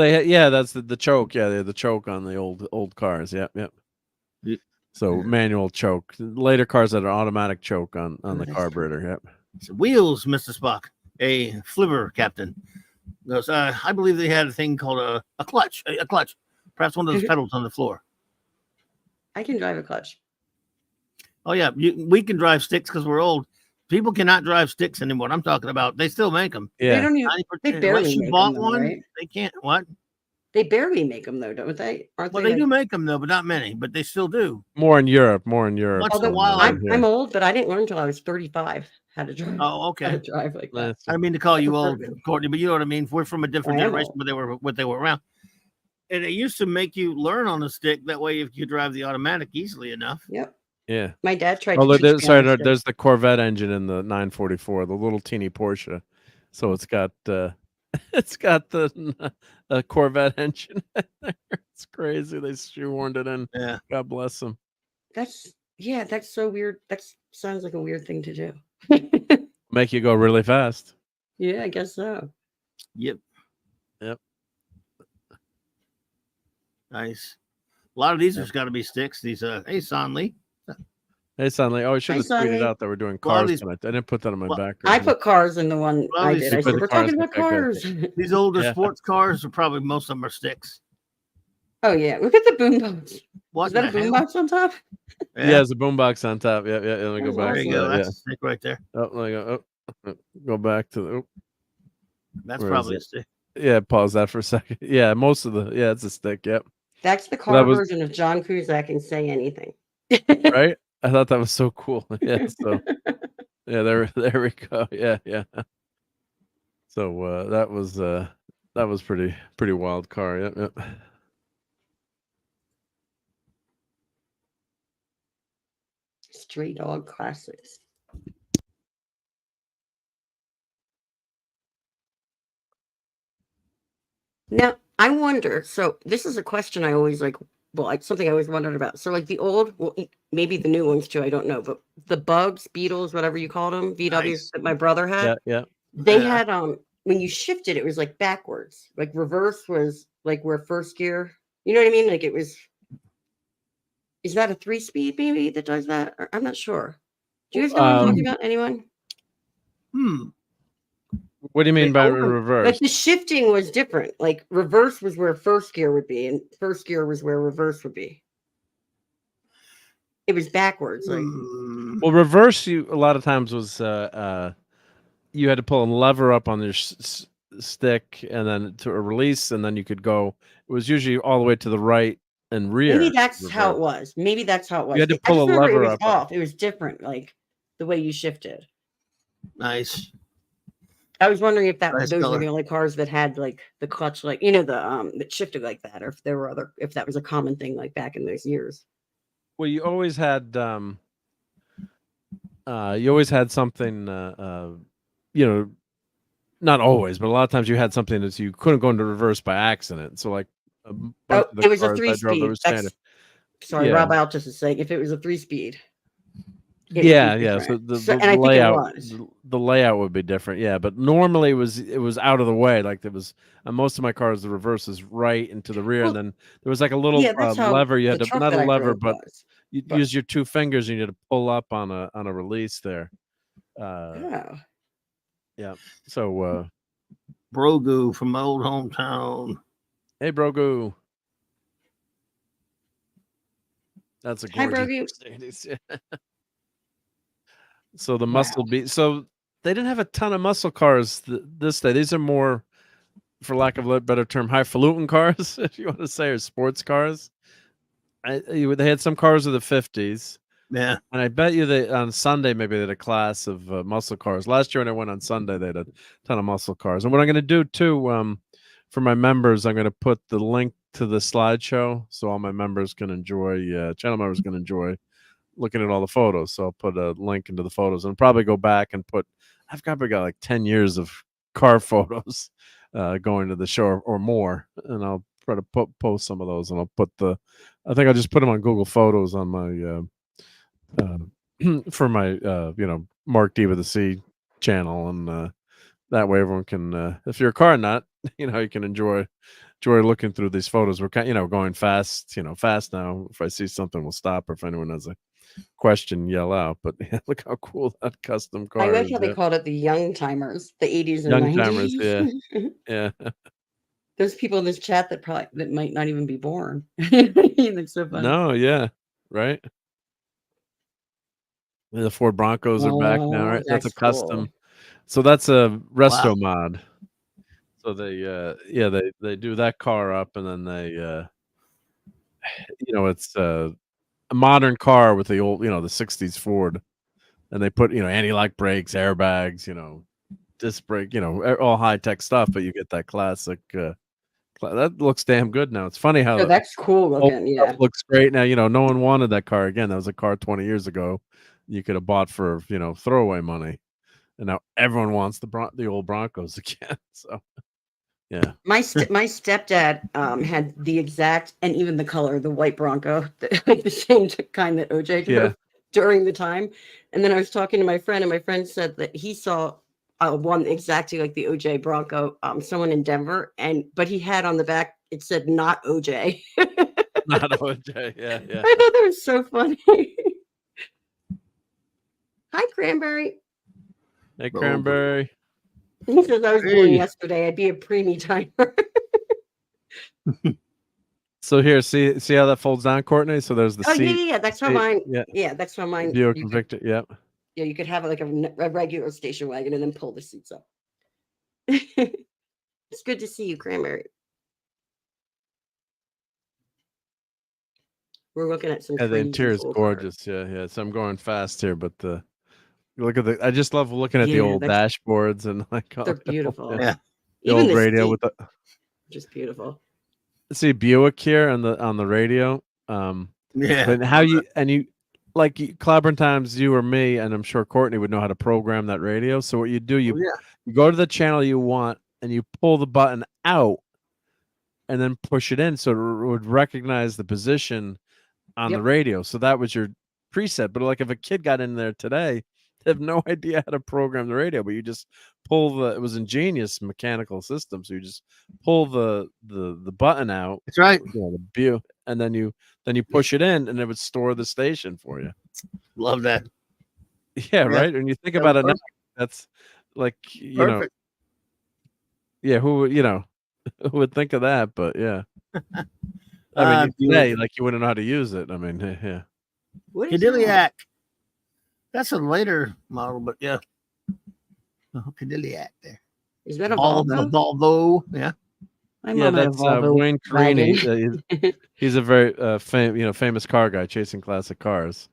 that's the choke. Yeah, they had the choke on the old cars. Yep. Yeah. So manual choke. Later cars had an automatic choke on the that's carburetor. Yep. So wheels, Mr. Spock, a flivver captain. Goes, I believe they had a thing called a clutch, a clutch, perhaps one of those pedals on the floor. I can drive a clutch. Oh yeah, we can drive sticks because we're old. People cannot drive sticks anymore. I'm talking about. They still make them. They Yeah. don't even. They Unless barely you make bought them, one, right? they can't. What? They barely make them though, don't they? Aren't Well, they? they do make them though, but not many. But they still do. More in Europe. Once in a Although while, I'm old, but I didn't learn until I was 35 how to drive. Oh, How okay. to drive like that. I don't mean to call you That's old, perfect. Courtney, but you know what I mean. We're from a different I am generation, old. but they were around. And it used to make you learn on the stick. That way, if you drive the automatic easily enough. Yep. Yeah. My dad tried Oh, to look, teach me how to stick. there's the Corvette engine in the 944, the little teeny Porsche. So it's got it's got the Corvette engine in there. It's crazy. They shoehorned it in. Yeah. God bless them. That's so weird. That sounds like a weird thing to do. Make you go really fast. Yeah, I guess so. Yep. Yep. Nice. A lot of these have got to be sticks. These hey Sonley. Hey, Sonley. Oh, I should Hi, have tweeted Sonley. out that we're doing A lot of cars these- tonight. I didn't put that on my Well, background. I put cars in the one Well, I you did. I put said, the we're cars talking in about the big cars. These older Yeah. sports cars are probably most of them are sticks. Oh, yeah. Look at the boombox. What Is that a the hell? boombox on top? Yeah, there's a boombox on top. Yeah. Let me go That's back. There you to go. that, That's a stick right there. yeah. Oh, let me go. Go back to the. That's Where is probably it? a stick. Yeah, pause that for a second. Yeah, most of the. Yeah, it's a stick. Yep. That's the That car was- version of John Cusack and Say Anything. Right? I thought that was so cool. Yeah. So. Yeah. There we go. Yeah. So that was pretty wild car. Yep. Stray Dog Classics. Now, I wonder, so this is a question I always something I always wondered about. So like the old, maybe the new ones too, I don't know, but the Bugs, Beetles, whatever you called them, VWs Nice. that my brother had, Yeah. they Yeah. had, when you shifted, it was like backwards. Like reverse was like where first gear, you know what I mean? Like it was, is that a 3-speed maybe that does that? Or, I'm not sure. Do you guys know what I'm talking about? Anyone? What do you mean by Like reverse? the shifting was different. Like reverse was where first gear would be, and first gear was where reverse would be. It was backwards. Like Well, reverse a lot of times was you had to pull a lever up on your stick and then to a release, and then you could go. It was usually all the way to the right and rear. maybe that's reverse. how it was. Maybe that's how it was. You had to I pull just a remember lever it was up. off. It was different, like the way you shifted. Nice. I was wondering if Nice those were color. the only cars that had like the clutch, like the that shifted like that, or if there were if that was a common thing like back in those years. Well, you always had something not always, but a lot of times you had something that you couldn't go into reverse by accident. So like It was a 3-speed. Sorry, Yeah. RobAltis is saying if it was a 3-speed. Yeah. So And I think it layout, was. the layout would be different. Yeah, but normally it was out of the way. Like there was on most of my cars, the reverse is right into the rear, Well, and then there was like a little that's how lever. You had the to truck not that a I lever, drove but was. you but- use your two fingers and you had to pull up on a release there. Oh. Yeah. So Brogu from my old hometown. hey, Brogu. That's a Hi, gorgeous Mercedes. So the muscle beat. So they didn't have a ton of muscle cars this day. These are more, for lack of a better term, highfalutin cars, if you want to say, or sports cars. They had some cars of the 50s. Yeah. And I bet you that on Sunday maybe they had a class of muscle cars. Last year when I went on Sunday, they had a ton of muscle cars. And what I'm going to do too, for my members, I'm going to put the link to the slideshow so all my members can enjoy. Channel members can enjoy looking at all the photos. So I'll put a link into the photos and probably go back and put. I've probably got like 10 years of car photos going to the show or more, and I'll try to post some of those. And I'll put I think I'll just put them on Google Photos on my. For my Marc D with a C channel, and that way everyone can if you're a car nut, you can enjoy looking through these photos. We're going fast now. If I see something, we'll stop, or if anyone has a question, yell out. But look how cool that custom car I like is. how they called it the young timers, the 80s and Young 90s. timers, yeah. There's people in this chat that might not even be born. That's so funny. No, yeah, right. The Ford Broncos are back now, right? That's a custom. Cool. So that's a resto mod. So they do that car up, and then they it's a modern car with the old the 60s Ford, and they put anti-lock brakes, airbags, disc brake, all high-tech stuff, but you get that classic that looks damn good now. It's funny how that's cool looking. Yeah, looks great now. No one wanted that car again. That was a car 20 years ago you could have bought for throwaway money, and now everyone wants the old Broncos again. So yeah, my stepdad had the exact, and even the color, the white Bronco, like the same kind that OJ drove during the time. And then I was talking to my friend, and my friend said that he saw one exactly like the OJ Bronco, someone in Denver, but he had on the back, it said not OJ. Not OJ. Yeah. I thought that was so funny. Hi, Cranberry. Hey, Cranberry. He says I was born yesterday. I'd be a preemie timer. So here, see how that folds down, Courtney? So there's the seat. Yeah. That's how mine. Yeah, that's how mine. Buick Invicta. Yep. Yeah, you could have it like a regular station wagon and then pull the seats up. It's good to see you, Cranberry. We're looking at some. Yeah, the interior is gorgeous. Cars. Yeah. So I'm going fast here, but look at I just love looking at the old dashboards and they're beautiful. Yeah, the old radio with just beautiful. See Buick here on the radio. And how you like Clobber Times, you or me, and I'm sure Courtney would know how to program that radio. So what you do, you go to the channel you want and you pull the button out and then push it in so it would recognize the position on the radio. So that was your preset. But like if a kid got in there today, they have no idea how to program the radio, but you just pull it was ingenious mechanical system. So you just pull the button out. That's right. The view, and then you push it in and it would store the station for you. Love that. Yeah, right. And you think about it now, that's like Perfect. who who would think of that? But yeah. I mean, today, like you wouldn't know how to use it. I mean, yeah. What is Cadillac? That's a later model, but yeah. Oh, Cadillac there. Is that a Volvo? Volvo, yeah. That's Wayne Carini. He's a very famous car guy chasing classic cars,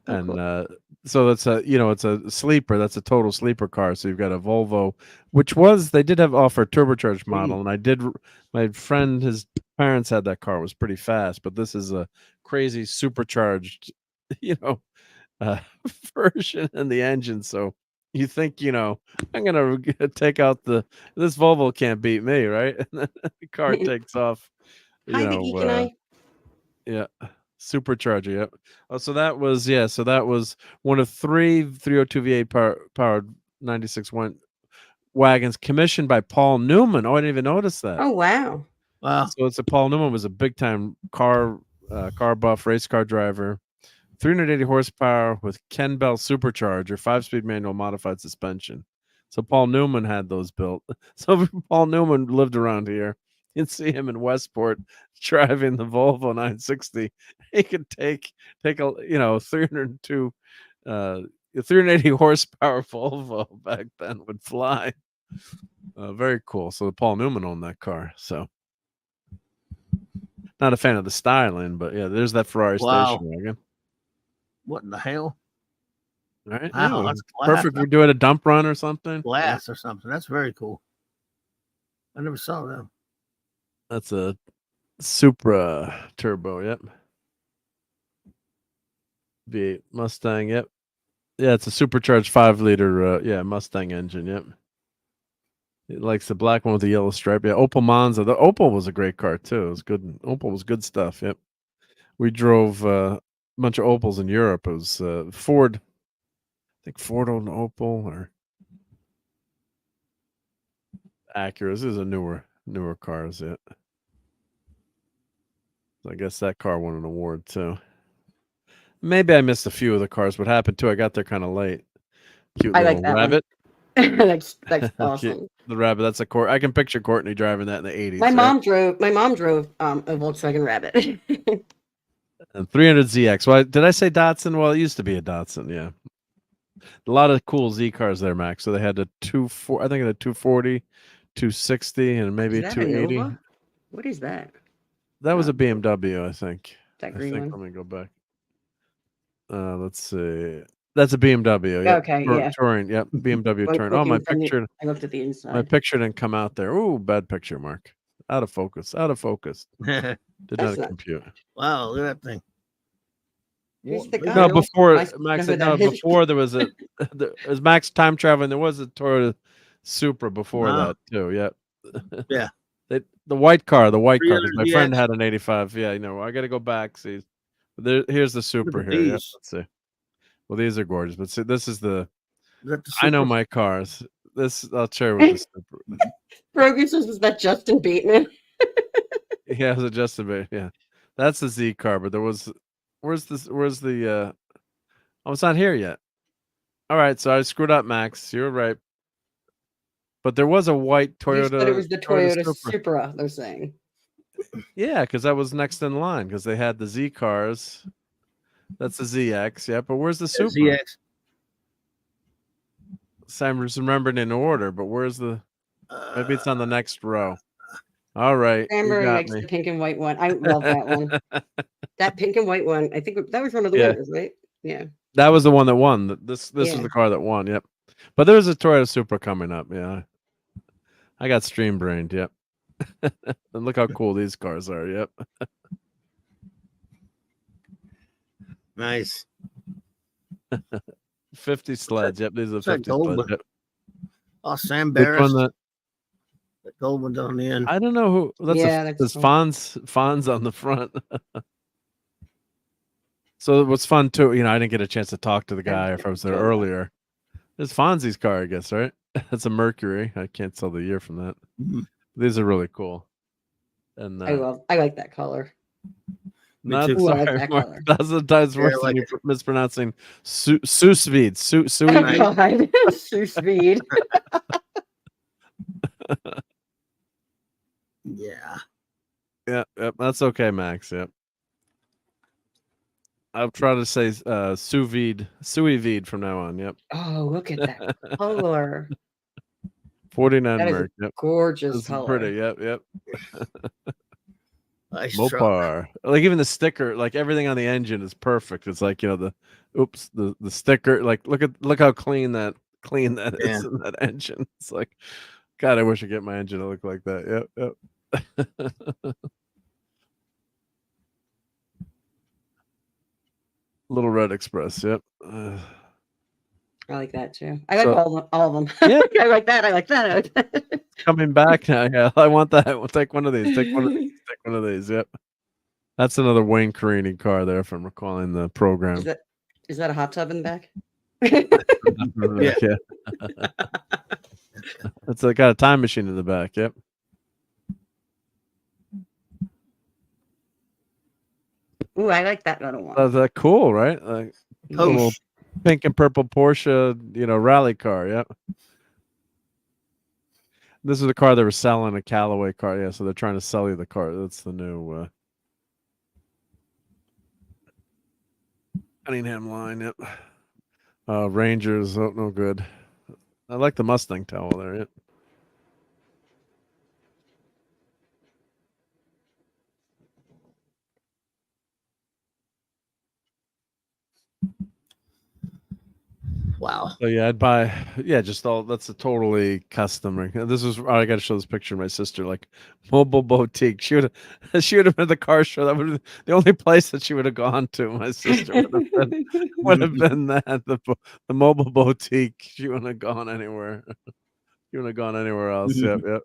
and so that's it's a sleeper. That's a total sleeper car. So you've got a Volvo, which they did have offer a turbocharged model, and my friend, his parents had that car. It was pretty fast, but this is a crazy supercharged, version in the engine. So you think, I'm gonna take out this Volvo can't beat me, right? And then the car takes off. Hi, the Geek and I. Yeah, supercharger. Yep. Oh, so that was one of 3 302 V8 powered 96 wagons commissioned by Paul Newman. Oh, I didn't even notice that. Oh, wow. So Paul Newman was a big time car buff race car driver. 380 horsepower with Ken Bell supercharger, 5-speed manual modified suspension. So Paul Newman had those built. So if Paul Newman lived around here, you'd see him in Westport driving the Volvo 960. He could take a 302 380 horsepower Volvo back then would fly. Very cool. So Paul Newman owned that car. So not a fan of the styling, but yeah, there's that Ferrari station wagon. What in the hell? Right? Wow, Yeah, that's perfect for doing a dump run or something. glass or something. That's very cool. I never saw that. That's a Supra turbo. Yep. V8 Mustang. Yep. Yeah, it's a supercharged 5-liter. Mustang engine. Yep. It likes the black one with the yellow stripe. Yeah, Opel Monza. The Opel was a great car too. It was good. Opel was good stuff. Yep. We drove a bunch of Opels in Europe. It was Ford. I think Ford owned an Opel or Acura. This is a newer cars. Yeah. I guess that car won an award too. Maybe I missed a few of the cars. What happened too? I got there kind of late. Cute I little like that rabbit. one. that's Cute. awesome. The rabbit. That's a I can picture Courtney driving that in the 80s. My right? mom drove a Volkswagen Rabbit. And 300ZX. Well, did I say Datsun? Well, it used to be a Datsun. Yeah. A lot of cool Z cars there, Max. So they had a 240, I think a 240, 260, and maybe Is a that a 280. Nova? What is that? That was Oh, a BMW, I think. that I green think. one. Let me go back. Let's see. That's a BMW. Yep. Okay, yeah. Touring. Yep. BMW Like Touring. Oh, looking from the, I looked at the my inside. picture didn't come out there. Ooh, bad picture, Mark. Out of focus. Out of focus. Did That's not not- compute. Wow, look at that thing. Who's the guy? No, I don't before know Max who said that no. is. Before there was as Max time traveling. There was a Toyota Supra before Wow. that too. Yep. Yeah. The white car, because my 300 friend ZX. had an 85. Yeah, I got to go back. See, here's the Supra at here. Yep, these. let's see. Well, these are gorgeous, but see, this is the. Is that the I know Supra? my cars. This I'll share with the Supra. Rogan says, "Was that Justin Bateman?" Yeah, it was adjusted. Yeah, that's the Z car. But there was, where's this? Where's the? Oh, it's not here yet. All right, so I screwed up, Max. You're right. But there was a white You said it Toyota was the Toyota Supra. Supra. They're saying. Yeah, because that was next in line because they had the Z cars. That's the ZX, yeah. But where's the Supra? ZX. I'm just remembering in order, but where's the? Maybe it's on the next row. All right, you Cranberry got likes me. the pink and white one. I love that one. That pink and white one. I think that was one of the Yeah. winners, right? Yeah. That was the one that won. This was Yeah. the car that won. Yep. But there was a Toyota Supra coming up. Yeah. I got stream brained. Yep. And look how cool these cars are. Yep. Nice. 50 sleds. Yep. These are What's that 50 gold sleds. one? Yep. Oh, Sam Which Barris. one That gold one down the end. I don't know who. That's there's cool. Fonz on the front. So what's fun too, I didn't get a chance to talk to the guy if I was there Cool. earlier. There's Fonzie's car, I guess, right? That's a Mercury. I can't tell the year from that. Mhm. These are really cool. And I like that color. not too. Ooh, I like sorry, that Mark. color. That's sometimes Yeah, I worse like than you it. mispronouncing sous vide. Sous Oh vide. God, sous vide. Yeah. Yeah, yep, that's okay, Max. Yep. I'll try to say sous vide from now on. Yep. Oh, look at that color. 49 That is Merc. a Yep. gorgeous This is color. pretty. Yep. Yep. Nice truck. Mopar. Like even the sticker, like everything on the engine is perfect. It's like, the sticker, like look how clean that is Yeah. in that engine. It's like, God, I wish I get my engine to look like that. Yep. Little Red Express. Yep. I like that too. I like So- all of them. Yeah. I like that. I like that. I like that. Coming back now. Yeah, I want that. We'll take one of these. Take one of these. Take one of these. Yep. That's another Wayne Carini car there, if I'm recalling the program. Is that a hot tub in the back? Yeah. It's got a time machine in the back. Yep. Ooh, I like that little one. That's cool, right? Like a little Porsche. pink and purple Porsche, rally car. Yep. This is the car they were selling, a Callaway car. Yeah, so they're trying to sell you the car. That's the new Cunningham line. Yep. Rangers, no good. I like the Mustang towel there. Yep. Wow. So yeah, I'd buy just all that's a totally custom ring. This was I got to show this picture of my sister, like mobile boutique. She would have been at the car show. That would have the only place that she would have gone to. My sister would have been that the mobile boutique. She wouldn't have gone anywhere. She wouldn't have gone anywhere else. Yep.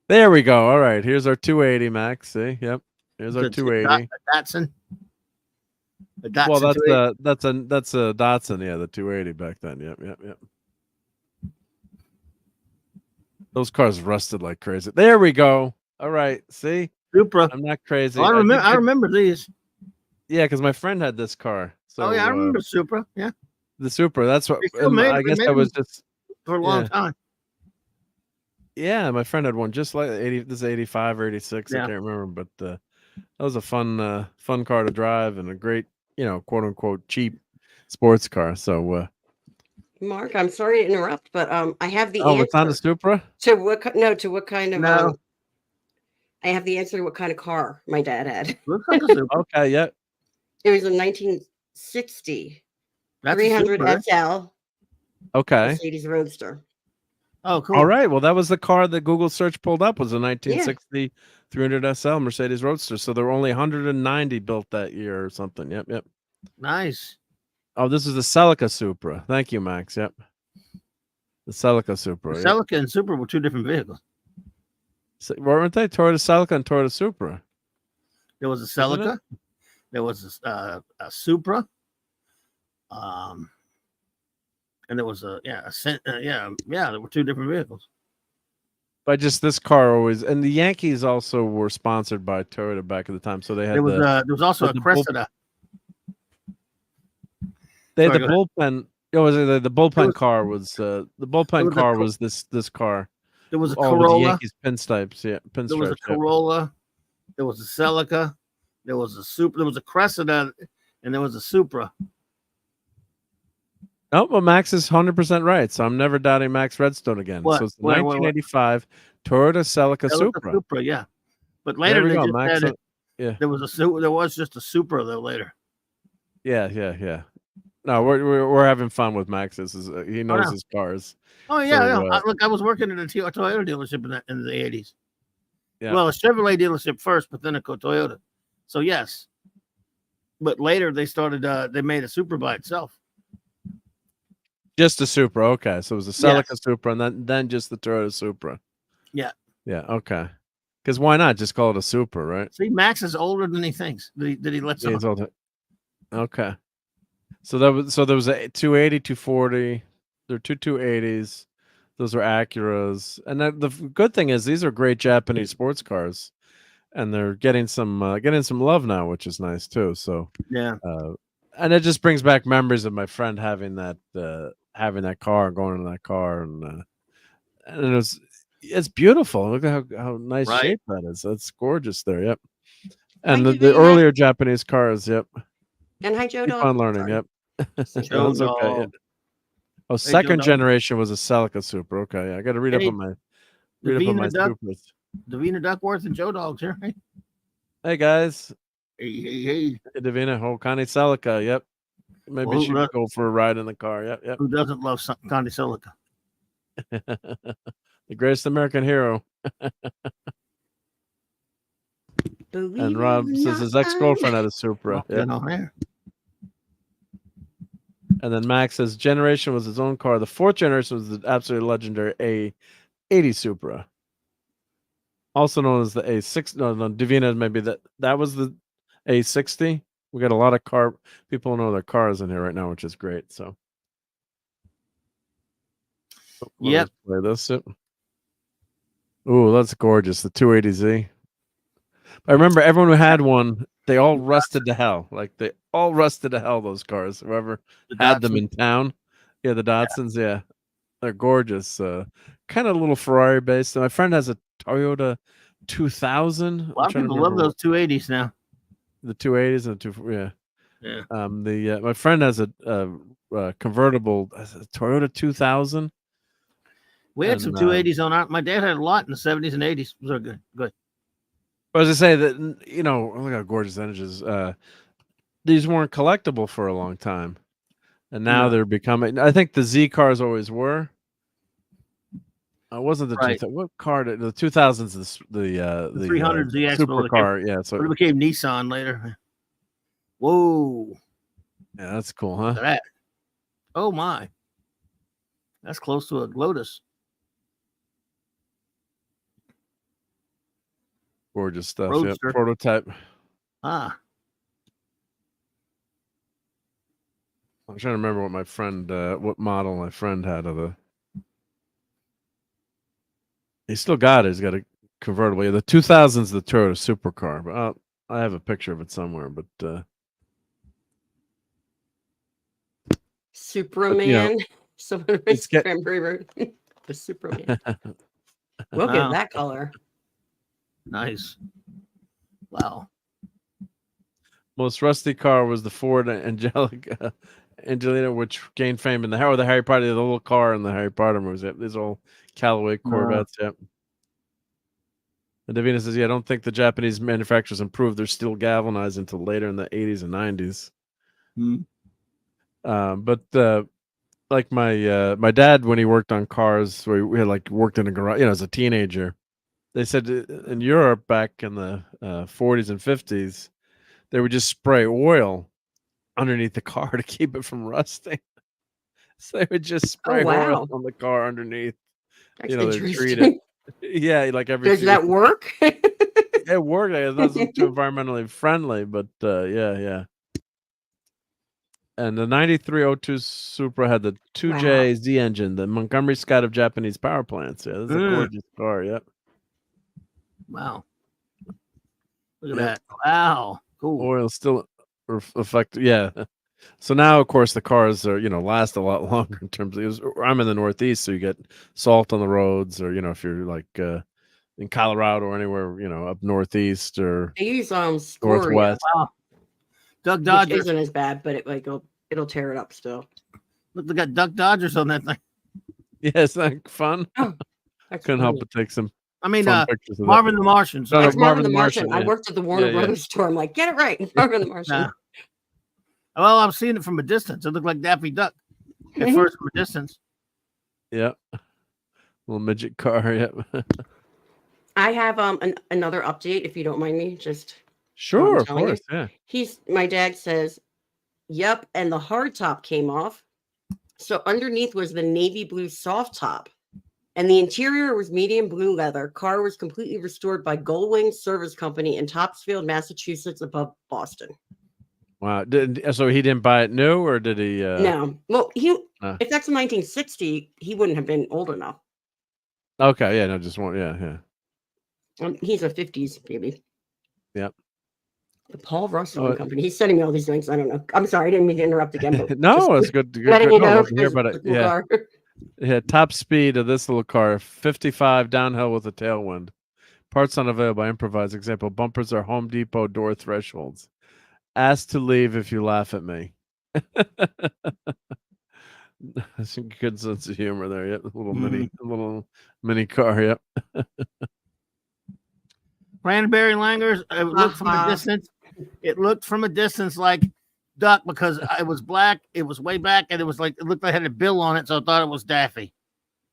There we go. All right, here's our 280 Max. See, yep. Here's our 280. Datsun. Well, that's a Datsun, yeah, the 280 back then. Yep. Those cars rusted like crazy. There we go. All right, see, Supra. I'm not crazy. Oh, I remember these. Yeah, because my friend had this car. So, I remember Supra. Yeah, the Supra. That's what I guess I was just for a long time. Yeah, my friend had one just like 80. This is 85 or 86. I can't remember, but that was a fun car to drive and a great, quote unquote cheap sports car. So, Mark, I'm sorry to interrupt, but I have the answer. answer. It's on the Supra. To what kind of? No. I have the answer to what kind of car my dad had. Looks like a Supra. Okay, yeah. It was a 1960 That's 300 Supra. SL. Okay. Mercedes Roadster. Oh, cool. All right. Well, that was the car that Google search pulled up was a 1960 300 SL Mercedes Roadster. So there were only 190 built that year or something. Yep. Nice. Oh, this is the Celica Supra. Thank you, Max. Yep. The Celica Supra. The Celica and Supra were two different vehicles. Weren't they? Toyota Celica and Toyota Supra. There was a Celica. There was a Supra. And there was there were two different vehicles. But just this car always, and the Yankees also were sponsored by Toyota back at the time, so they had. There was also a Cressida. They had the bullpen. It was the bullpen car was the bullpen car was this car. There was a With Corolla. the Yankees pinstripes, pinstripes. There was a Corolla. There was a Celica. There was a Supra. There was a Cressida, and there was a Supra. Oh, well, Max is 100% right. So I'm never doubting Max Redstone again. What? So it's 1985 Toyota Celica Supra. Supra, yeah. But later they just Max, added. Yeah. There was just a Supra though later. Yeah. No, we're having fun with Max. He knows his cars. Oh yeah, Look, I was working at a Toyota dealership in the 80s. Yeah. Well, a Chevrolet dealership first, but then a Toyota. So yes, but later they started. They made a Supra by itself. Just a Supra, okay. So it was a Celica Supra, and then just the Toyota Supra. Yeah. Okay. Because why not just call it a Supra, right? See, Max is older than he thinks. Did he let He's older. Okay. So there was a 280, 240. There are two 280s. Those are Acuras, and the good thing is these are great Japanese sports cars, and they're getting some love now, which is nice too. So yeah. And it just brings back memories of my friend having that car, going in that car, and it's beautiful. Look at how nice shape that is. That's gorgeous there. Yep. And the earlier Japanese cars. Yep. And hi, Joe. Keep on learning. Yep. Joe okay. Yeah. Oh, second generation was a Celica Supra. Okay, yeah, I got to read up on my Supras. Davina Duckworth and Joe Dogs here. Hey guys. Hey, Davina, Connie Celica. Yep. Maybe she should go for a ride in the car. Yep. Who doesn't love Connie Celica? The greatest American hero. And Rob says his ex-girlfriend had a Supra. Yep. And then Max says generation was his own car. The fourth generation was the absolutely legendary A80 Supra, also known as the A6. No, Davina, maybe that was the A60. We got a lot of people know their cars in here right now, which is great. So, yep. Play this. Ooh, that's gorgeous. The 280Z. I remember everyone who had one. They all rusted to hell. Like they all rusted to hell. Those cars. Whoever had them in town. Yeah, the Datsuns. Yeah, they're gorgeous. Kind of a little Ferrari based. My friend has a Toyota 2000. A lot of people love those 280s now. The 280s and my friend has a convertible Toyota 2000. We had some 280s on my dad had a lot in the 70s and 80s. Those are good. But as I say that, look how gorgeous that is. these weren't collectible for a long time, and now No. they're becoming. I think the Z cars always were. It wasn't the Right. what car did the 2000s? The 300 ZX supercar. Yeah, so it became Nissan later. Whoa, yeah, that's cool, look huh? at that. Oh my, that's close to a Lotus. Gorgeous stuff. Yep. Roadster. Prototype. Ah, I'm trying to remember what my friend, what model my friend had of the. He still got it. He's got a convertible. Yeah, the 2000s, the Toyota supercar. But I have a picture of it somewhere. But Superman. Someone it's get- Cranberry Road. The Superman. Look Wow. at that color. nice. Wow. most rusty car was the Ford Angelina, which gained fame in the Harry Potter, the little car in the Harry Potter movies. Yep, these are all Callaway Corvettes. Yep. And Davina says, "Yeah, I don't think the Japanese manufacturers improved their steel galvanized until later in the 80s and 90s." But like my dad, when he worked on cars, we had like worked in a garage, as a teenager. They said in Europe back in the 40s and 50s, they would just spray oil underneath the car to keep it from rusting. So they would just spray oil on the car underneath. That's They treat it. Yeah, like every. Does that work? It worked. It wasn't too environmentally friendly, but yeah. And the 9302 Supra had the 2J Z engine, the Montgomery Scott of Japanese power plants. Yeah, this is a gorgeous car. Yep. Wow. Look at that. Wow. Cool. Oil still effective. Yeah. So now, of course, the cars are, last a lot longer in terms of. I'm in the Northeast, so you get salt on the roads, or if you're like in Colorado or anywhere, up Northeast or they use Northwest. Wow. Doug Dodger isn't as bad, but it'll tear it up still. Look, they got Duck Dodgers on that thing. Yeah, it's not fun. Oh, couldn't help but take some. I mean, pictures of Marvin the Martian. No, That's Marvin the Martian. yeah. I worked at the Warner Brothers store. I'm like, get it right, Marvin the Martian. Well, I'm seeing it from a distance. It looked like Daffy Duck at first from a distance. Yeah, little midget car. Yep. I have another update, if you don't mind me. Just sure, of course. Yeah. My dad says, "Yep," and the hard top came off. So underneath was the navy blue soft top, and the interior was medium blue leather. Car was completely restored by Gullwing Service Company in Topsfield, Massachusetts, above Boston. Wow. So he didn't buy it new, or did he? No. Well, if that's 1960, he wouldn't have been old enough. Okay. Yeah. No. Just one. Yeah. He's a 50s baby. Yep. The Paul Russell Company. He's sending me all these links. I don't know. I'm sorry. I didn't mean to interrupt again. But no, it's good. Letting you know. Hear about it. Yeah. Yeah. Top speed of this little car, 55 downhill with a tailwind. Parts unavailable. Improvise. Example: bumpers are Home Depot door thresholds. Ask to leave if you laugh at me. That's a good sense of humor there. Yep. A little mini car. Yep. Cranberry Langers. It looked from a distance. It looked from a distance like Duck because it was black. It was way back, and it looked like it had a bill on it, so I thought it was Daffy.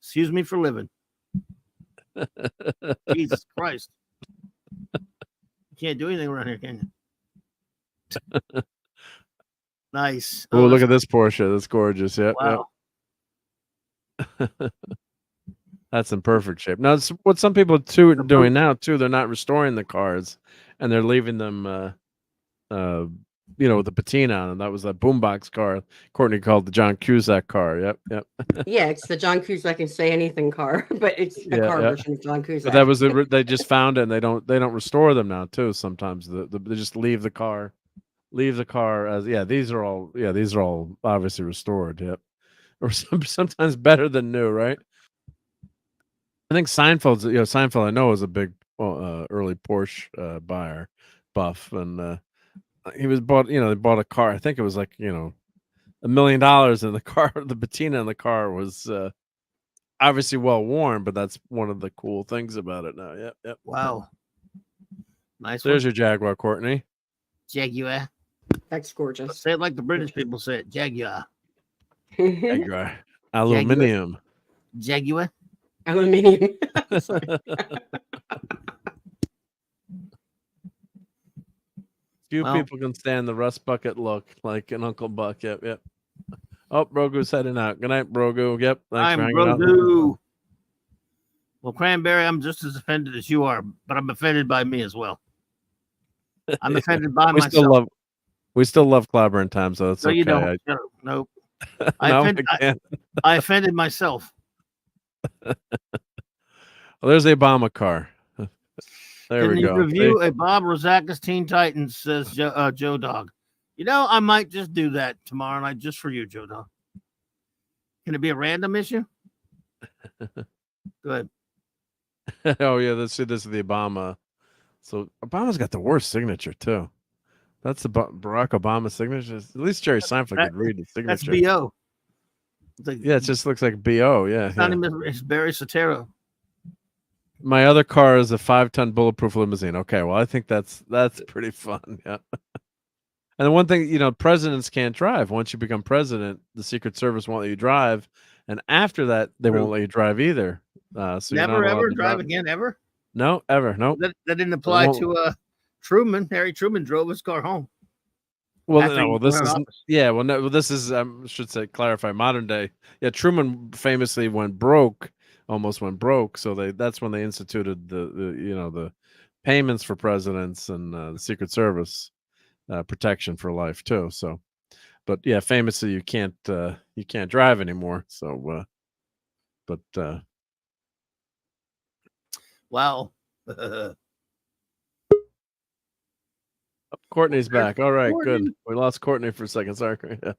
Excuse me for living. Jesus Christ! You can't do anything around here, can you? Nice. Oh, look at this Porsche. That's gorgeous. Yep. Wow. Yep. That's in perfect shape. Now, what some people doing now too, they're not restoring the cars, and they're leaving them, with the patina on them. That was that boombox car Courtney called the John Cusack car. Yep. Yeah, it's the John Cusack can say anything car, but it's a car version of John Cusack. But that was they just found it, and they don't restore them now too. Sometimes they just leave the car as these are all obviously restored. Yep. Or sometimes better than new, right? I think Seinfeld I know was a big early Porsche buff, and they bought a car. I think it was like $1 million, and the car, the patina in the car was obviously well worn, but that's one of the cool things about it now. Yep. Wow. Nice. There's your Jaguar, Courtney. Jaguar. That's gorgeous. Say it like the British people say it. Jaguar. Jaguar. Aluminium. Jaguar. Aluminium. Sorry. Few Well- people can stand the rust bucket look like an Uncle Buck. Yep, yep. Oh, Brogu's heading out. Good night, Brogu. Yep. Thanks for I'm hanging out. Grogu. Well, Cranberry, I'm just as offended as you are, but I'm offended by me as well. I'm offended by We myself. still love clobbering time, so it's No, okay. you don't. Nope. No, I I can't. I offended myself. Well, there's the Obama car. There Can we you go. review a Bob Rozakis Teen Titans, says Joe Dog. You know, I might just do that tomorrow night just for you, Joe Dog. Can it be a random issue? Go ahead. Oh yeah, let's see. This is the Obama. So Obama's got the worst signature too. That's the Barack Obama signature. At least Jerry Seinfeld could read his That's signature. B.O. It's like, Yeah, it just looks like BO. Yeah, it's not yeah. even, it's Barry Sotero. My other car is a 5-ton bulletproof limousine. Okay, well, I think that's pretty fun. Yeah. And the one thing, presidents can't drive. Once you become president, the Secret Service won't let you drive, and after that, they won't let you drive either. So you're Never not allowed ever to drive again, ever? No, ever. Nope. That didn't apply won't. to Truman. Harry Truman drove his car home. Well, After no, he well, this went is out of office. yeah. Well, no, this is should say clarify modern day. Yeah, Truman famously almost went broke. So that's when they instituted the payments for presidents and the Secret Service protection for life too. So, but yeah, famously you can't drive anymore. So, Wow. Courtney's back. All right, Courtney. good. We lost Courtney for a second. Sorry. Yeah.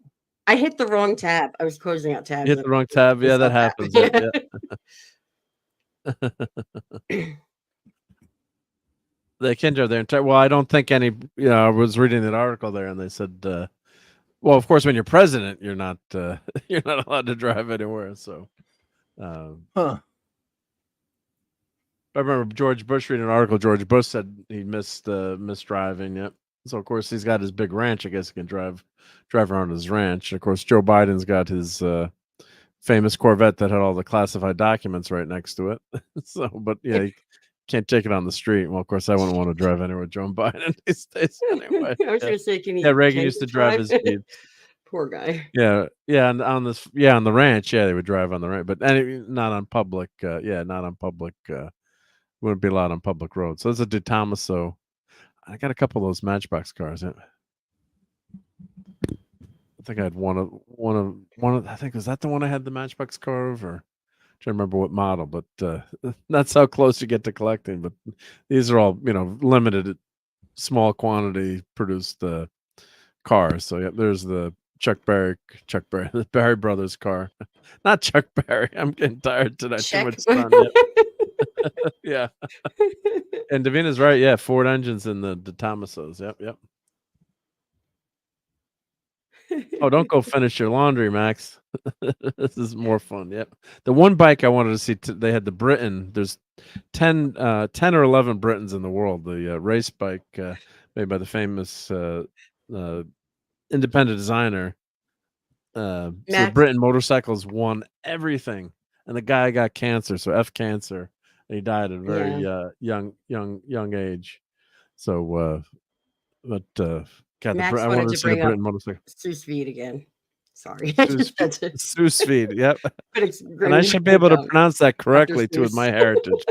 I hit the wrong tab. I was closing out tabs. You hit the wrong tab. Yeah, that happens. Yeah. They can drive their entire. Well, I don't think any. I was reading that article there, and they said, well, of course, when you're president, you're not you're not allowed to drive anywhere. So, Huh. I remember George Bush reading an article. George Bush said he missed driving. Yep. So of course he's got his big ranch. I guess he can drive around his ranch. Of course, Joe Biden's got his famous Corvette that had all the classified documents right next to it. So, but yeah, you can't take it on the street. Well, of course, I wouldn't want to drive anywhere with Joe Biden these days anyway. I was going to say, Yeah, Reagan used to drive his Jeep. Poor guy. Yeah, and on the ranch, yeah, they would drive on the ranch, but not on public. Not on public. Wouldn't be allowed on public roads. So it's a DeTomaso. I got a couple of those Matchbox cars. I think I had one of. I think was that the one I had the Matchbox car of, or I'm trying to remember what model. But that's how close you get to collecting. But these are all limited, small quantity produced cars. So yeah, there's the Chuck Berry, the Berry Brothers car. Not Chuck Berry. I'm getting tired tonight. Too much sun. Yeah. And Davina's right. Yeah, Ford engines in the Tomasos. Yep. Oh, don't go finish your laundry, Max. This is more fun. Yep. The one bike I wanted to see, they had the Britain. There's 10 or 11 Britons in the world. The race bike made by the famous independent designer. So Britain Motorcycles won everything. And the guy got cancer, so cancer. And he died at a very young age. So, God, Max I wanted wanted to to see the bring Britain up motorcycle. Sous vide again. Sorry. Sous vide, yep. But it's And I should be able to pronounce that correctly too with Seuss. my heritage.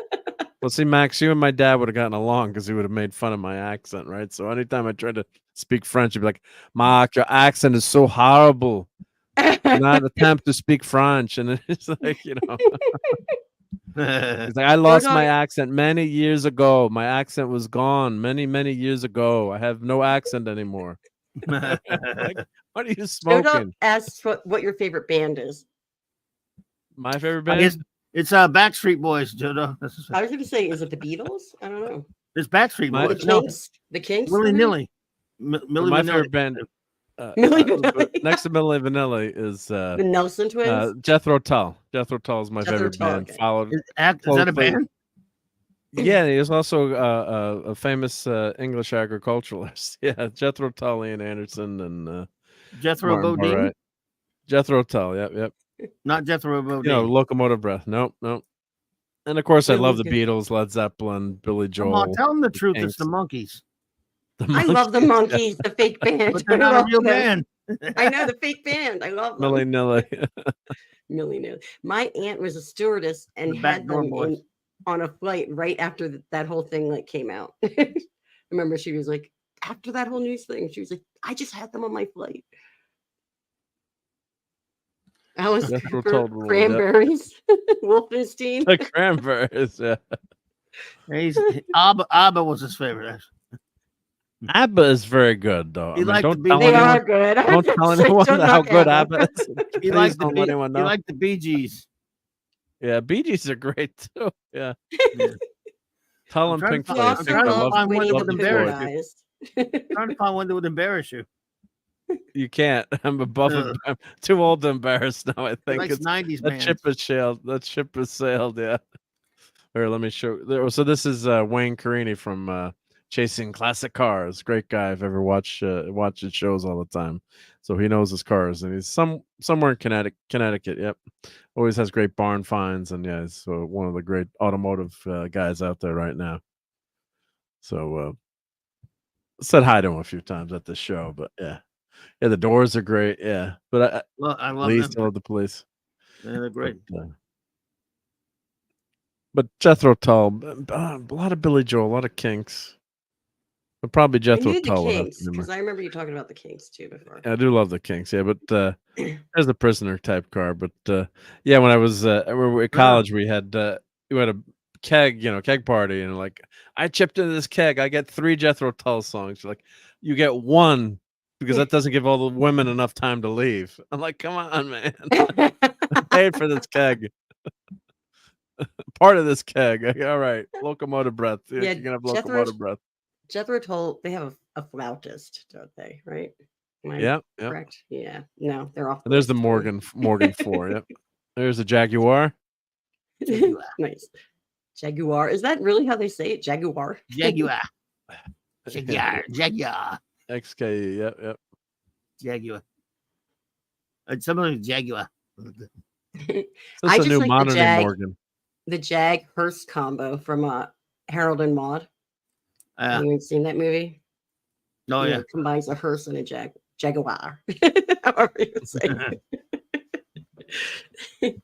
Well, see, Max, you and my dad would have gotten along because he would have made fun of my accent, right? So anytime I tried to speak French, he'd be like, Mark, your accent is so horrible. Do not attempt to speak French. And it's like, He's like, I lost my accent many years ago. My accent was gone many, many years ago. I have no accent anymore. Like, what are you smoking? Ask what your favorite band is. My favorite band? It's Backstreet Boys, Jodo. I was going to say, is it the Beatles? I don't know. It's Backstreet Boys. The Kinks? Milli Nilly. My favorite band. Next to Milli Vanilli is the Nelson Twins. Jethro Tull. Jethro Tull is my favorite band. Okay. Is that a band? Yeah, he was also a famous English agriculturalist. Yeah, Jethro Tull, Ian Anderson, and Jethro Martin Bodine, Barrett. Jethro Tull, yep. not Jethro You know, Bodine. Locomotive Breath. Nope. And of course, I Wait, love who's the good? Beatles, Led Zeppelin, Billy Come on, Joel, tell them the the truth. It's the Kinks, monkeys, the I love the Monkees, yeah, Monkees, the fake band. but they're I not a love real them. band. I know the fake band. I love them. Millie Nilly. Millie knew. My aunt was a stewardess The and had Backdoor them Boys. on a flight right after that whole thing like came out. I remember she was like, after that whole news thing, she was like, I just had them on my flight. Alice Jethro Cooper, Tull rules. Yep. Cranberries, Wolfenstein. The Cranberries. Yeah. He's Abba was his favorite. Actually. ABBA is very good, though. He I mean, liked the don't Bee tell They Gees. anyone. are good. Don't tell It's like, anyone don't how knock good ABBA. ABBA is. He Please liked the don't let anyone He know. liked the Bee Gees. Yeah, Bee Gees are great too. Yeah. Yeah. Tell I'm them trying to Pink find- He Floyd. I'm also Pink Floyd loves find one Winnie that the would Pink Pooh, embarrass Floyd. guys. Trying to find one that would embarrass you. You can't. I'm above. Ugh. I'm too old to embarrass now. I He think likes it's 90s that bands. ship has sailed. That ship has sailed. Yeah. Here, let me show. So this is Wayne Carini from Chasing Classic Cars. Great guy. I've ever watched his shows all the time. So he knows his cars, and he's somewhere in Connecticut. Yep. Always has great barn finds, and yeah, he's one of the great automotive guys out there right now. So said hi to him a few times at the show, but yeah, the Doors are great. Yeah, but Well, I love Police, them. I love the Police. Yeah, they're great. But Jethro Tull, a lot of Billy Joel, a lot of Kinks. But probably I Jethro knew the Tull would have Kinks to be because more. I remember you talking about the Kinks too before. I do love the Kinks, yeah. But there's the Prisoner type car. But yeah, when I was at college, we had a keg party, and like I chipped into this keg. I get 3 Jethro Tull songs. Like you get 1 because that doesn't give all the women enough time to leave. I'm like, come on, man. I paid for this keg. Part of this keg. All right. Locomotive breath. Yeah, Yeah, you can have Jethro locomotive breath. Jethro Tull, they have a flautist, don't they? Right? Am I Yeah. correct? Yeah. No, they're off. And there's the list. Morgan 4. Yep. There's the Jaguar. Jaguar. Nice. Jaguar. Is that really how they say it? Jaguar. Jaguar. Jaguar. XKE. Yep. Jaguar. Something Jaguar. That's I a just new like the modern Jag. Morgan. The Jag Hearst combo from Harold and Maude. Have you seen that movie? Oh yeah. It combines a hearse and a jaguar. However you say it.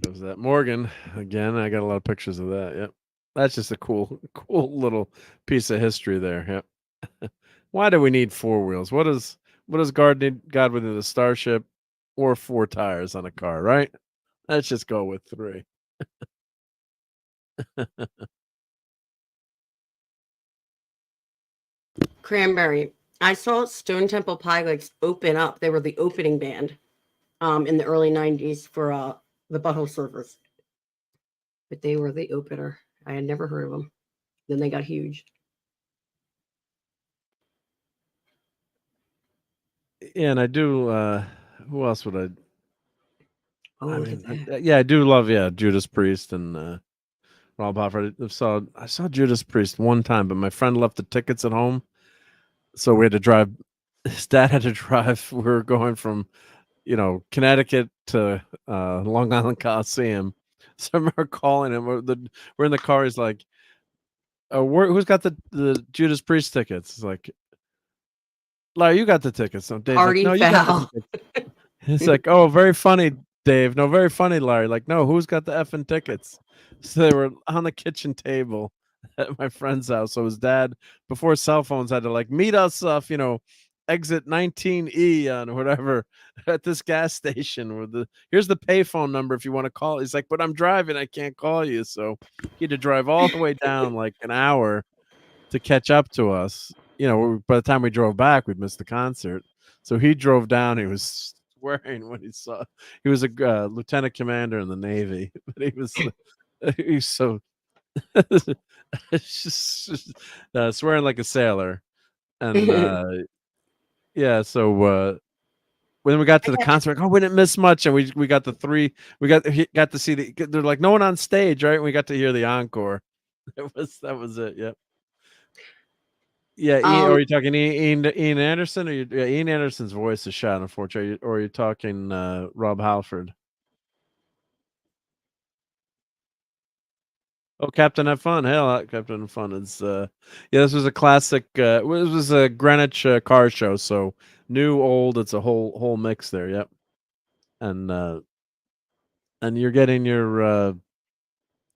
There's that Morgan again. I got a lot of pictures of that. Yep. That's just a cool little piece of history there. Yep. Why do we need 4 wheels? What does God need? God within the Starship or 4 tires on a car, right? Let's just go with 3. Cranberry. I saw Stone Temple Pilots open up. They were the opening band in the early 90s for the Butthole Surfers. But they were the opener. I had never heard of them. Then they got huge. Yeah, and I do who else would I Oh, I look at mean, that. yeah, I do love Judas Priest and Rob Halford. I saw Judas Priest one time, but my friend left the tickets at home, so we had to drive. His dad had to drive. We were going from, Connecticut to Long Island Coliseum. So I remember calling him. We're in the car. He's like, "Who's got the Judas Priest tickets?" It's like, "Larry, you got the tickets." So Dave's like, Party "No, you got the foul. tickets." It's like, "Oh, very funny, Dave. No, very funny, Larry." Like, "No, who's got the effing tickets?" So they were on the kitchen table at my friend's house. So his dad, before cell phones, had to like meet us off, exit 19E on whatever at this gas station. Here's the payphone number if you want to call. He's like, "But I'm driving, I can't call you." So he had to drive all the way down like an hour to catch up to us. By the time we drove back, we'd missed the concert. So he drove down. He was swearing when he saw. He was a lieutenant commander in the Navy, but he's so just swearing like a sailor. And yeah, so when we got to the concert, like, oh, we didn't miss much, and we got the three. We got to see the. They're like no one on stage, right? And we got to hear the encore. That was it. Yep. Yeah, or are you talking Ian Anderson? Or Ian Anderson's voice is shot, unfortunately. Or are you talking Rob Halford? Oh, Captain Have Fun. Hell, Captain Have Fun is yeah, this was a classic it was a Greenwich car show, so new, old, it's a whole mix there, yep. And you're getting your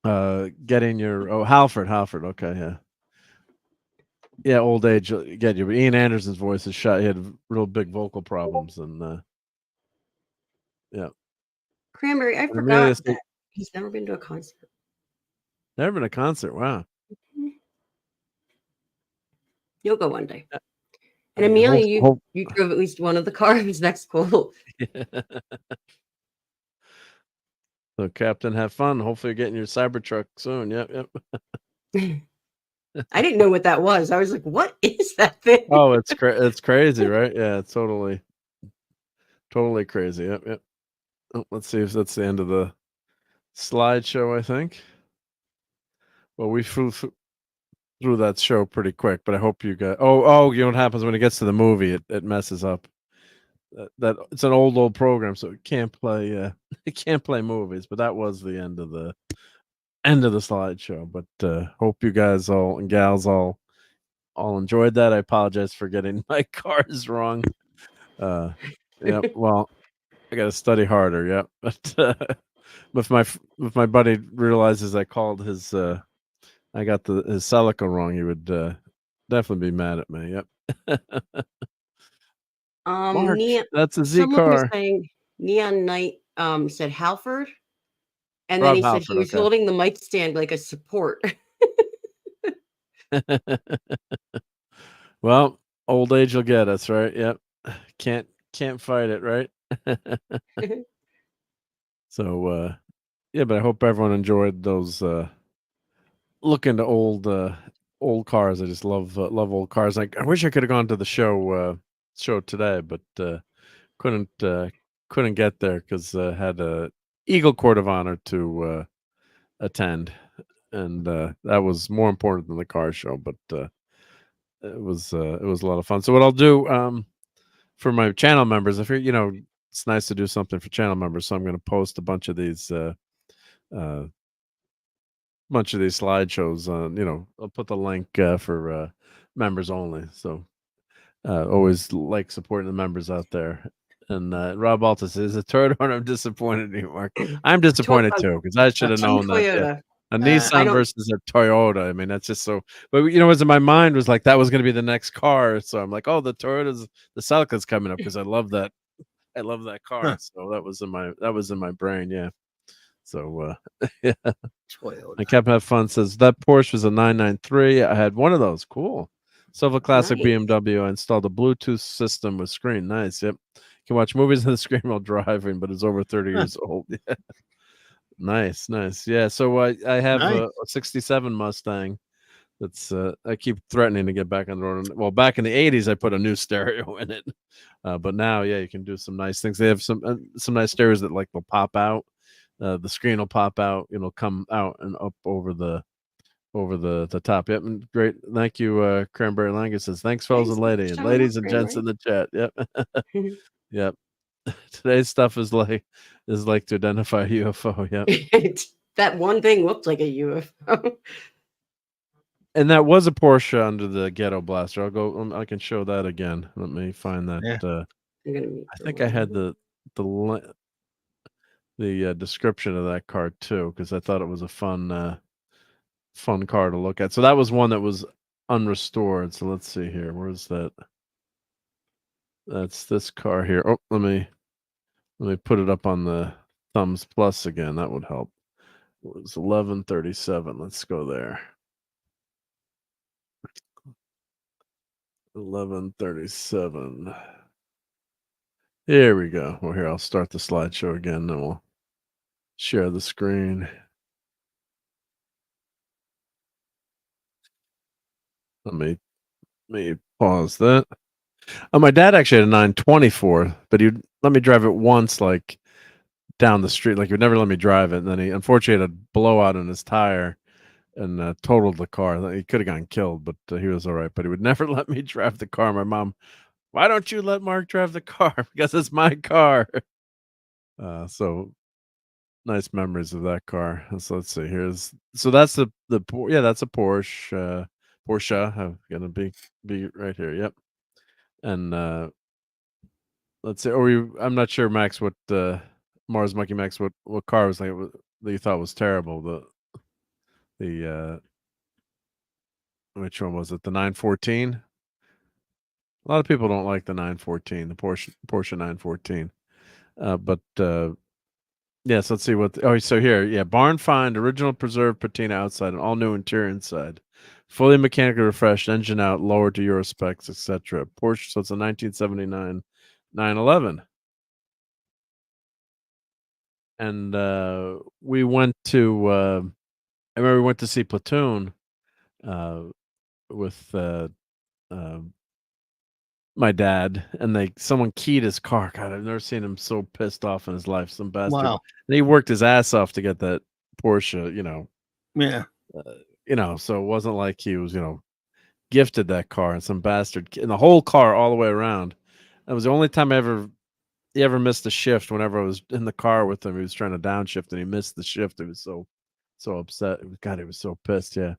oh, Halford, okay, yeah. Yeah, old age get you, but Ian Anderson's voice is shot. He had real big vocal problems and yeah. Cranberry, I And Amelia forgot that he's never been to a concert. Never been to a concert, wow. You'll go one day. I And mean, Amelia, hope you drove at least one of the cars. That's cool. So, Captain, have fun. Hopefully, you're getting your Cybertruck soon. Yep. I didn't know what that was. I was like, what is that thing? Oh, it's crazy, right? Yeah, it's totally crazy. Yep. Oh, let's see if that's the end of the slideshow, I think. Well, we flew through that show pretty quick, but I hope you got. Oh, you know what happens when it gets to the movie? It messes up. That it's an old program, so it can't play. It can't play movies. But that was the end of the slideshow. But hope you guys all and gals all enjoyed that. I apologize for getting my cars wrong. Yep. Well, I got to study harder. Yep. But if my buddy realizes I called his I got his Celica wrong, he would definitely be mad at me. Yep. Mark, that's a Z someone was car. saying Neon Knight said Halford, and then Rob he said Halford, he was okay. holding the mic stand like a support. Well, old age will get us, right? Yep. Can't fight it, right? So yeah, but I hope everyone enjoyed those look into old cars. I just love old cars. Like I wish I could have gone to the show today, but couldn't get there because had a Eagle Court of Honor to attend, and that was more important than the car show. But it was a lot of fun. So what I'll do for my channel members, if you're it's nice to do something for channel members. So I'm going to post a bunch of these slideshows on. I'll put the link for members only. So always like supporting the members out there. And RobAltis is a Toyota owner. I'm disappointed in you, Mark. I'm disappointed too because I should have known that. Yeah. A Nissan versus a Toyota. I mean, that's just so. But what's in my mind was like that was going to be the next car. So I'm like, oh, the Celica's coming up because I love that. I love that car. Huh. So that was in my brain. Yeah. So yeah. Toyota. And Captain Have Fun says that Porsche was a 993. I had one of those. Cool. Silver Classic nice. BMW. I installed a Bluetooth system with screen. Nice. Yep. You can watch movies on the screen while driving, but it's over 30 years old. Yeah. Nice. Yeah. So I have a 67 Mustang. That's I keep threatening to get back on the road. Well, back in the 80s, I put a new stereo in it, but now, yeah, you can do some nice things. They have some nice stereos that will pop out. The screen will pop out. It'll come out and up over the top. Yep, and great. Thank you, Cranberry Langus says thanks, fellas and ladies and gents in the chat. Yep, yep. Today's stuff is like to identify a UFO. Yep. That one thing looked like a UFO. And that was a Porsche under the ghetto blaster. I'll go. I can show that again. Let me find that. Yeah. I think I had the description of that car too, because I thought it was a fun car to look at. So that was one that was unrestored. So let's see here. Where's that? That's this car here. Oh, let me put it up on the thumbs plus again. That would help. It was 1137. Let's go there. 1137. Here we go. Well, here I'll start the slideshow again, then we'll share the screen. Let me pause that. My dad actually had a 924, but he'd let me drive it once, like down the street. Like, he would never let me drive it. And then he unfortunately had a blowout in his tire and totaled the car. He could have gotten killed, but he was all right. But he would never let me drive the car. My mom, why don't you let Mark drive the car? Because it's my car. So nice memories of that car. So let's see. So that's that's a Porsche. Porsche. I'm gonna be right here. Yep. And let's see. I'm not sure, Max. What Mars Monkey Max? What car was like that you thought was terrible? The which one was it? The 914. A lot of people don't like the 914, the Porsche 914. But yes, let's see what. So here, yeah, barn find, original preserved patina outside, and all new interior inside, fully mechanically refreshed, engine out, lowered to Euro specs, etc. Porsche. So it's a 1979 911. And we went to. I remember we went to see Platoon with my dad, and someone keyed his car. God, I've never seen him so pissed off in his life. Some bastard. Wow. And he worked his ass off to get that Porsche, Yeah. So it wasn't like he was, gifted that car, and some bastard in the whole car all the way around. That was the only time he ever missed a shift. Whenever I was in the car with him, he was trying to downshift and he missed the shift. He was so upset. God, he was so pissed. Yeah.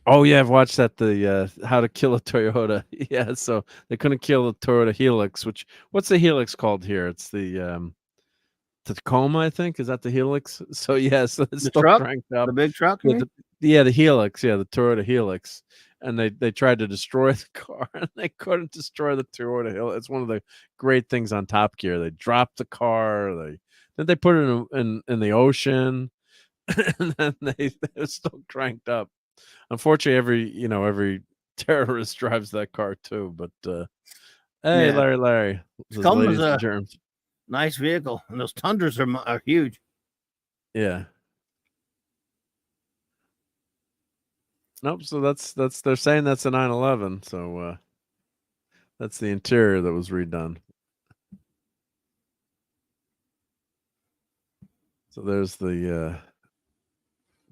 Oh yeah, I've watched that, the How to Kill a Toyota. Yeah, so they couldn't kill the Toyota Helix. What's the Helix called here? It's the Tacoma, I think. Is that the Helix? So yeah, so it's The still truck? cranked up. The big truck? Yeah, the Helix, yeah, the Toyota Helix. And they tried to destroy the car, and they couldn't destroy the Toyota Helix. It's one of the great things on Top Gear. They dropped the car. Then they put it in the ocean, and then they were still cranked up. Unfortunately, every terrorist drives that car too. But hey, Yeah. Larry, says, Tacoma's ladies and a germs. nice vehicle, and those Tundras are huge. Yeah. Nope. So that's they're saying that's a 911. So that's the interior that was redone. So there's the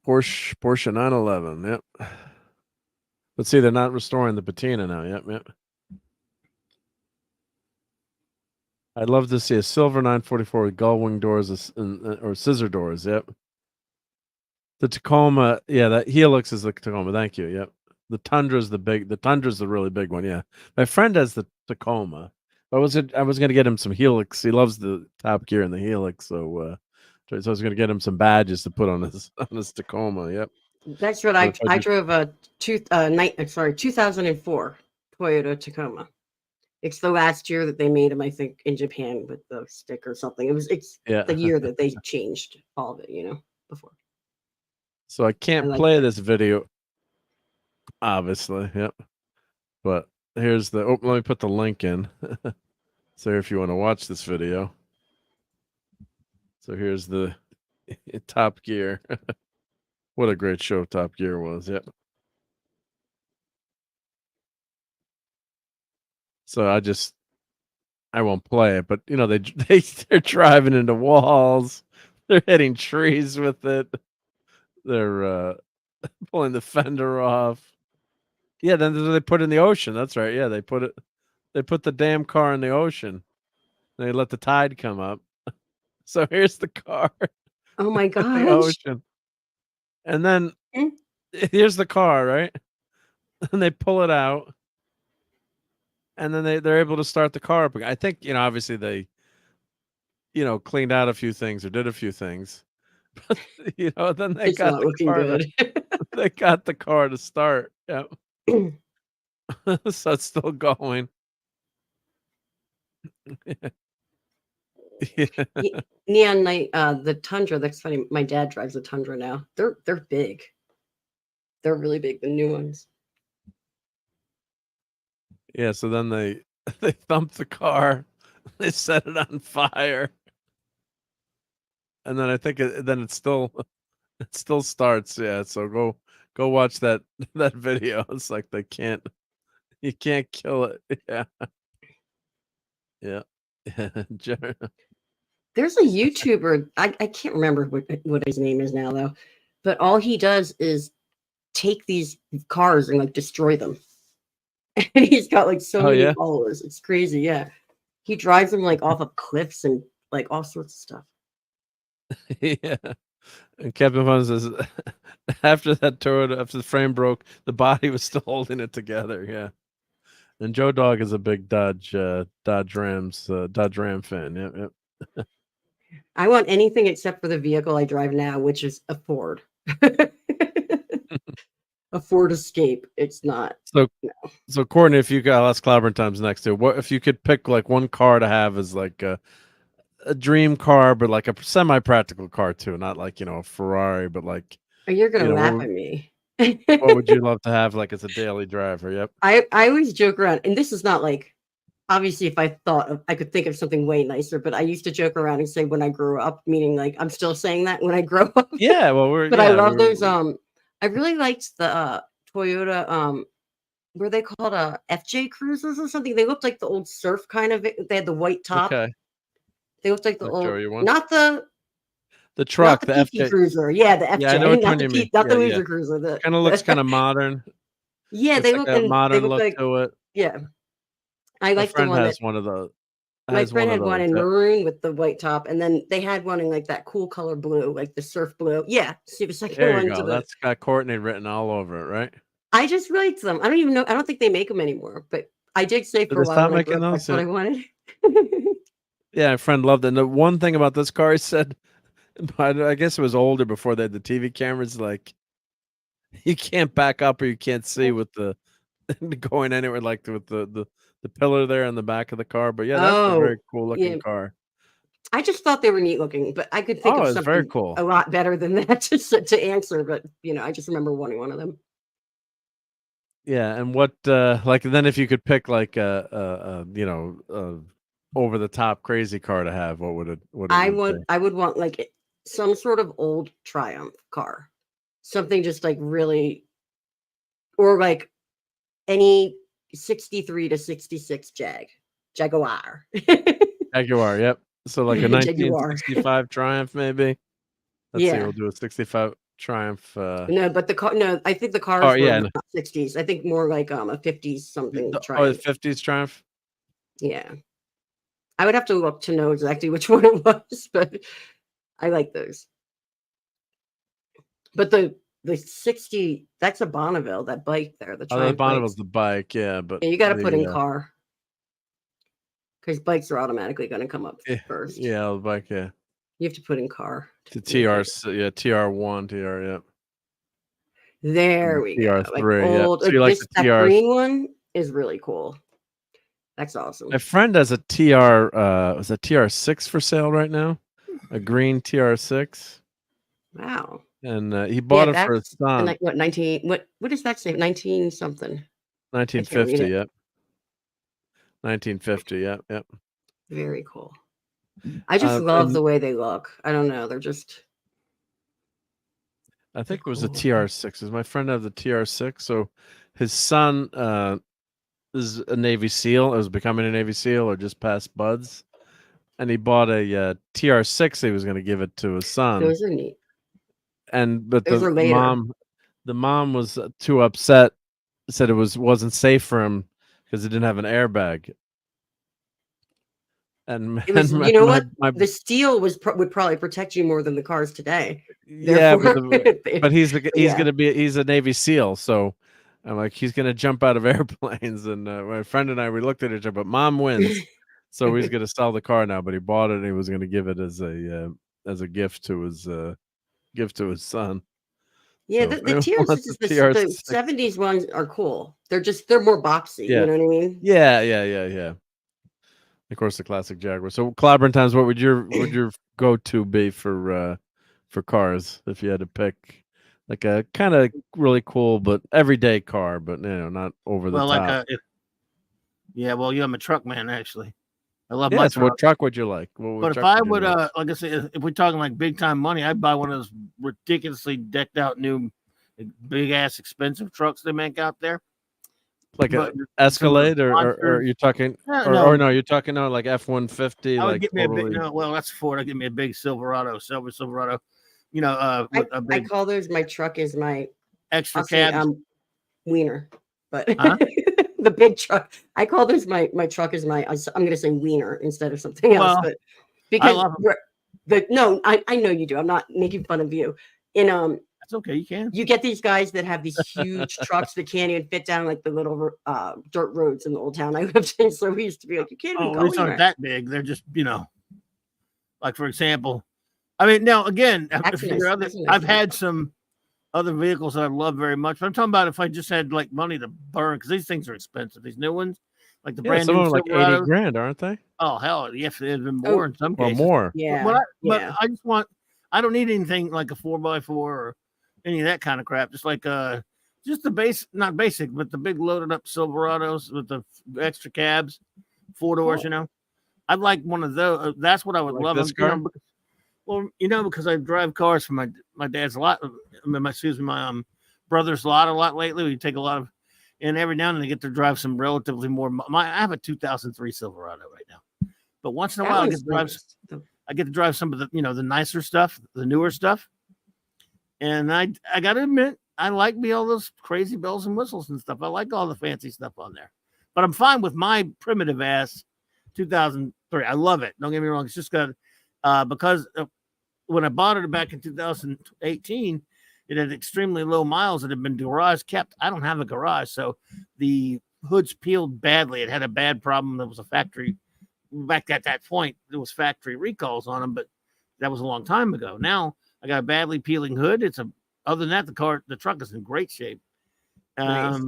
Porsche 911. Yep. But see, they're not restoring the patina now. Yep. I'd love to see a silver 944 with gull wing doors or scissor doors. Yep. The Tacoma, yeah, that Helix is the Tacoma. Thank you. Yep. The Tundra's the really big one. Yeah. My friend has the Tacoma. I was gonna get him some Helix. He loves the Top Gear and the Helix, so I was gonna get him some badges to put on his Tacoma. Yep. That's what I drove a 2004 Toyota Tacoma. It's the last year that they made them, I think, in Japan with the stick or something. It's the year that they changed all of it, before. So I can't play this video, obviously. Yep. But here's let me put the link in. So if you want to watch this video. So here's the Top Gear. What a great show Top Gear was. Yep. So I won't play it, but they're driving into walls. They're hitting trees with it. They're pulling the fender off. Yeah, then they put it in the ocean. That's right. Yeah, they put the damn car in the ocean. They let the tide come up. So here's the car. Oh my gosh. The ocean. And then here's the car, right? And they pull it out. And then they're able to start the car up. I think, obviously they, cleaned out a few things or did a few things. But, then they It's got not the looking car good. they got the car to start. Yeah. So it's still going. Yeah. Neon Night, the Tundra, that's funny. My dad drives a Tundra now. They're big. They're really big, the new ones. Yeah, so then they thump the car, they set it on fire. And then I think it still starts. Yeah, so go watch that video. It's like they can't You can't kill it. Yeah. Yeah. There's a YouTuber, I can't remember what his name is now though, but all he does is take these cars and like destroy them. And he's got like so Oh, many yeah? followers. It's crazy. Yeah. He drives them like off of cliffs and like all sorts of stuff. Yeah. And Captain Fun says after that Toyota, after the frame broke, the body was still holding it together. Yeah. And Joe Dog is a big Dodge Ram fan. Yep, yep. I want anything except for the vehicle I drive now, which is a Ford. A Ford Escape. It's not. So Courtney, if you got that's Clobberin Times next to what if you could pick like one car to have as like a dream car, but like a semi-practical car too, not like a Ferrari, but like Oh, you're gonna laugh what, at me. what would you love to have like as a daily driver? Yep. I always joke around, and this is not like obviously if I thought of, I could think of something way nicer, but I used to joke around and say when I grew up, meaning like I'm still saying that when I grow up. Yeah, well but I love those. I really liked the Toyota. Were they called FJ Cruisers or something? They looked like the old surf kind of. They had the white top. Okay. They looked like the old, not the not truck, the PT Cruiser. Yeah, the FJ, yeah, I know not the mean. not the Loser Cruiser. Kind of looks kind of modern. Yeah, they like look a modern look look like, to it. Yeah, I like the friend one has that one of those. my friend had one in maroon with the white top, and then they had one in like that cool color blue, like the surf blue. Yeah, see the second There one you go. to the. That's got Courtney written all over it, right? I just liked them. I don't even know. I don't think they make them anymore, but I did say for a while when I grew up, that's what I wanted. Yeah, my friend loved it. And the one thing about this car, he said, I guess it was older before they had the TV cameras. Like, you can't back up or you can't see with the going anywhere, like with the pillar there in the back of the car. But yeah, that's a very cool looking car. I just thought they were neat looking, but I could think of it's something very cool. a lot better than that to answer. But I just remember wanting one of them. Yeah, and what like then if you could pick like over the top crazy car to have, what would it? I would want like some sort of old Triumph car, something just like really, or like any 63 to 66 Jaguar. Jaguar, yep. So like a 1965 Triumph, maybe. Let's see, we'll do a 65 Triumph. No, but the car. No, I think the cars were not 60s. I think more like a 50s something. Triumph. Oh, 50s Triumph. Yeah, I would have to look to know exactly which one it was, but I like those. But the 60, that's a Bonneville. That bike there, the Triumph. The Bonneville's the bike, yeah, but you got to put in car because bikes are automatically going to come up first. Yeah, the bike, yeah. You have to put in car. The TR1, TR, yep. There we go. TR3, old, yeah. So like that green one is really cool. That's awesome. My friend has a TR, was a TR6 for sale right now? A green TR6. Wow. And he bought it for his son. Like what 19? What does that say? 19 something. 1950. Yep. 1950. Yep. Yep. Very cool. I just love the way they look. I don't know. They're just. I think it was a TR6. Does my friend have the TR6? So his son is a Navy SEAL. Is becoming a Navy SEAL or just past buds, and he bought a TR6. He was going to give it to his son. Those are neat. But the mom was too upset. Said it wasn't safe for him because it didn't have an airbag. And it was, the steel would probably protect you more than the cars today. Yeah, but he's a Navy SEAL, so I'm like he's gonna jump out of airplanes. And my friend and I, we looked at each other, but mom wins, so he's gonna sell the car now. But he bought it and he was gonna give it as a gift to his son. Yeah, so the TR6s, the 70s ones are cool. They're more boxy. Yeah. You know what I mean? Yeah. Of course, the classic Jaguar. So, Clobberin Times, what would your go-to be for cars if you had to pick like a kind of really cool but everyday car, but not over the top? I'm a truck man actually. I love my truck. So what truck would you like? But if I would, like I said, if we're talking like big time money, I'd buy one of those ridiculously decked out new, big ass expensive trucks they make out there. Like But a Escalade, or monsters- you're talking, No, or no, you're talking like F-150, I would like get me a big. totally. No, well, that's Ford. I get me a big Silverado, silver Silverado. You know, with a I big call those my truck is my extra I'll say, cab. wiener, but Huh? the big truck. I call this my truck is my. I'm going to say wiener instead of something else, Well, but because love 'em. no, I know you do. I'm not making fun of you. In That's okay. You can. you get these guys that have these huge trucks that can't even fit down like the little dirt roads in the old town I lived in. So we used to be like, you can't even Oh, go these aren't anywhere. that big. They're just, like for example, I mean, now again, That's if nice. there are That's a nice I've vehicle. had some other vehicles that I love very much. But I'm talking about if I just had like money to burn, because these things are expensive. These new ones, like the Yeah, brand some new of them like 80 Silverados. grand, aren't they? Oh hell, yes, they've been Oh, more in some Or cases. more. Yeah, But yeah. I just want. I don't need anything like a 4x4 or any of that kind of crap. Just like just the base, not basic, but the big loaded up Silverados with the extra cabs, 4 doors. Cool. I'd like one of those. That's what I would Like love. this car? Because I drive cars for my dad's lot. My brother's lot a lot lately. We take a lot of, and every now and then I get to drive some relatively more. I have a 2003 Silverado right now, but once in a That while I one's get to drive. nice. I get to drive some of the the nicer stuff, the newer stuff, and I got to admit I like me all those crazy bells and whistles and stuff. I like all the fancy stuff on there, but I'm fine with my primitive ass 2003. I love it. Don't get me wrong. It's just got because when I bought it back in 2018, it had extremely low miles. It had been garage kept. I don't have a garage, so the hoods peeled badly. It had a bad problem. There was a factory back at that point. There was factory recalls on them, but that was a long time ago. Now I got a badly peeling hood. Other than that, the truck is in great shape. Nice.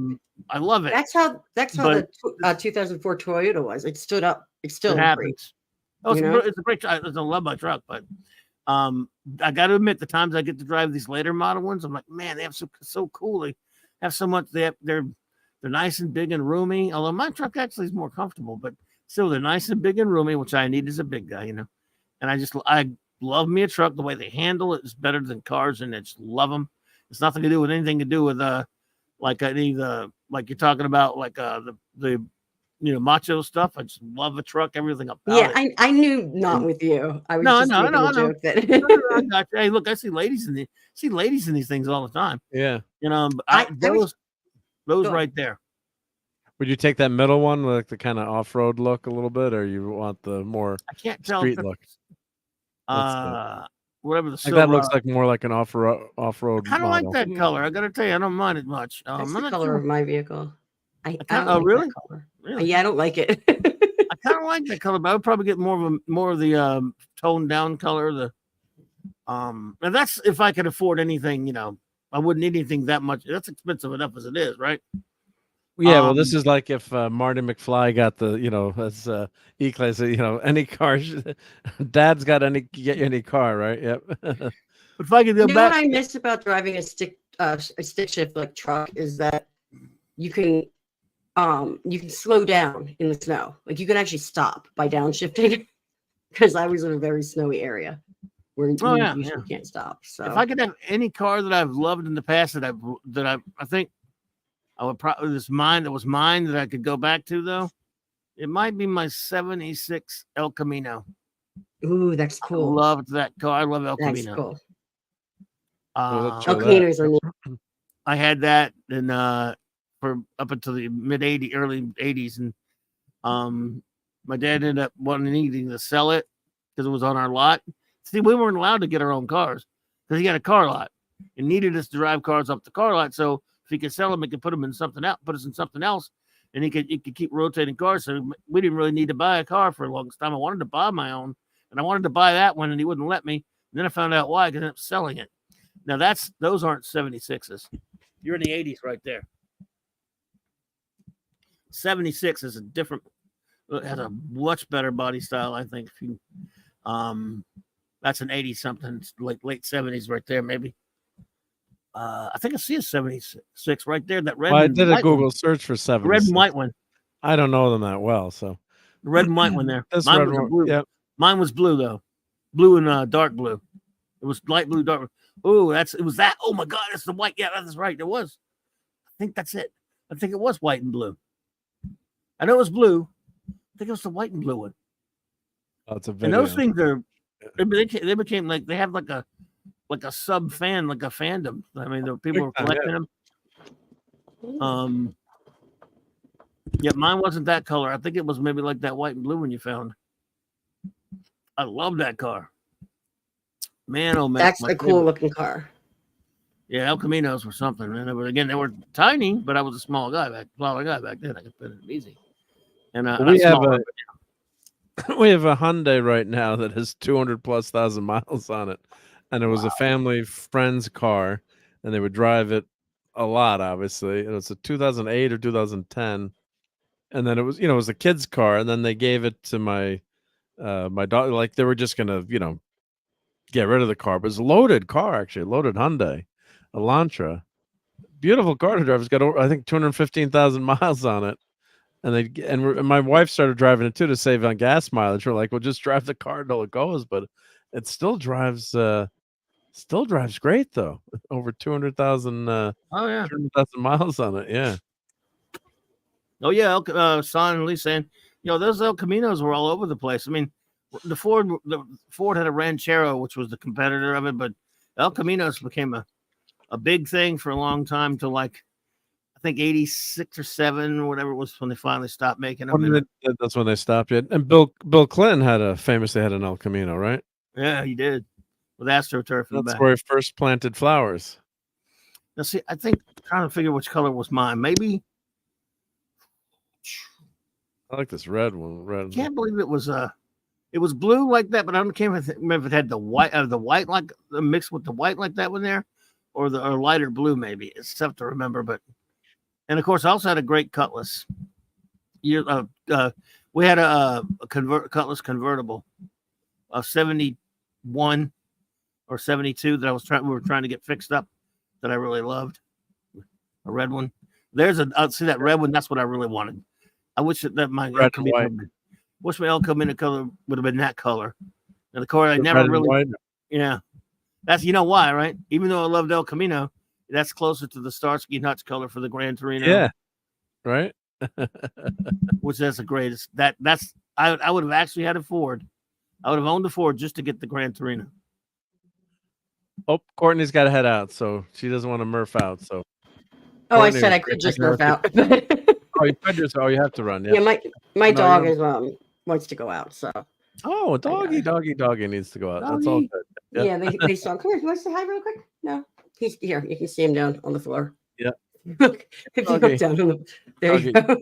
I love it. That's how But- the 2004 Toyota was. It stood up. It's still It great. happens. Oh, You know? it's a great truck. I love my truck, but I got to admit, the times I get to drive these later model ones, I'm like, man, they have so cool. They have so much. They're nice and big and roomy. Although my truck actually is more comfortable, but still they're nice and big and roomy, which I need as a big guy, And I love me a truck. The way they handle it is better than cars, and I just love them. It's nothing to do with anything to do with like you're talking about like the macho stuff. I just love the truck, everything about Yeah, it. I knew not with you. I was No, just no, making no, a no. joke that I got you. Hey, look, I see ladies in these things all the time. Yeah. But those Go. right there. Would you take that middle one, like the kind of off-road look a little bit, or you want the more I can't tell. street look? Whatever the Like that looks Silverado. like more like an off-road Kind of like model. that color. I gotta tell you, I don't mind it much. that's I'm the not color sure. of my vehicle. I kinda- don't oh, like really? that color. Really? Yeah, I don't like it. I kind of like that color, but I would probably get more of the toned down color. And that's if I could afford anything. I wouldn't need anything that much. That's expensive enough as it is, right? Yeah, well, this is like if Marty McFly got the, as E-Class, any car. Dad's got any car, right? Yep. But if I could go You know what back, I miss about driving a stick shift like truck is that you can slow down in the snow. Like you can actually stop by downshifting because I was in a very snowy area where you usually can't stop. So if I could have any car that I've loved in the past that I think I would probably that was mine that I could go back to though, it might be my 76 El Camino. ooh, that's I cool. loved that car. I love El That's Camino. cool. Well, El Caminos are neat. I had that and for up until the early 80s, and my dad ended up needing to sell it because it was on our lot. See, we weren't allowed to get our own cars because he had a car lot and needed us to drive cars up the car lot. So if he could sell them, he could put us in something else, and he could keep rotating cars. So we didn't really need to buy a car for the longest time. I wanted to buy my own, and I wanted to buy that one, and he wouldn't let me. And then I found out why, because I ended up selling it. Now those aren't 76s. You're in the 80s right there. 76 is has a much better body style, I think. If you, that's an 80 something, late 70s right there, maybe. I think I see a 76 right there. That red. Well, I did a white Google one. search for 7. Red and white one. I don't know them that well, so The red and white one there. this Mine red was a one. blue. Yep. Mine was blue though, blue and dark blue. It was light blue, dark blue. Oh, it was that. Oh my God, that's the white. Yeah, that's right. It was. I think that's it. I think it was white and blue. I know it was blue. I think it was the white and blue one. Oh, it's a And video. those things are they became like they have like a sub fan, like a fandom. I mean, the people were collecting them. Yeah, mine wasn't that color. I think it was maybe like that white and blue one you found. I love that car. Man, oh man. That's a cool looking car. Yeah, El Caminos were something, man. Again, they were tiny, but I was a smaller guy back then. I could fit it easy. And we have a Hyundai right now that has 200,000+ miles on it, and it was a family friend's car, and they would drive it a lot. Obviously, and it's a 2008 or 2010, and then it was a kid's car, and then they gave it to my daughter. Like they were just gonna get rid of the car, but it's a loaded car, actually, loaded Hyundai Elantra, beautiful car to drive. It's got I think 215,000 miles on it. And my wife started driving it too to save on gas mileage. We're like, well, just drive the car until it goes, but it still drives great though. Over 200,000 miles on it. Yeah. Oh yeah, Son and Lee saying, those El Caminos were all over the place. I mean, the Ford had a Ranchero, which was the competitor of it, but El Caminos became a big thing for a long time till like I think 86 or 7 or whatever it was when they finally stopped making them. That's when they stopped it. And Bill Clinton famously had an El Camino, right? Yeah, he did. With AstroTurf. That's where he first planted flowers. Now see, I think trying to figure which color was mine. Maybe I like this red one. I can't believe it was blue like that, but I can't remember if it had the white like mixed with the white like that one there, or lighter blue maybe. It's tough to remember, but. And of course, I also had a great Cutlass. We had a Cutlass convertible, a 71 or 72 that we were trying to get fixed up, that I really loved. A red one. I'll see that red one. That's what I really wanted. I wish that my El Camino, wish my El Camino color would have been that color. And the car I never really. Yeah, that's why, right? Even though I loved El Camino. That's closer to the Starsky and Hutch color for the Gran Torino. Yeah, right. Which that's the greatest. I would have actually had a Ford. I would have owned a Ford just to get the Gran Torino. Oh, Courtney's got to head out, so she doesn't want to murph out. So. Oh, I said I could just murph out. Oh, you could just. Oh, you have to run. Yeah, my dog is wants to go out. So. Oh, doggy needs to go out. That's all good. Yeah, they saw. Come here. You want to say hi real quick? No. He's here. You can see him down on the floor. Yeah. Look, if you look down on the there you go.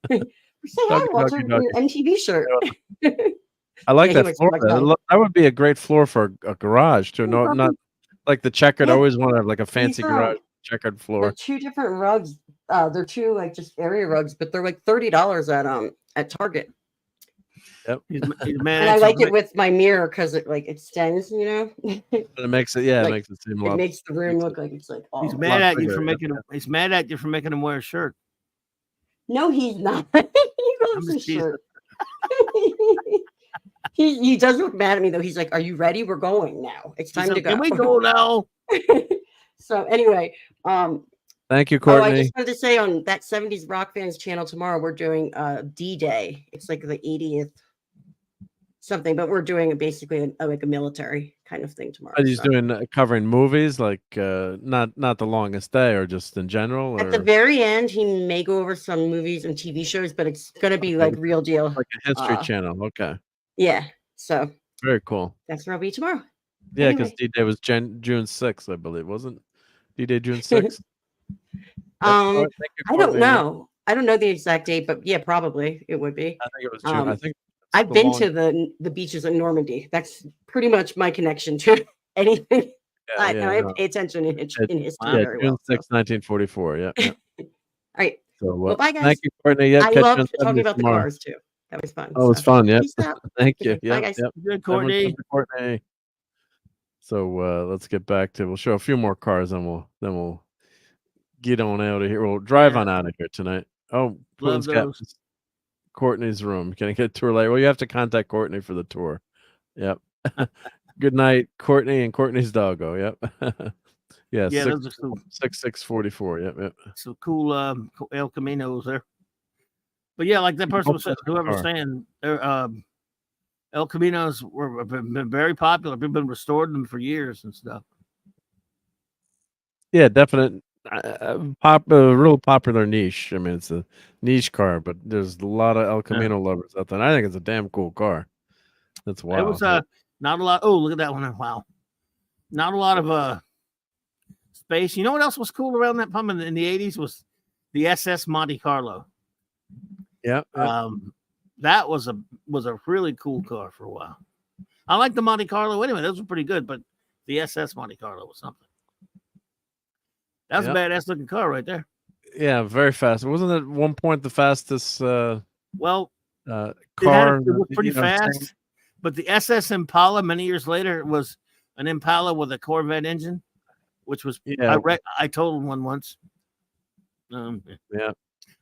Say hi, Walter, in your MTV shirt. I like that floor. That would be a great floor for a garage too. No, not like the checkered. I always want to have like a fancy garage checkered floor. They're 2 different rugs. They're 2 like just area rugs, but they're like $30 at Target. Yep. And I like it with my mirror because it like extends, It makes it, it makes it seem. It makes the room look like it's like. He's mad at you for making him. He's mad at you for making him wear a shirt. No, he's not. He loves his shirt. He does look mad at me though. He's like, "Are you ready? We're going now. It's time to go. Can we go now?" So anyway, thank you, Courtney. I just wanted to say on that 70s Rock Fans channel tomorrow, we're doing D-Day. It's like the 80th something, but we're doing basically like a military kind of thing tomorrow. He's doing covering movies, like not The Longest Day, or just in general. At the very end, he may go over some movies and TV shows, but it's going to be like real deal, like a history channel. Okay. Yeah. So very cool. That's where I'll be tomorrow. Yeah, because D-Day was June 6th, I believe, wasn't D-Day June 6th? I don't know. I don't know the exact date, but yeah, probably it would be. I think it was June. I think. I've been to the beaches in Normandy. That's pretty much my connection to anything. I pay attention in history. Yeah, June 6, 1944. Yeah. All right. So, well, bye, guys. Thank you, Courtney. Yeah, I love talking about the cars too. That was fun. Oh, it was fun. Yeah. Thank you. Bye, guys. Good, Courtney. So let's get back to. We'll show a few more cars, and we'll get on out of here. We'll drive on out of here tonight. Oh, Courtney's room. Can I get a tour later? Well, you have to contact Courtney for the tour. Yep. Good night, Courtney and Courtney's doggo. Yep. Yeah, Yeah, those are cool. 6644. Yep, yep. Some cool El Caminos there. But yeah, like that person was whoever was saying, El Caminos were been very popular. People have been restored them for years and stuff. Yeah, definite real popular niche. I mean, it's a niche car, but there's a lot of El Camino lovers out there. And I think it's a damn cool car. That's wild. It was not a lot. Oh, look at that one! Wow, not a lot of space. You know what else was cool around that pump in the 80s was the SS Monte Carlo. Yeah. That was a really cool car for a while. I like the Monte Carlo anyway. Those were pretty good, but the SS Monte Carlo was something. That was a badass looking car right there. Yeah, very fast. Wasn't it at one point the fastest car? It was pretty fast. But the SS Impala many years later was an Impala with a Corvette engine, which was I totaled one once.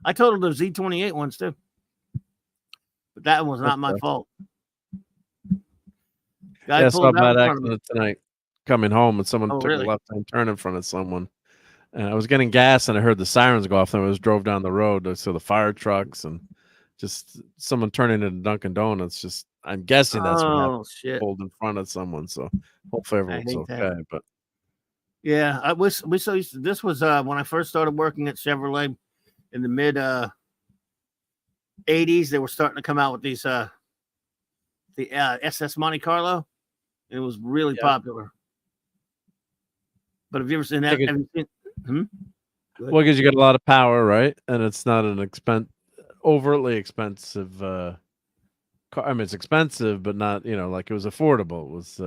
I totaled the Z28 once too, but that was not my fault. I saw a bad accident tonight coming home, and someone took a left-hand turn in front of someone. And I was getting gas, and I heard the sirens go off. And I drove down the road. I saw the fire trucks and just someone turning into Dunkin' Donuts. I'm guessing that's what happened. Shit. Pulled in front of someone. So hopefully everyone's okay. But yeah, this was when I first started working at Chevrolet in the mid 80s. They were starting to come out with these the SS Monte Carlo. It was really popular. But have you ever seen that? Well, because you get a lot of power, right? And it's not an overtly expensive car. I mean, it's expensive, but not, like it was affordable. It was,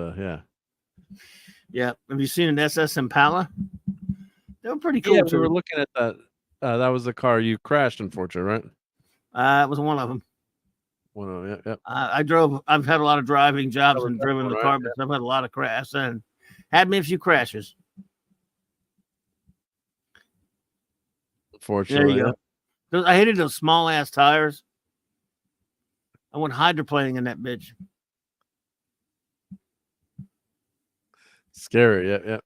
Yeah. Have you seen an SS Impala? They were pretty cool. Yeah, we were looking at that. That was the car you crashed, unfortunately, right? It was one of them. One of them, yeah. I've had a lot of driving jobs and driven the car, but I've had a lot of crashes and had me a few crashes. Fortunately, there you go. I hated those small ass tires. I went hydroplaning in that bitch. Scary, yeah.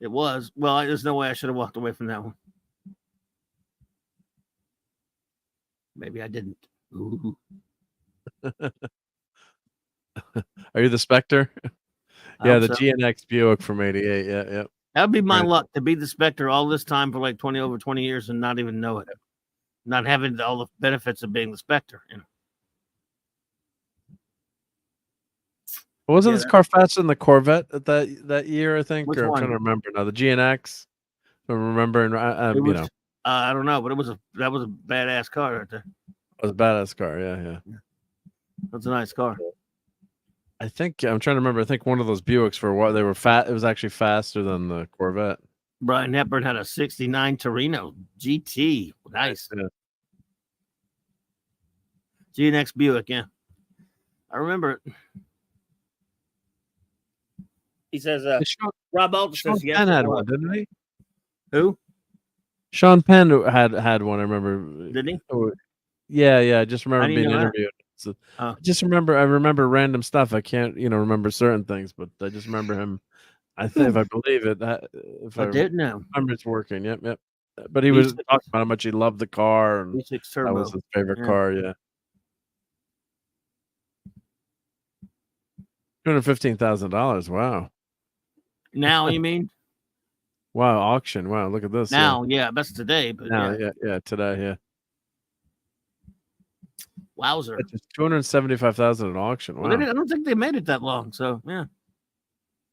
It was. Well, there's no way I should have walked away from that one. Maybe I didn't. Ooh. Are you the Spectre? Yeah, the GNX Buick from '88. Yeah. That would be my luck to be the Spectre all this time for like 20 years and not even know it. Not having all the benefits of being the Spectre. Wasn't this car faster than the Corvette at that year, I think? Which I'm one? trying to remember now. The GNX. I'm remembering, I don't know, but that was a badass car right there. It was a badass car, yeah. That's a nice car. I think I'm trying to remember. I think one of those Buicks they were fat. It was actually faster than the Corvette. Brian Hepburn had a '69 Torino GT. Nice. Yeah. GNX Buick, yeah. I remember it. He says, RobAltis says Sean Penn had one, didn't he? Who? Sean Penn had one. I remember. Didn't he? Yeah. I just remember being interviewed. So I remember random stuff. I can't, remember certain things, but I just remember him. I think if I believe it, I did know. Remember it's working. Yep. But he was talking about how much he loved the car, and that was his favorite car. Yeah. $215,000. Wow. Now you mean? Wow, auction. Wow, look at this. Now, that's today. But now, yeah, today, yeah. Wowzer. It's just $275,000 at auction. Wow. Well, I don't think they made it that long. So yeah.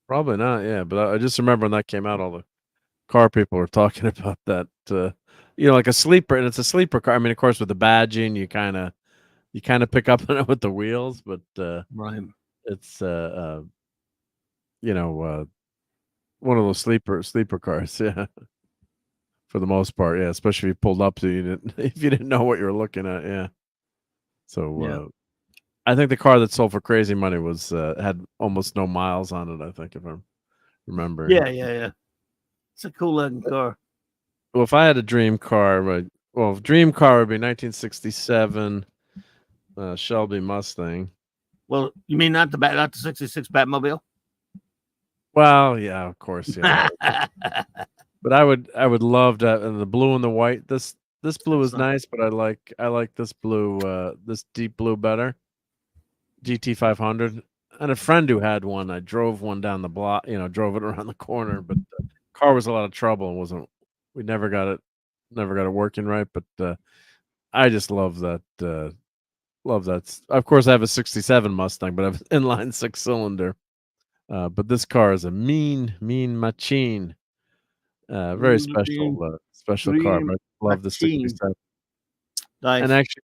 Probably not. Yeah, but I just remember when that came out, all the car people were talking about that. Like a sleeper, and it's a sleeper car. I mean, of course, with the badging, you kind of pick up on it with the wheels, but right. It's one of those sleeper cars, yeah. For the most part, yeah. Especially if you pulled up, if you didn't know what you were looking at, yeah. So I think the car that sold for crazy money had almost no miles on it. I think, if I'm remembering. Yeah. It's a cool looking car. Well, if I had a dream car, dream car would be 1967 Shelby Mustang. Well, you mean not the 66 Batmobile? Well, yeah, of course, yeah. But I would love that, and the blue and the white. This blue is nice, but I like this blue, this deep blue better. GT500. And a friend who had one, I drove one down the block, drove it around the corner, but the car was a lot of trouble and we never got it working right. But I just love that. Love that. Of course, I have a '67 Mustang, but I have an inline 6-cylinder. But this car is a mean machine. Very special car. But I love the '67. And Nice. actually,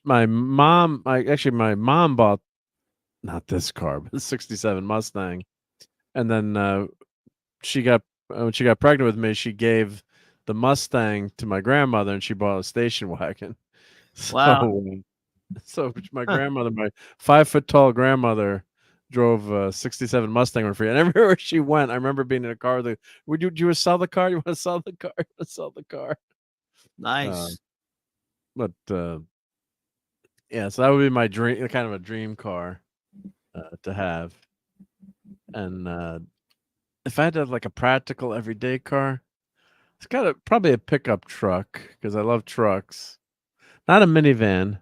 my mom bought not this car, but the '67 Mustang. And then she got when she got pregnant with me, she gave the Mustang to my grandmother, and she bought a station wagon. Wow. So my grandmother, my 5 foot tall grandmother, drove a '67 Mustang for free. And everywhere she went, I remember being in a car. Do you sell the car? You want to sell the car? You want to sell the car? Nice. But yeah, so that would be my dream, kind of a dream car to have. And if I had to have like a practical everyday car, it's got probably a pickup truck because I love trucks. Not a minivan.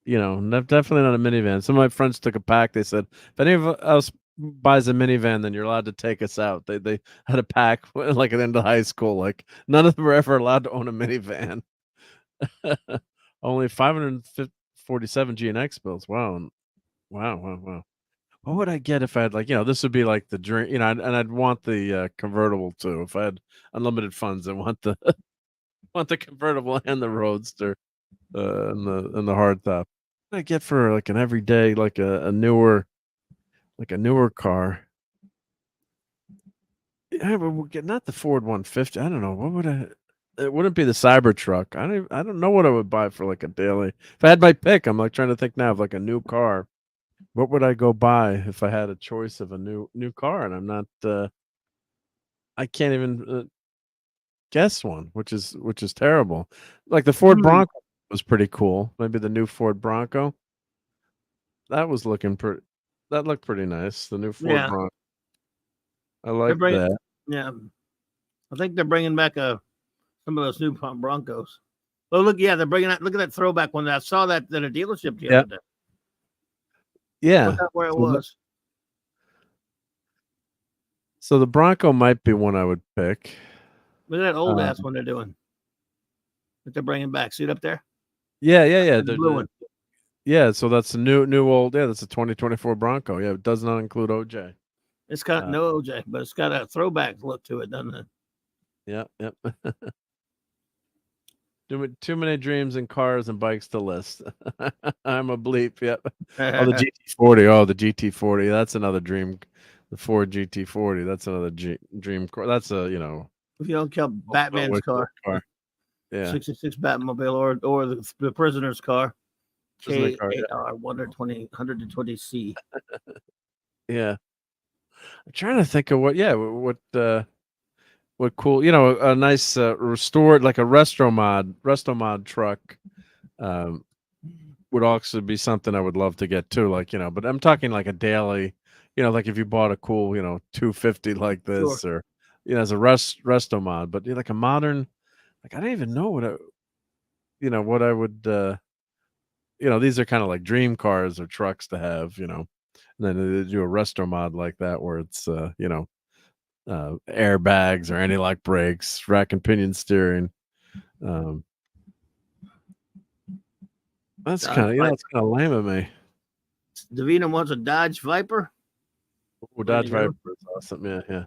Definitely not a minivan. Some of my friends took a pack. They said, if any of us buys a minivan, then you're allowed to take us out. They had a pack like at the end of high school. Like none of them were ever allowed to own a minivan. Only 547 GNX bills. Wow. Wow. What would I get if I had this would be like the dream, and I'd want the convertible too. If I had unlimited funds, I want the convertible and the roadster, and the hardtop. What would I get for like an everyday, like a newer car? Yeah, but we'll get not the Ford 150. I don't know. What would I? It wouldn't be the Cybertruck. I don't know what I would buy for like a daily. If I had my pick, I'm like trying to think now of like a new car. What would I go buy if I had a choice of a new car? And I'm not. I can't even guess one, which is terrible. Like the Ford Bronco was pretty cool. Maybe the new Ford Bronco. That was looking pretty. That looked pretty nice. The new Ford Bronco. I like that. Yeah, I think they're bringing back some of those new Broncos. Oh, look, they're bringing out. Look at that throwback one. I saw that at a dealership the other day. Yeah, look at where it was. So the Bronco might be one I would pick. Look at that old ass one they're doing. That they're bringing back. See it up there? Yeah. The blue one. Yeah, so that's a new old. Yeah, that's a 2024 Bronco. Yeah, it does not include OJ. It's got no OJ, but it's got a throwback look to it, doesn't it? Yep. Too many dreams and cars and bikes to list. I'm a bleep. Yep. Oh, the GT40. Oh, the GT40. That's another dream. The Ford GT40. That's another dream car. That's a if you don't count Batman's car. Yeah. 66 Batmobile or the prisoner's car. Prisoner car, KAR 120C. Yeah. I'm trying to think of what cool, a nice restored, like a resto mod truck would also be something I would love to get too. Like, but I'm talking like a daily, like if you bought a cool, 250 like this, or, as a resto mod, but like a modern, like, I don't even know what I would, these are kind of like dream cars or trucks to have, and then they do a resto mod like that where it's, airbags or anti-lock brakes, rack and pinion steering. That's kind of that's kind of lame of me. Davina wants a Dodge Viper. Oh, Dodge Viper is awesome. Yeah.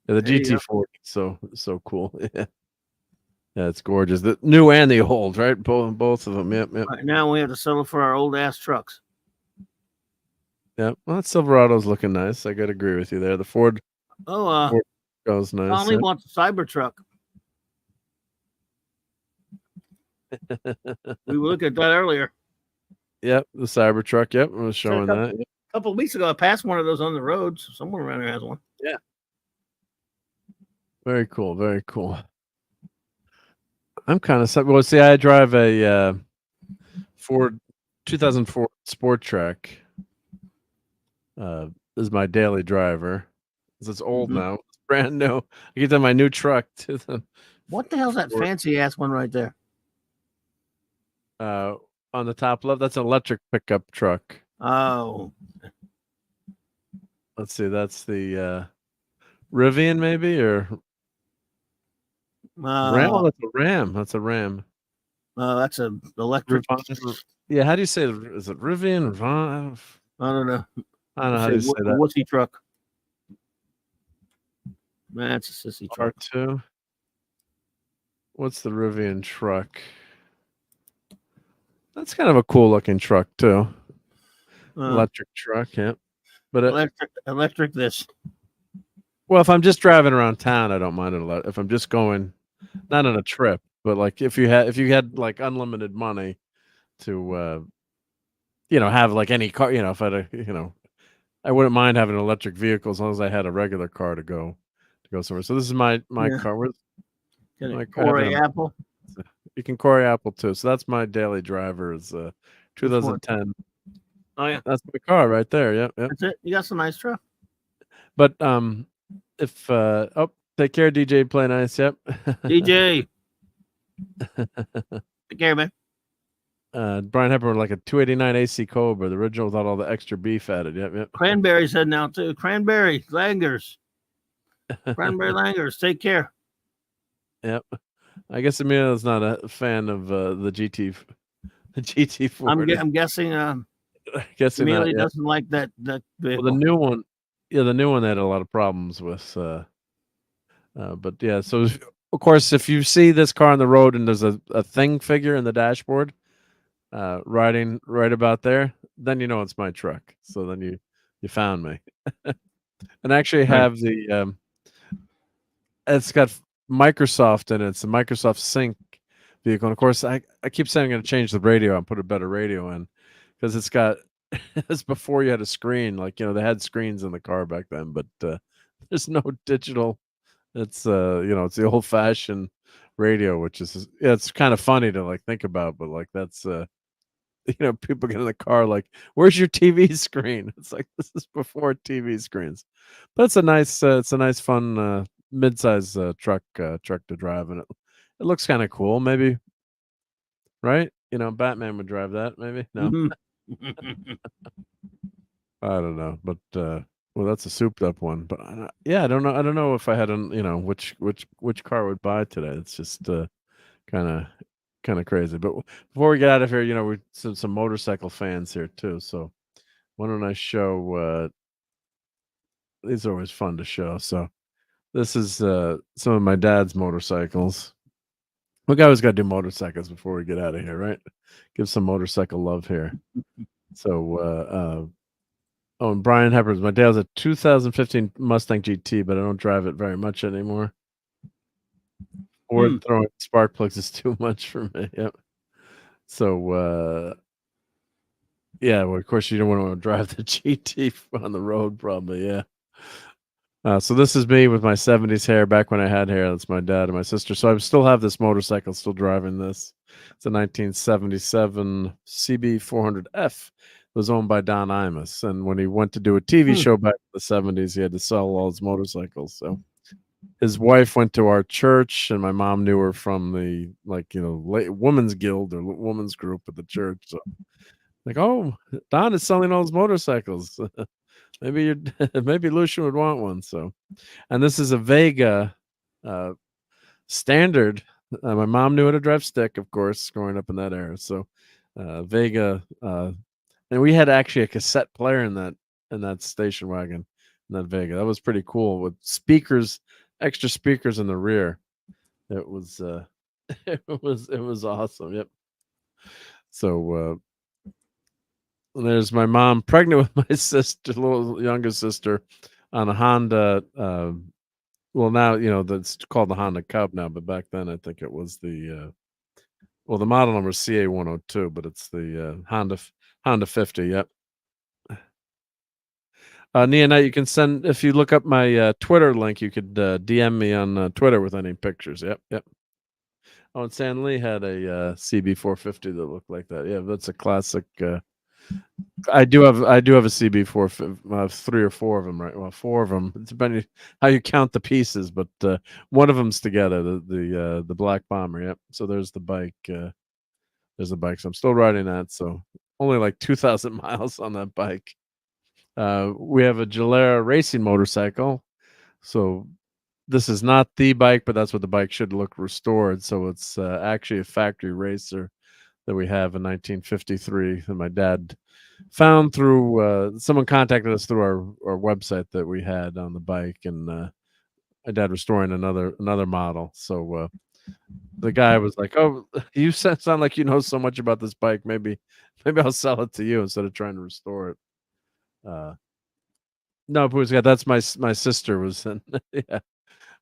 The GT40, so cool. Yeah, it's gorgeous. The new and the old, right? Both of them. Yep. Right now we have to settle for our old ass trucks. Yeah, well, that Silverado's looking nice. I gotta agree with you there. The Ford. Ford goes nice. Only wants a Cybertruck. We looked at that earlier. Yep, the Cybertruck. Yep, I was showing that. A couple of weeks ago, I passed one of those on the road. So someone around here has one. Yeah. Very cool. Very cool. I'm kind of well. See, I drive a Ford 2004 Sport Track. Is my daily driver. It's old now. It's brand new. I get to my new truck to the What the hell's that fancy ass one right there? on the top left. That's an electric pickup truck. Oh, Let's see. That's the Rivian, maybe, or Ram. Oh, that's a Ram. That's a Ram. That's a electric. Yeah, how do you say it? Is it Rivian? I don't know. I don't know how to say that. Wussy truck. That's a sissy truck. R2. What's the Rivian truck? That's kind of a cool looking truck too. Electric truck, yeah. But electric this. Well, if I'm just driving around town, I don't mind it. If I'm just going, not on a trip, but like if you had like unlimited money to, have like any car, if I had I wouldn't mind having an electric vehicle as long as I had a regular car to go somewhere. So this is my car. Where's my Corey Apple? You can Corey Apple too. So that's my daily driver. Is 2010. Oh yeah, that's my car right there. Yep. That's it. You got some nice truck. But if take care, DJ. Play nice. Yep. DJ. Take care, man. Brian Hepburn, like a 289 AC Cobra, the original without all the extra beef added. Yep. Cranberry's heading out too. Cranberry Langers. Cranberry Langers. Take care. Yep. I guess Emilio's not a fan of the GT. The GT40. I'm guessing. Guessing Amelia doesn't like that vehicle. Well, the new one. Yeah, the new one had a lot of problems with. But yeah, so of course, if you see this car on the road and there's a thing figure in the dashboard, riding right about there, then you know it's my truck. So then you found me. And actually have the it's got Microsoft in it. It's a Microsoft Sync vehicle. And of course, I keep saying I'm going to change the radio and put a better radio in because it's got it's before you had a screen. Like they had screens in the car back then, but there's no digital. It's it's the old fashioned radio, which is it's kind of funny to like think about, but like that's people get in the car like, where's your TV screen? It's like this is before TV screens, but it's a nice fun mid-size truck to drive, and it looks kind of cool. Maybe, right? Batman would drive that. Maybe no. I don't know, but well, that's a souped up one. But yeah, I don't know. I don't know if I had which car I would buy today. It's just kind of crazy. But before we get out of here, we some motorcycle fans here too. So why don't I show? These are always fun to show. So this is some of my dad's motorcycles. We always got to do motorcycles before we get out of here, right? Give some motorcycle love here. So and Brian Hepburn, my dad has a 2015 Mustang GT, but I don't drive it very much anymore. Or throwing spark plugs is too much for me. Yep. So yeah, well, of course you don't want to drive the GT on the road, probably. Yeah. So this is me with my 70s hair back when I had hair. That's my dad and my sister. So I still have this motorcycle, still driving this. It's a 1977 CB 400F. It was owned by Don Imus. And when he went to do a TV show back in the 70s, he had to sell all his motorcycles. So his wife went to our church, and my mom knew her from the women's guild or women's group at the church. So like, oh, Don is selling all his motorcycles. Maybe Lucian would want one. So, and this is a Vega standard. My mom knew how to drive stick, of course, growing up in that era. So Vega, and we had actually a cassette player in that station wagon, in that Vega. That was pretty cool with speakers, extra speakers in the rear. It was it was awesome. Yep. So there's my mom pregnant with my sister, little younger sister, on a Honda. Well, now that's called the Honda Cub now, but back then I think it was the the model number is CA102, but it's the Honda 50. Yep. Nia, now you can send, if you look up my Twitter link, you could DM me on Twitter with any pictures. Yep. Oh, and San Lee had a CB450 that looked like that. Yeah, that's a classic I do have a CB4, 3 or 4 of them, right? Well, 4 of them. It's depending how you count the pieces, but one of them's together. The Black Bomber. Yep. So there's the bike. There's the bike. So I'm still riding that. So only like 2,000 miles on that bike. We have a Gilera racing motorcycle. So this is not the bike, but that's what the bike should look restored. So it's actually a factory racer that we have in 1953 that my dad found through someone contacted us through our website that we had on the bike, and my dad restoring another model. So the guy was like, "Oh, you sound like you know so much about this bike. Maybe I'll sell it to you instead of trying to restore it." No, that's my sister was in. Yeah,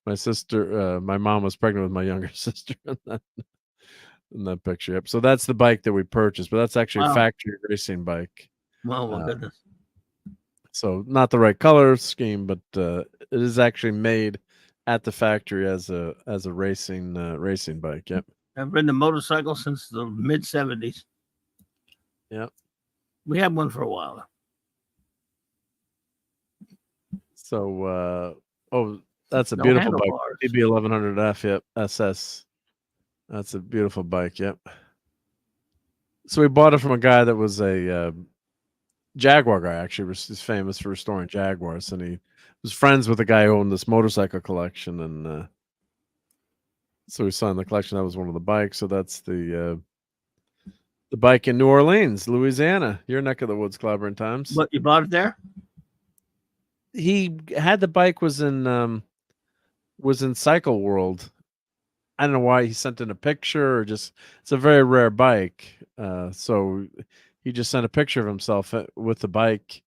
my sister. My mom was pregnant with my younger sister in that picture. Yep. So that's the bike that we purchased, but that's actually a factory racing bike. Oh my goodness. So not the right color scheme, but it is actually made at the factory as a racing bike. Yep. I've ridden a motorcycle since the mid 70s. Yep. We had one for a while. So that's a beautiful bike. DB 1100F. Yep. SS. That's a beautiful bike. Yep. So we bought it from a guy that was a Jaguar guy. Actually, he's famous for restoring Jaguars, and he was friends with a guy who owned this motorcycle collection, and so we saw in the collection that was one of the bikes. So that's the bike in New Orleans, Louisiana, your neck of the woods, Clobbering Times. What, you bought it there? He had the bike was in Cycle World. I don't know why he sent in a picture, or just it's a very rare bike. So he just sent a picture of himself with the bike,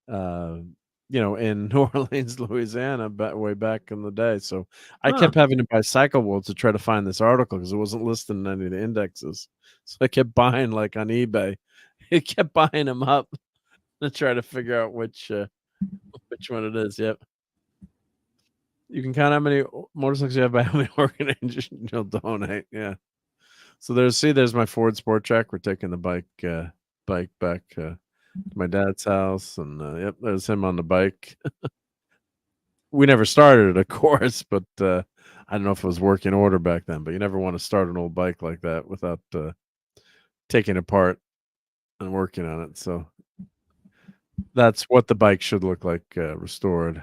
in New Orleans, Louisiana, way back in the day. So I kept having to buy Cycle World to try to find this article because it wasn't listed in any of the indexes. So I kept buying, like on eBay, he kept buying them up to try to figure out which one it is. Yep. You can count how many motorcycles you have by how many organizations you'll donate. Yeah. So there's my Ford Sport Track. We're taking the bike back to my dad's house, and yep, there's him on the bike. We never started it, of course, but I don't know if it was working order back then. But you never want to start an old bike like that without taking it apart and working on it. So that's what the bike should look like restored.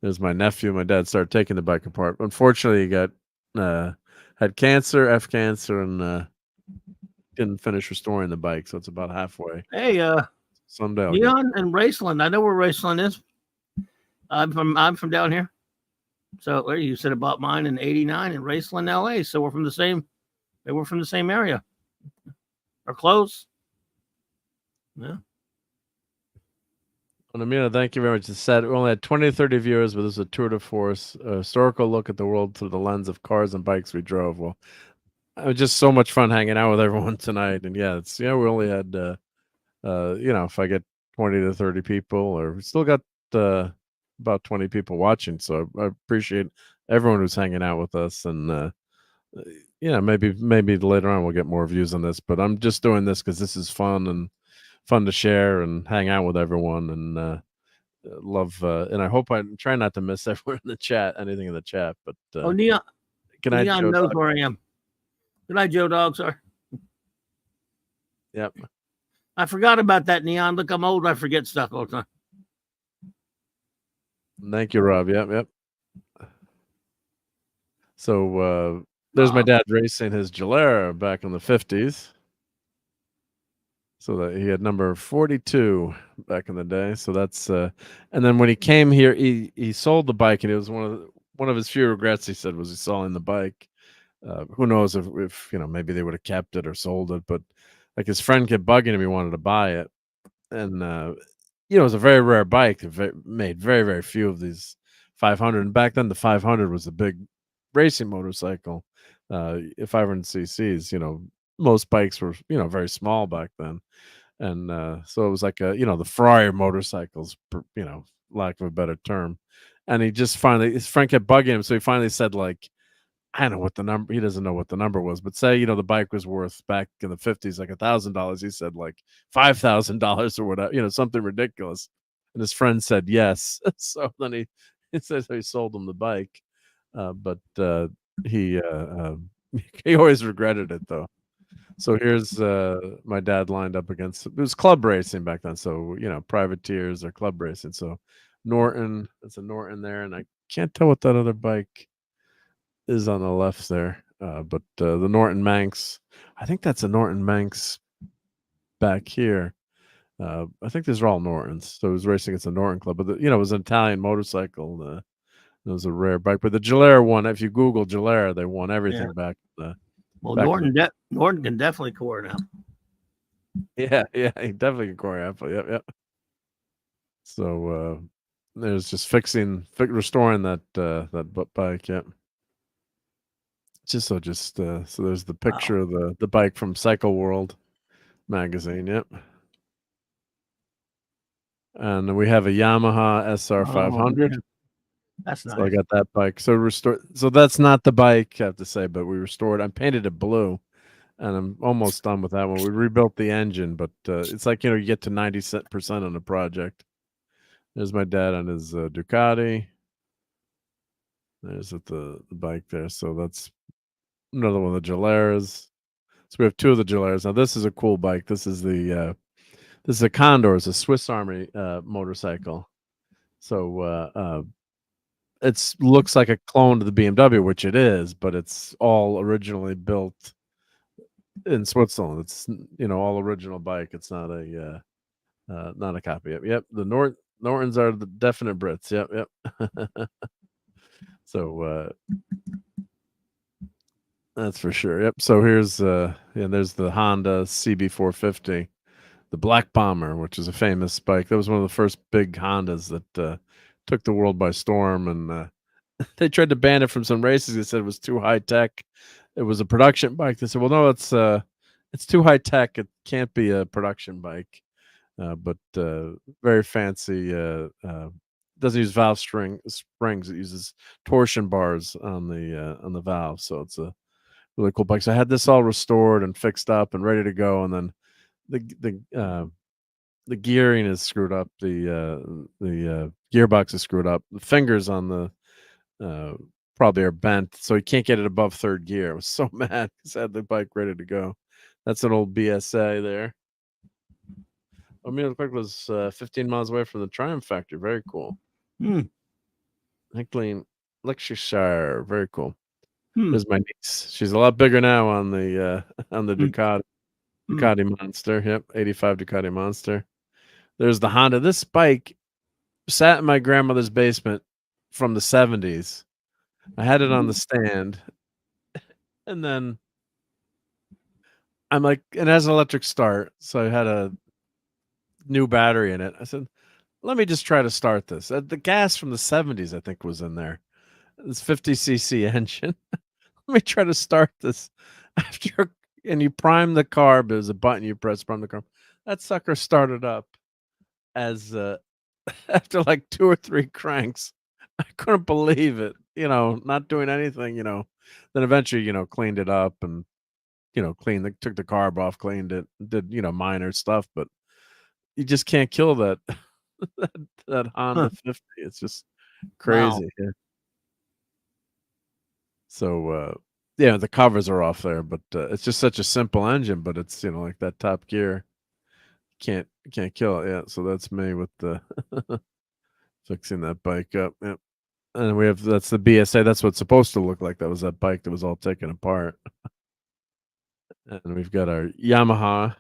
There's my nephew. My dad started taking the bike apart. Unfortunately, he got had cancer, F cancer, and didn't finish restoring the bike. So it's about halfway. Hey, someday. Leon and Raceland. I know where Raceland is. I'm from down here. So you said about mine in '89 in Raceland, LA. So we're from the same. They were from the same area. Or close. Yeah. And Amina, thank you very much. It said we only had 20 to 30 viewers, but this is a tour de force, a historical look at the world through the lens of cars and bikes we drove. Well, it was just so much fun hanging out with everyone tonight. And we only had, if I get 20 to 30 people, or we still got about 20 people watching. So I appreciate everyone who's hanging out with us. And, maybe later on we'll get more views on this, but I'm just doing this because this is fun to share and hang out with everyone, and love and I hope I try not to miss everyone in the chat, anything in the chat. But Neon, Neon knows where I am. Good night, Joe Dog, sir. Yep. I forgot about that, Neon. Look, I'm old. I forget stuff all the time. Thank you, Rob. Yep. So there's my dad racing his Gilera back in the 50s. So that he had number 42 back in the day. So that's and then when he came here, he sold the bike, and it was one of his few regrets, he said, was he selling the bike. Who knows if maybe they would have kept it or sold it, but like his friend kept bugging him, he wanted to buy it, and it was a very rare bike. They made very, very few of these 500, and back then the 500 was a big racing motorcycle. 500 cc's, most bikes were very small back then, and so it was like the Ferrari motorcycles, lack of a better term. And he just finally, his friend kept bugging him, so he finally said, like, I don't know what the number. He doesn't know what the number was, but say the bike was worth back in the 50s like $1,000. He said like $5,000 or whatever, something ridiculous. And his friend said yes. So then he says he sold him the bike, but he he always regretted it though. So here's my dad lined up against it was club racing back then. So privateers or club racing. So Norton, it's a Norton there, and I can't tell what that other bike is on the left there. But the Norton Manx, I think that's a Norton Manx back here. I think these are all Nortons. So he was racing against a Norton club, but it was an Italian motorcycle. It was a rare bike, but the Gilera won. If you Google Gilera, they won everything back. Well, back Norton can definitely core now. Yeah, he definitely can core apple. Yep. So there's just restoring that bike. Yep. So there's the picture of the bike from Cycle World magazine. Yep. And then we have a Yamaha SR 500. Yeah. That's nice. So I got that bike. So restored. So that's not the bike, I have to say, but we restored. I painted it blue, and I'm almost done with that one. We rebuilt the engine, but it's like you get to 90% on the project. There's my dad on his Ducati. There's the bike there. So that's another one of the Gileras. So we have two of the Gileras. Now this is a cool bike. This is a Condor. It's a Swiss Army motorcycle. So it looks like a clone to the BMW, which it is, but it's all originally built in Switzerland. It's all original bike. It's not a copy. Yep. The Nortons are the definite Brits. Yep. So that's for sure. Yep. So here's there's the Honda CB450, the Black Bomber, which is a famous bike. That was one of the first big Hondas that took the world by storm, and they tried to ban it from some races. They said it was too high tech. It was a production bike. They said, "Well, no, it's too high tech. It can't be a production bike." But very fancy. Doesn't use valve springs. It uses torsion bars on the valve. So it's a really cool bike. So I had this all restored and fixed up and ready to go, and then the gearing is screwed up. The gearbox is screwed up. The fingers on the probably are bent, so you can't get it above third gear. I was so mad because I had the bike ready to go. That's an old BSA there. The bike was 15 miles away from the Triumph factory. Very cool. Hickling, Leicestershire. Very cool. There's my niece. She's a lot bigger now on the Ducati. Ducati Monster. Yep, 85 Ducati Monster. There's the Honda. This bike sat in my grandmother's basement from the 70s. I had it on the stand, and then I'm like, it has an electric start, so I had a new battery in it. I said, let me just try to start this. The gas from the 70s, I think, was in there. It's 50cc engine. Let me try to start this. And you prime the carb. There's a button you press, prime the carb. That sucker started up as after like 2 or 3 cranks. I couldn't believe it. Not doing anything. Then eventually, cleaned it up and took the carb off, cleaned it, did minor stuff, but you just can't kill that that Honda 50. It's just crazy. Wow. Yeah. So the covers are off there, but it's just such a simple engine, but it's like that top gear. Can't kill it. Yeah. So that's me with the fixing that bike up. Yep. And that's the BSA. That's what it's supposed to look like. That was that bike that was all taken apart. And we've got our Yamaha.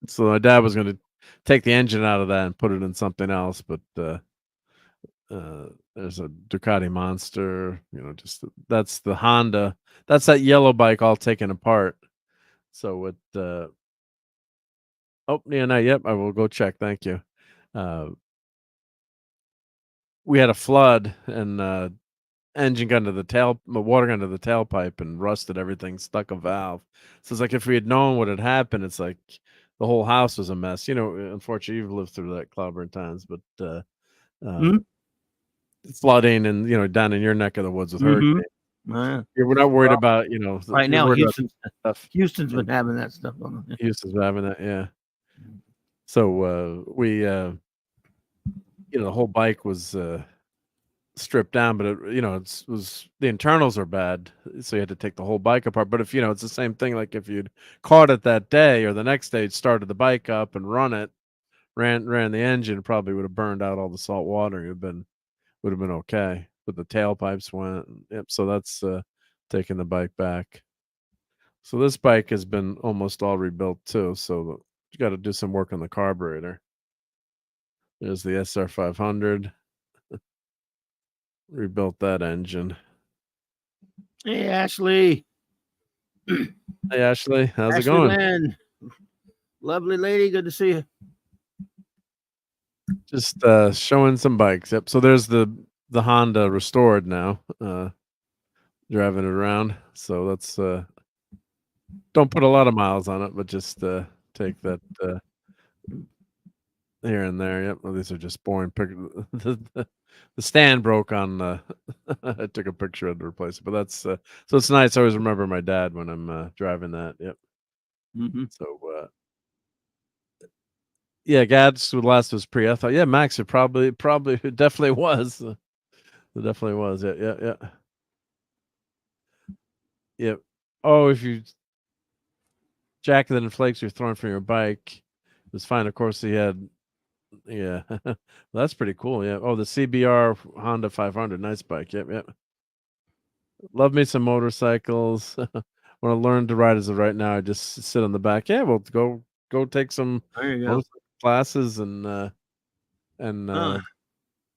So my dad was going to take the engine out of that and put it in something else, but there's a Ducati Monster. That's the Honda. That's that yellow bike all taken apart. So it. Yep. I will go check. Thank you. We had a flood and engine got into the water got into the tailpipe and rusted everything, stuck a valve. So it's like if we had known what had happened, it's like the whole house was a mess. Unfortunately, you've lived through that clobber times, but flooding and down in your neck of the woods with hurricanes. Yeah, we're not worried Well, about right you're now, worried about stuff. Houston's been having that stuff on. Yeah. Houston's having that, yeah. So we the whole bike was stripped down, but it was the internals are bad, so you had to take the whole bike apart. But if it's the same thing, like if you'd caught it that day or the next day, started the bike up and ran the engine, probably would have burned out all the salt water. Would have been okay, but the tailpipes went. Yep. So that's taking the bike back. So this bike has been almost all rebuilt too. So you got to do some work on the carburetor. There's the SR 500. Rebuilt that engine. Hey, Ashley. Hey, Ashley. How's it Ashley going? Lynn. Lovely lady. Good to see you. Just showing some bikes. Yep. So there's the Honda restored now. Driving it around. So let's don't put a lot of miles on it, but just take that here and there. Yep. Well, these are just boring pictures. The stand broke on. I took a picture of to replace it, but that's so it's nice. I always remember my dad when I'm driving that. Yep. Mm-hmm. So yeah, Gads last was pre. I thought, yeah, Max, it probably it definitely was. It definitely was. Yeah. Yep. Oh, if you jack that inflates you're throwing from your bike, it was fine. Of course, he had. Yeah, well, that's pretty cool. Yeah. Oh, the CBR Honda 500, nice bike. Yep. Love me some motorcycles. When I learned to ride as of right now, I just sit on the back. Yeah, well, go take some There you go. motorcycle classes and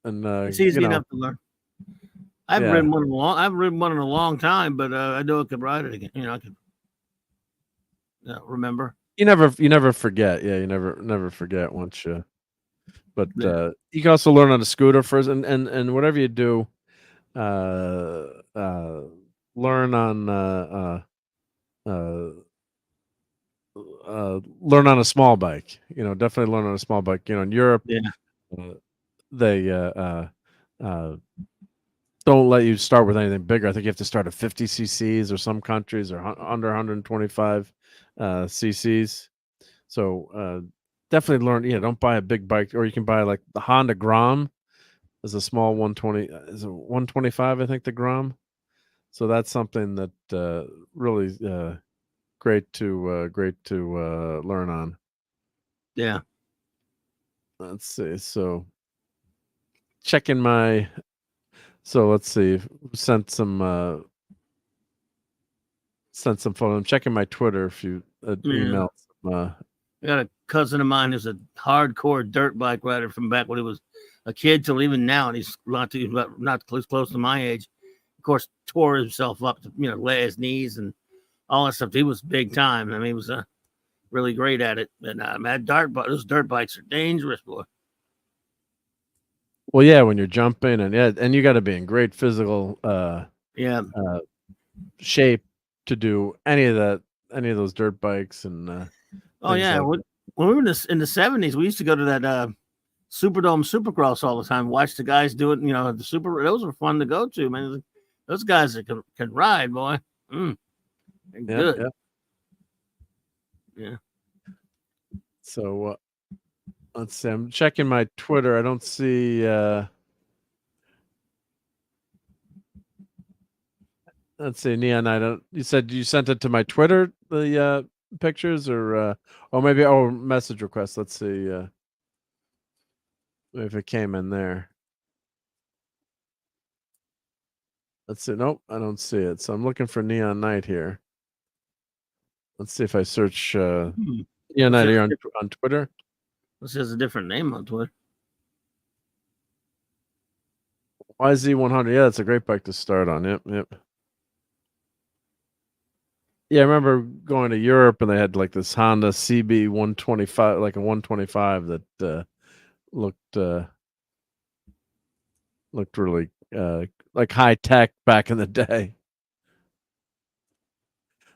It's easy enough to learn. I've ridden one in a long time, but I know I could ride it again. I could remember. You never forget. Yeah, you never forget once you. But you can also learn on a scooter first, and whatever you do, learn on learn on a small bike. Definitely learn on a small bike. In Europe, they don't let you start with anything bigger. I think you have to start at 50 cc's, or some countries are under 125 cc's. So definitely learn. Yeah, don't buy a big bike, or you can buy like the Honda Grom. Is a small 120. Is a 125? I think the Grom. So that's something that really great to learn on. Yeah. Let's see. So checking my. So let's see. Sent some photo. I'm checking my Twitter. If you email. I got a cousin of mine who's a hardcore dirt bike rider from back when he was a kid till even now, and he's not close to my age. Of course, tore himself up to lay his knees and all that stuff. He was big time. I mean, he was really great at it. And those dirt bikes are dangerous, boy. Well, yeah, when you're jumping and you got to be in great physical shape to do any of those dirt bikes and. When we were in the 70s, we used to go to that Superdome Supercross all the time. Watch the guys do it. Those were fun to go to, man. Those guys that can ride, boy. Good. Yeah. So let's see. I'm checking my Twitter. I don't see. Let's see, Neon. You said you sent it to my Twitter. The pictures, or maybe message request. Let's see if it came in there. Let's see. Nope, I don't see it. So I'm looking for Neon Knight here. Let's see if I search Neon Knight here on Twitter. This has a different name on Twitter. YZ100. Yeah, that's a great bike to start on. Yep. Yeah, I remember going to Europe and they had like this Honda CB 125, like a 125 that looked really like high tech back in the day.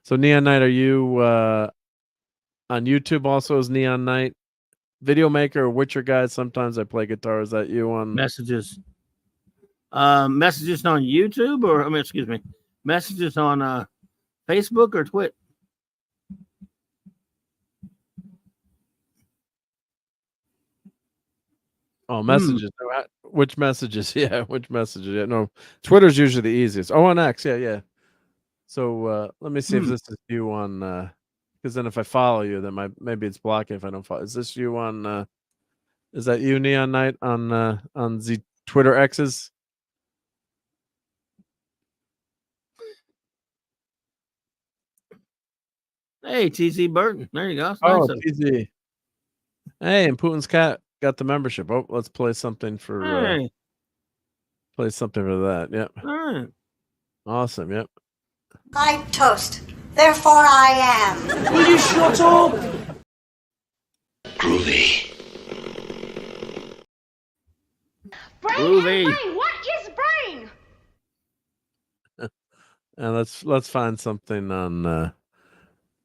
So Neon Knight, are you on YouTube also as Neon Knight? Video maker or Witcher guy? Sometimes I play guitar. Is that you on messages? Messages on YouTube, or excuse me, messages on Facebook or Twit? Oh, messages. Which messages? Yeah, which messages? Yeah, no, Twitter's usually the easiest. Oh, on X. Yeah. So let me see if this is you on. Because then if I follow you, then maybe it's blocking if I don't follow. Is this you on? Is that you, Neon Knight, on the Twitter X's? Hey, TZ Burton. There you go. It's Oh, nice of TZ. Hey, and Putin's cat got the membership. Oh, let's play something for Hey. that. Yep. All right. Awesome. Yep. I toast. Therefore I am. Will you shut up? Groovy. Groovy. What is brain? And let's find something on.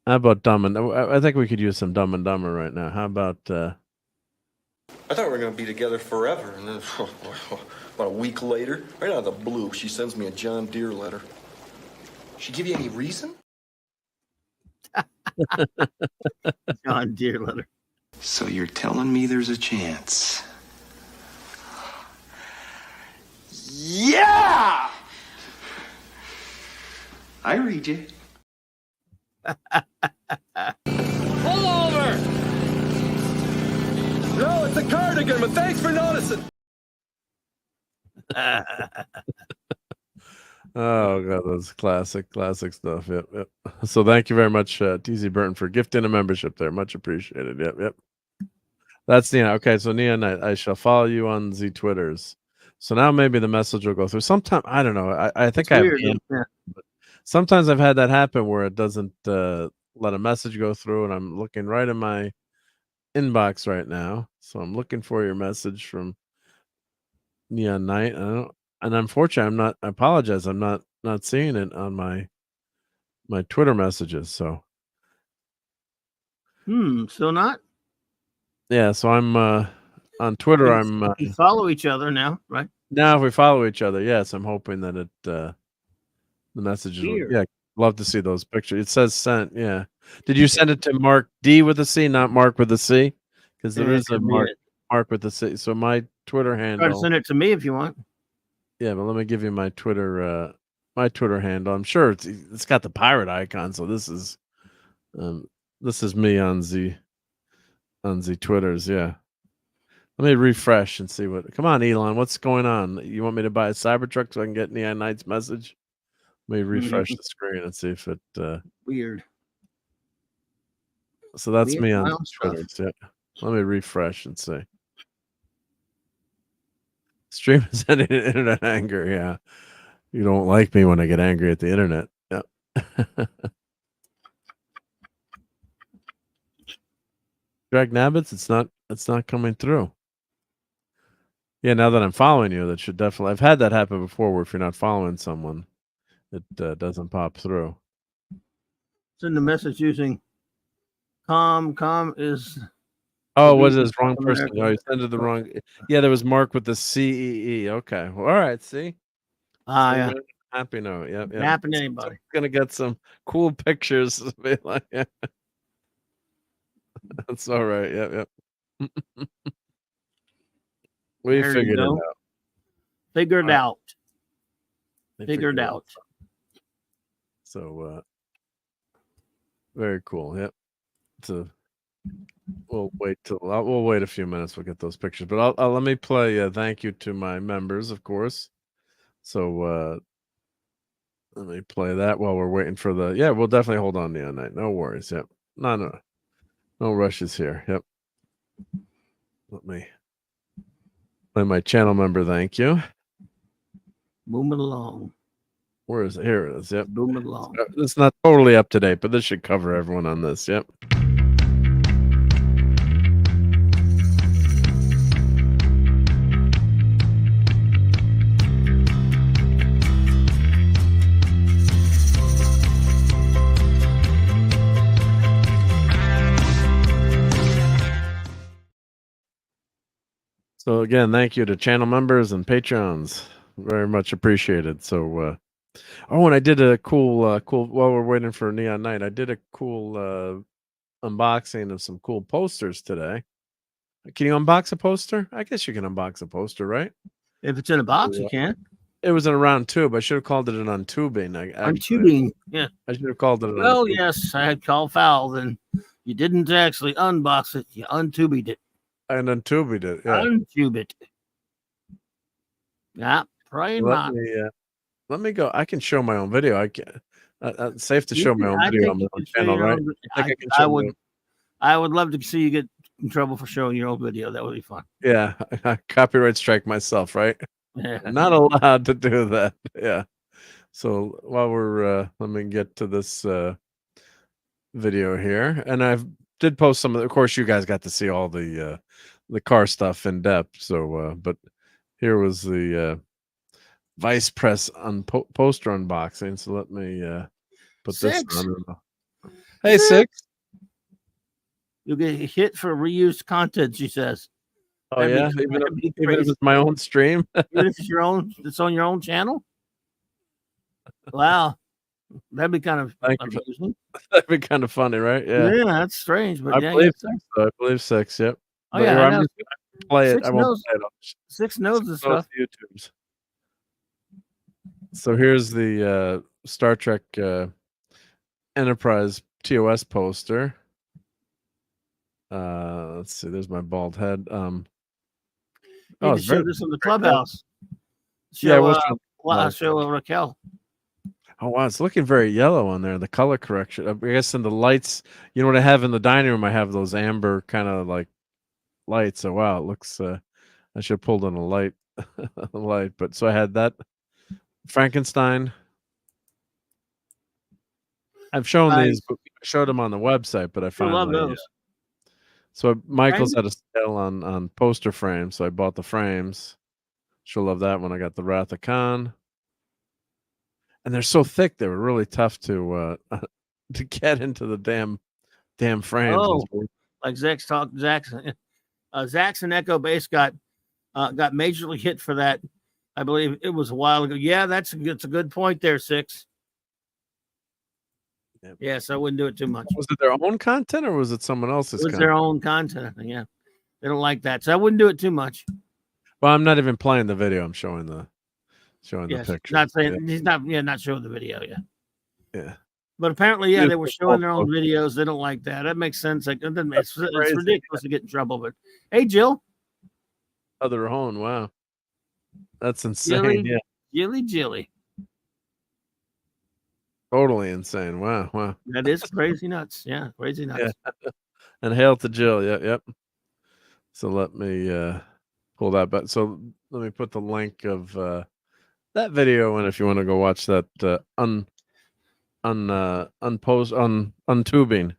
How about Dumb and? I think we could use some Dumb and Dumber right now. How about? I thought we were going to be together forever, and then about a week later, right out of the blue, she sends me a John Deere letter. She give you any reason? John Deere letter. So you're telling me there's a chance? Yeah! I read you. Pull over! No, it's a cardigan, but thanks for noticing. Oh god, that's classic stuff. Yep. So thank you very much, TZ Burton, for gifting a membership there. Much appreciated. Yep. That's Neon. Okay, so Neon Knight, I shall follow you on the Twitters. So now maybe the message will go through. Sometime I don't know. I think I have but sometimes I've had that happen where it doesn't let a message go through, and I'm looking right in my inbox right now. So I'm looking for your message from Neon Knight. And unfortunately, I apologize. I'm not seeing it on my Twitter messages. So Still not? yeah, so I'm on Twitter. We follow each other now, right? Now if we follow each other, yes, I'm hoping that it the messages will, yeah, love to see those pictures. It says sent, yeah. Did you send it to Marc D with a C, not Mark with a C? Because there is a Mark with a C. So my Twitter handle. Try to send it to me if you want. Yeah, but let me give you my Twitter handle. I'm sure it's got the pirate icon, so this is me on the Twitters, yeah. Let me refresh and see what. Come on, Elon, what's going on? You want me to buy a Cybertruck so I can get Neon Knight's message? Let me refresh the screen and see if it. Weird. So that's me on Twitter. Yeah. Let me refresh and see. Stream is ending in internet anger. Yeah, you don't like me when I get angry at the internet. Yeah. Greg Nabbits, it's not coming through. Yeah, now that I'm following you, that should definitely. I've had that happen before, where if you're not following someone, it doesn't pop through. Send the message using com is. Oh, what is this? Wrong person. Oh, you sent it the wrong. Yeah, there was Mark with the CEE. Okay. Well, all right. See. Yeah. Happy note. Yep. Happen to anybody. Gonna get some cool pictures. That's all right. Yep. We figured it out. Figured out. So very cool. Yep. We'll wait a few minutes. We'll get those pictures, but I'll let me play. Thank you to my members, of course. So let me play that while we're waiting for the. Yeah, we'll definitely hold on Neon Knight. No worries. Yep. No rushes here. Yep. Let me play my channel member. Thank you. Moving along. Where is it? Here it is. Yep. Moving along. It's not totally up to date, but this should cover everyone on this. Yep. So again, thank you to channel members and patrons. Very much appreciated. So Oh, and I did a cool while we're waiting for Neon Night. I did a cool unboxing of some cool posters today. Can you unbox a poster? I guess you can unbox a poster, right? If it's in a box, you can. It was in a round tube. I should have called it an untubing. Untubing, yeah. I should have called it an Well, untubing. yes, I had called foul. Then you didn't actually unbox it. You untubied it. And untubed it. Yeah. Untube it. Yeah, probably not. Let me go. I can show my own video. I can. It's safe to show my own I video think on my you own can show channel, your right? own- I think I can I show my would. own- I would love to see you get in trouble for showing your own video. That would be fun. Yeah, copyright strike myself, right? Yeah. I'm not allowed to do that. Yeah. So while we're let me get to this video here, and I did post some of course you guys got to see all the car stuff in depth. So but here was the Vice Press poster unboxing. So let me put Six. this on. Hey, Six. You'll get hit for reused content, she says. Oh yeah, even if it's my own stream. Even if it's your own, it's on your own channel. Wow, that'd be kind of amusing. That'd be kind of funny, right? Yeah, Yeah, that's strange, but I yeah, believe yeah. six. I believe six. Yep. Oh But yeah, here, I I'm know. just gonna play it. Six I won't knows- play it on Six knows the stuff. YouTube's. So here's the Star Trek Enterprise TOS poster. Let's see. There's my bald head. Need to it's show very- this in the clubhouse. Yeah, Show, we'll show Raquel. Oh wow, it's looking very yellow on there. The color correction. I guess in the lights, you know what I have in the dining room? I have those amber kind of like lights. Oh wow, it looks. I should have pulled on a light, But so I had that Frankenstein. I've shown Nice. these, but I showed them on the website, but I I love finally. those. So Michael's had a sale on poster frames, so I bought the frames. She'll love that one. I got the Wrath of Khan. And they're so thick; they were really tough to to get into the damn frames. Oh, like Zach's talk. Zach's and Echo Base got majorly hit for that. I believe it was a while ago. Yeah, it's a good point there, Six. Yep. Yes, I wouldn't do it too much. Was it their own content or was it someone else's? It was their own content. I think, yeah, they don't like that, so I wouldn't do it too much. Well, I'm not even playing the video. I'm showing the Yes, picture. not saying he's not. Yeah, not showing the video. Yeah. Yeah. But apparently, yeah, they were Beautiful showing their own photo. videos. They don't like that. That makes sense. Like, it's crazy. ridiculous to get in trouble. But hey, Jill. Oh, their own. Wow. That's insane. Jilly. Totally insane. Wow. That is crazy nuts. Yeah, crazy nuts. Yeah. And hail to Jill. Yep. So let me pull that back. So let me put the link of that video in if you want to go watch that untubing.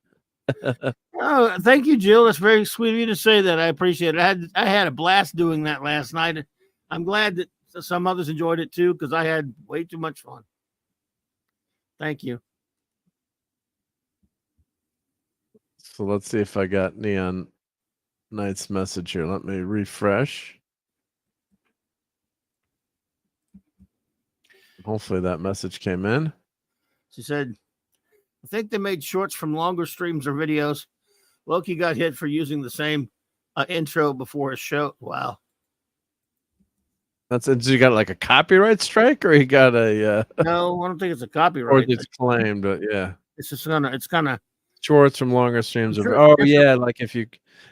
Oh, thank you, Jill. That's very sweet of you to say that. I appreciate it. I had a blast doing that last night. I'm glad that some others enjoyed it too, because I had way too much fun. Thank you. So let's see if I got Neon Knight's message here. Let me refresh. Hopefully that message came in. She said, I think they made shorts from longer streams or videos. Loki got hit for using the same intro before his show. Wow. That's it. You got like a copyright strike, or you got a No, I don't think it's a or copyright. it's claimed, but yeah. It's just gonna Shorts from longer streams of Sure, oh yes, yeah, like if you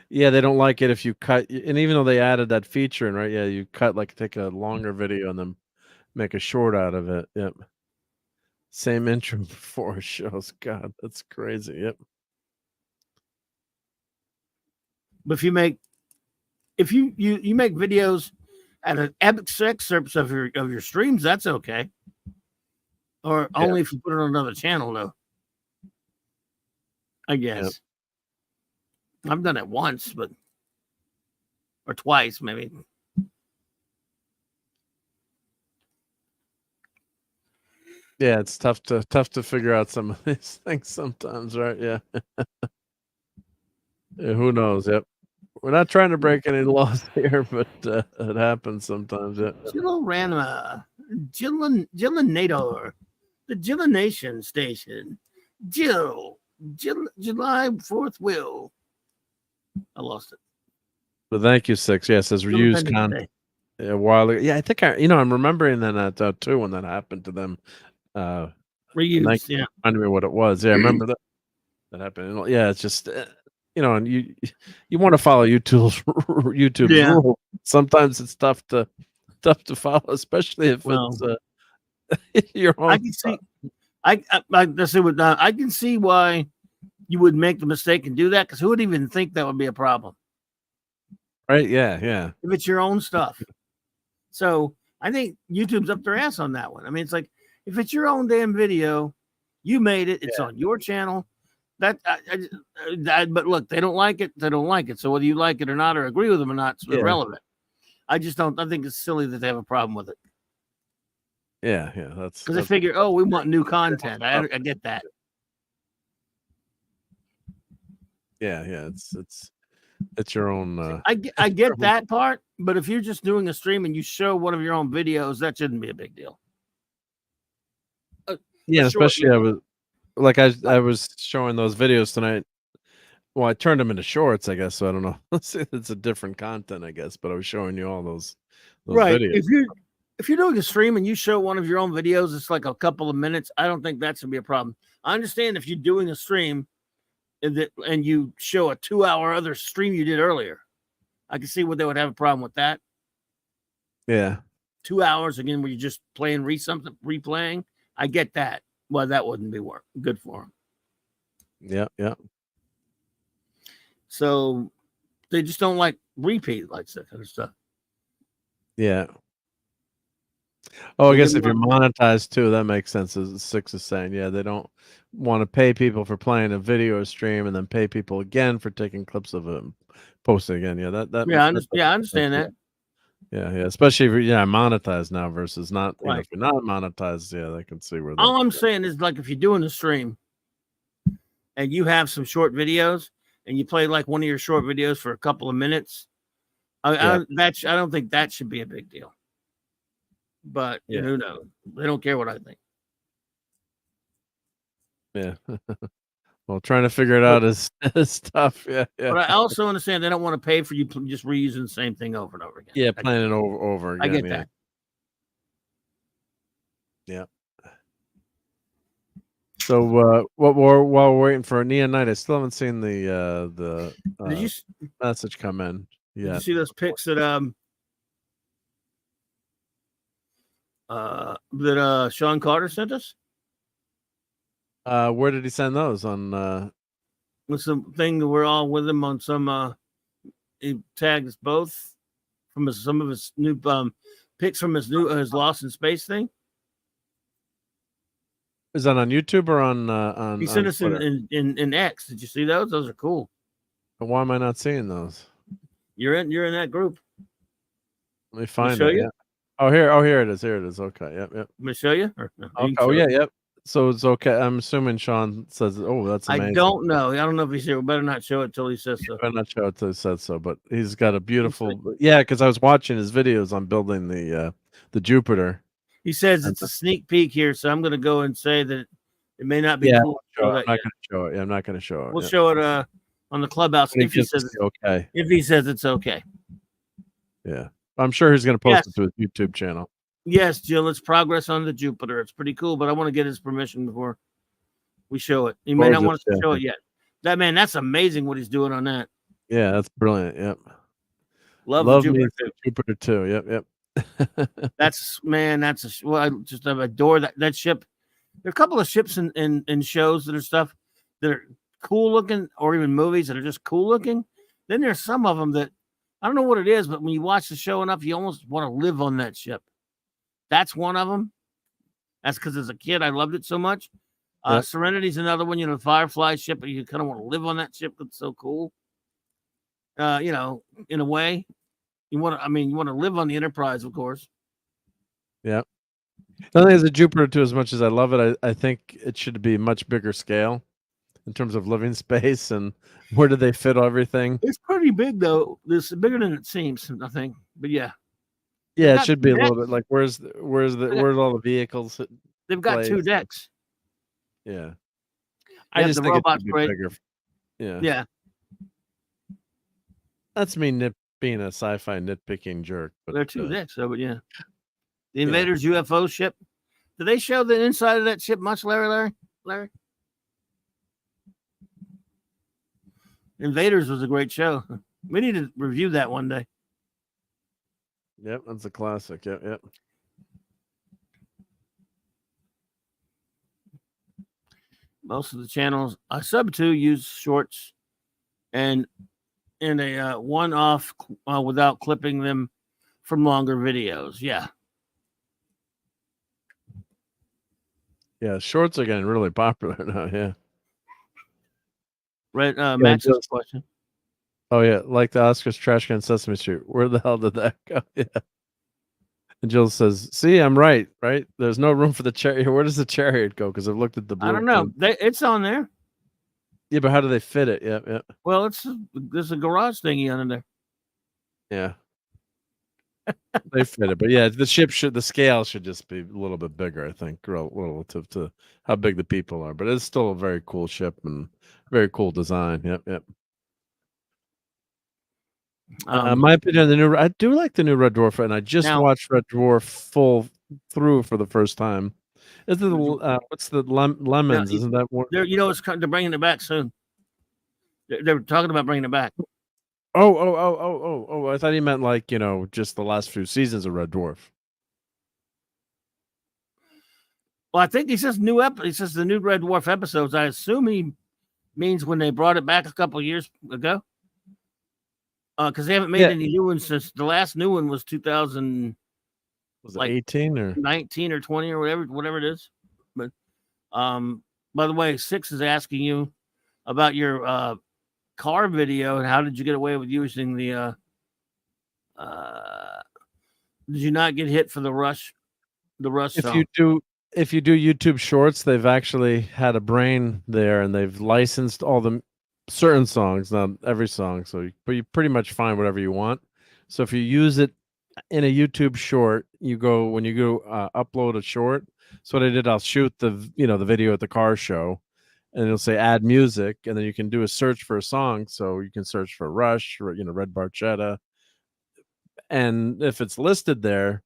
they don't like it if you cut, and even though they added that feature in, right? Yeah, you cut, like, take a longer video and then make a short out of it. Yep. Same intro before shows. God, that's crazy. Yep. But if you make videos at an excerpts of your streams, that's okay. Or only if you put it on another channel, though. I guess. I've done it once, or twice, maybe. Yeah, it's tough to figure out some of these things sometimes, right? Yeah. Yeah, who knows? Yep. We're not trying to break any laws here, but it happens sometimes. Yeah. It's a little random. Gillinator, the Gillination station. July 4th will. I lost it. But thank you, Six. Yeah, it says reused content a while ago. Yeah, I think I'm remembering that too when that happened to them. Reused, yeah. Remind me what it was. Yeah, I remember that happened. Yeah, it's just and you want to follow YouTube's rule. Sometimes it's tough to follow, especially if it's your own. I can see. I can see why you would make the mistake and do that, because who would even think that would be a problem? Right? Yeah. If it's your own stuff. So I think YouTube's up their ass on that one. I mean, it's like, if it's your own damn video, you made it. It's on your channel. But look, they don't like it. They don't like it. So whether you like it or not, or agree with them or not, it's irrelevant. I just don't. I think it's silly that they have a problem with it. Yeah. That's because they figure, oh, we want new content. I get that. Yeah. It's your own. I get that part, but if you're just doing a stream and you show one of your own videos, that shouldn't be a big deal. Yeah, especially I was showing those videos tonight. Well, I turned them into shorts, I guess. So I don't know. It's a different content, I guess. But I was showing you all those right. videos. If you're doing a stream and you show one of your own videos, it's like a couple of minutes. I don't think that should be a problem. I understand if you're doing a stream and you show a 2-hour other stream you did earlier. I can see what they would have a problem with that. Yeah. 2 hours again where you're just playing replaying. I get that. Well, that wouldn't be good for them. Yeah. So they just don't like repeat like that kind of stuff. Yeah. Oh, I guess if you're monetized too, that makes sense. As Six is saying, yeah, they don't want to pay people for playing a video stream and then pay people again for taking clips of it, posting again. Yeah, I understand that. Yeah, especially if you're monetized now versus not. Right. If you're not monetized, yeah, they can see where. All I'm saying is, like, if you're doing a stream and you have some short videos and you play like one of your short videos for a couple of minutes, I don't think that should be a big deal. But who knows? They don't care what I think. Yeah. Well, trying to figure it out is tough. Yeah. But I also understand they don't want to pay for you just reusing the same thing over and over again. Yeah, playing it over again. I get that. Yeah. So while we're waiting for Neon Knight, I still haven't seen the message come in. Yeah. Did you see those pics that Sean Carter sent us? Where did he send those? On with some thing that we're all with him on some he tagged us both from some of his new pics from his Lost in Space thing. Is that on YouTube or on he sent us in X. Did you see those? Those are cool. But why am I not seeing those? You're in that group. Let me find it. Yeah. Oh, here it is. Here it is. Okay. Yep. Let me show you. Okay. Oh, yeah. Yep. So it's okay. I'm assuming Sean says, "Oh, that's amazing." I don't know. I don't know if he's here. We better not show it till he says so. Better not show it till he says so. But he's got a beautiful. Yeah, because I was watching his videos on building the Jupiter. He says it's a sneak peek here, so I'm going to go and say that it may not be cool. I'm not going to show it. Yeah, I'm not going to show it. We'll show it on the Clubhouse if he says it's okay. If he says it's okay. Yeah, I'm sure he's going to post it to his YouTube channel. Yes, Jill, it's progress on the Jupiter. It's pretty cool, but I want to get his permission before we show it. He may not want us to show it yet. That's amazing what he's doing on that. Yeah, that's brilliant. Yep. Love Jupiter too. Yep. I just adore that ship. There are a couple of ships in shows that are stuff that are cool looking, or even movies that are just cool looking. Then there's some of them that I don't know what it is, but when you watch the show enough, you almost want to live on that ship. That's one of them. That's because as a kid, I loved it so much. Serenity's another one, the Firefly ship, but you kind of want to live on that ship. It's so cool. In a way, you want to live on the Enterprise, of course. Yeah. I think as a Jupiter too, as much as I love it, I think it should be much bigger scale in terms of living space and where do they fit everything. It's pretty big though. It's bigger than it seems, I think. But yeah. Yeah, it got should two be a little decks. bit like where's all the vehicles They've got two placed? decks. Yeah. They I have just the think it robots should be parade. bigger. Yeah. Yeah. That's me being a sci-fi nitpicking jerk, but There are two decks, though, but yeah. The Yeah. Invaders UFO ship. Do they show the inside of that ship much, Larry? Invaders was a great show. We need to review that one day. Yep, that's a classic. Yep. Most of the channels I sub to use shorts and a one-off without clipping them from longer videos. Yeah. Yeah, shorts are getting really popular now, yeah. Right, Max's question. Oh yeah, like the Oscars trash can Sesame Street. Where the hell did that go? Yeah. And Jill says, "See, I'm right. There's no room for the chariot. Where does the chariot go? Because I've looked at the I blueprint. don't know. It's on there. Yeah, but how do they fit it? Yeah. Well, there's a garage thingy under there. Yeah. They fit it, but yeah, the scale should just be a little bit bigger, I think, relative to how big the people are. But it's still a very cool ship and very cool design. Yep. My opinion, I do like the new Red Dwarf, and I just watched Red Dwarf full through for the first time. Is it what's the lemons? Isn't that one? They're bringing it back soon. They're talking about bringing it back. Oh! I thought he meant like just the last few seasons of Red Dwarf. Well, I think he says He says the new Red Dwarf episodes. I assume he means when they brought it back a couple of years ago. Because they haven't made any new ones since the last new one was 2000. Was it 18 or 19 or 20 or whatever it is? But by the way, Six is asking you about your car video and how did you get away with using the did you not get hit for the Rush song? If you do YouTube Shorts, they've actually had a brain there, and they've licensed all the certain songs, not every song. But you pretty much find whatever you want. So if you use it in a YouTube short, when you go upload a short. So what I did, I'll shoot the video at the car show, and it'll say add music, and then you can do a search for a song. So you can search for Rush, Red Barchetta, and if it's listed there,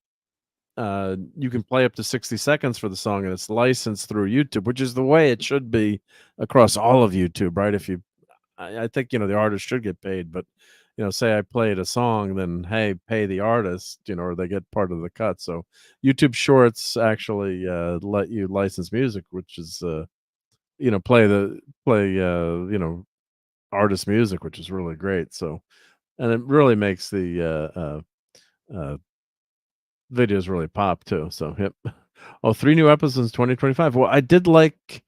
you can play up to 60 seconds for the song, and it's licensed through YouTube, which is the way it should be across all of YouTube, right? I think the artist should get paid, but say I played a song, then hey, pay the artist, or they get part of the cut. So YouTube Shorts actually let you license music, which is play artist music, which is really great. So, and it really makes the videos really pop too. So yep. 3 new episodes in 2025. Well, I did like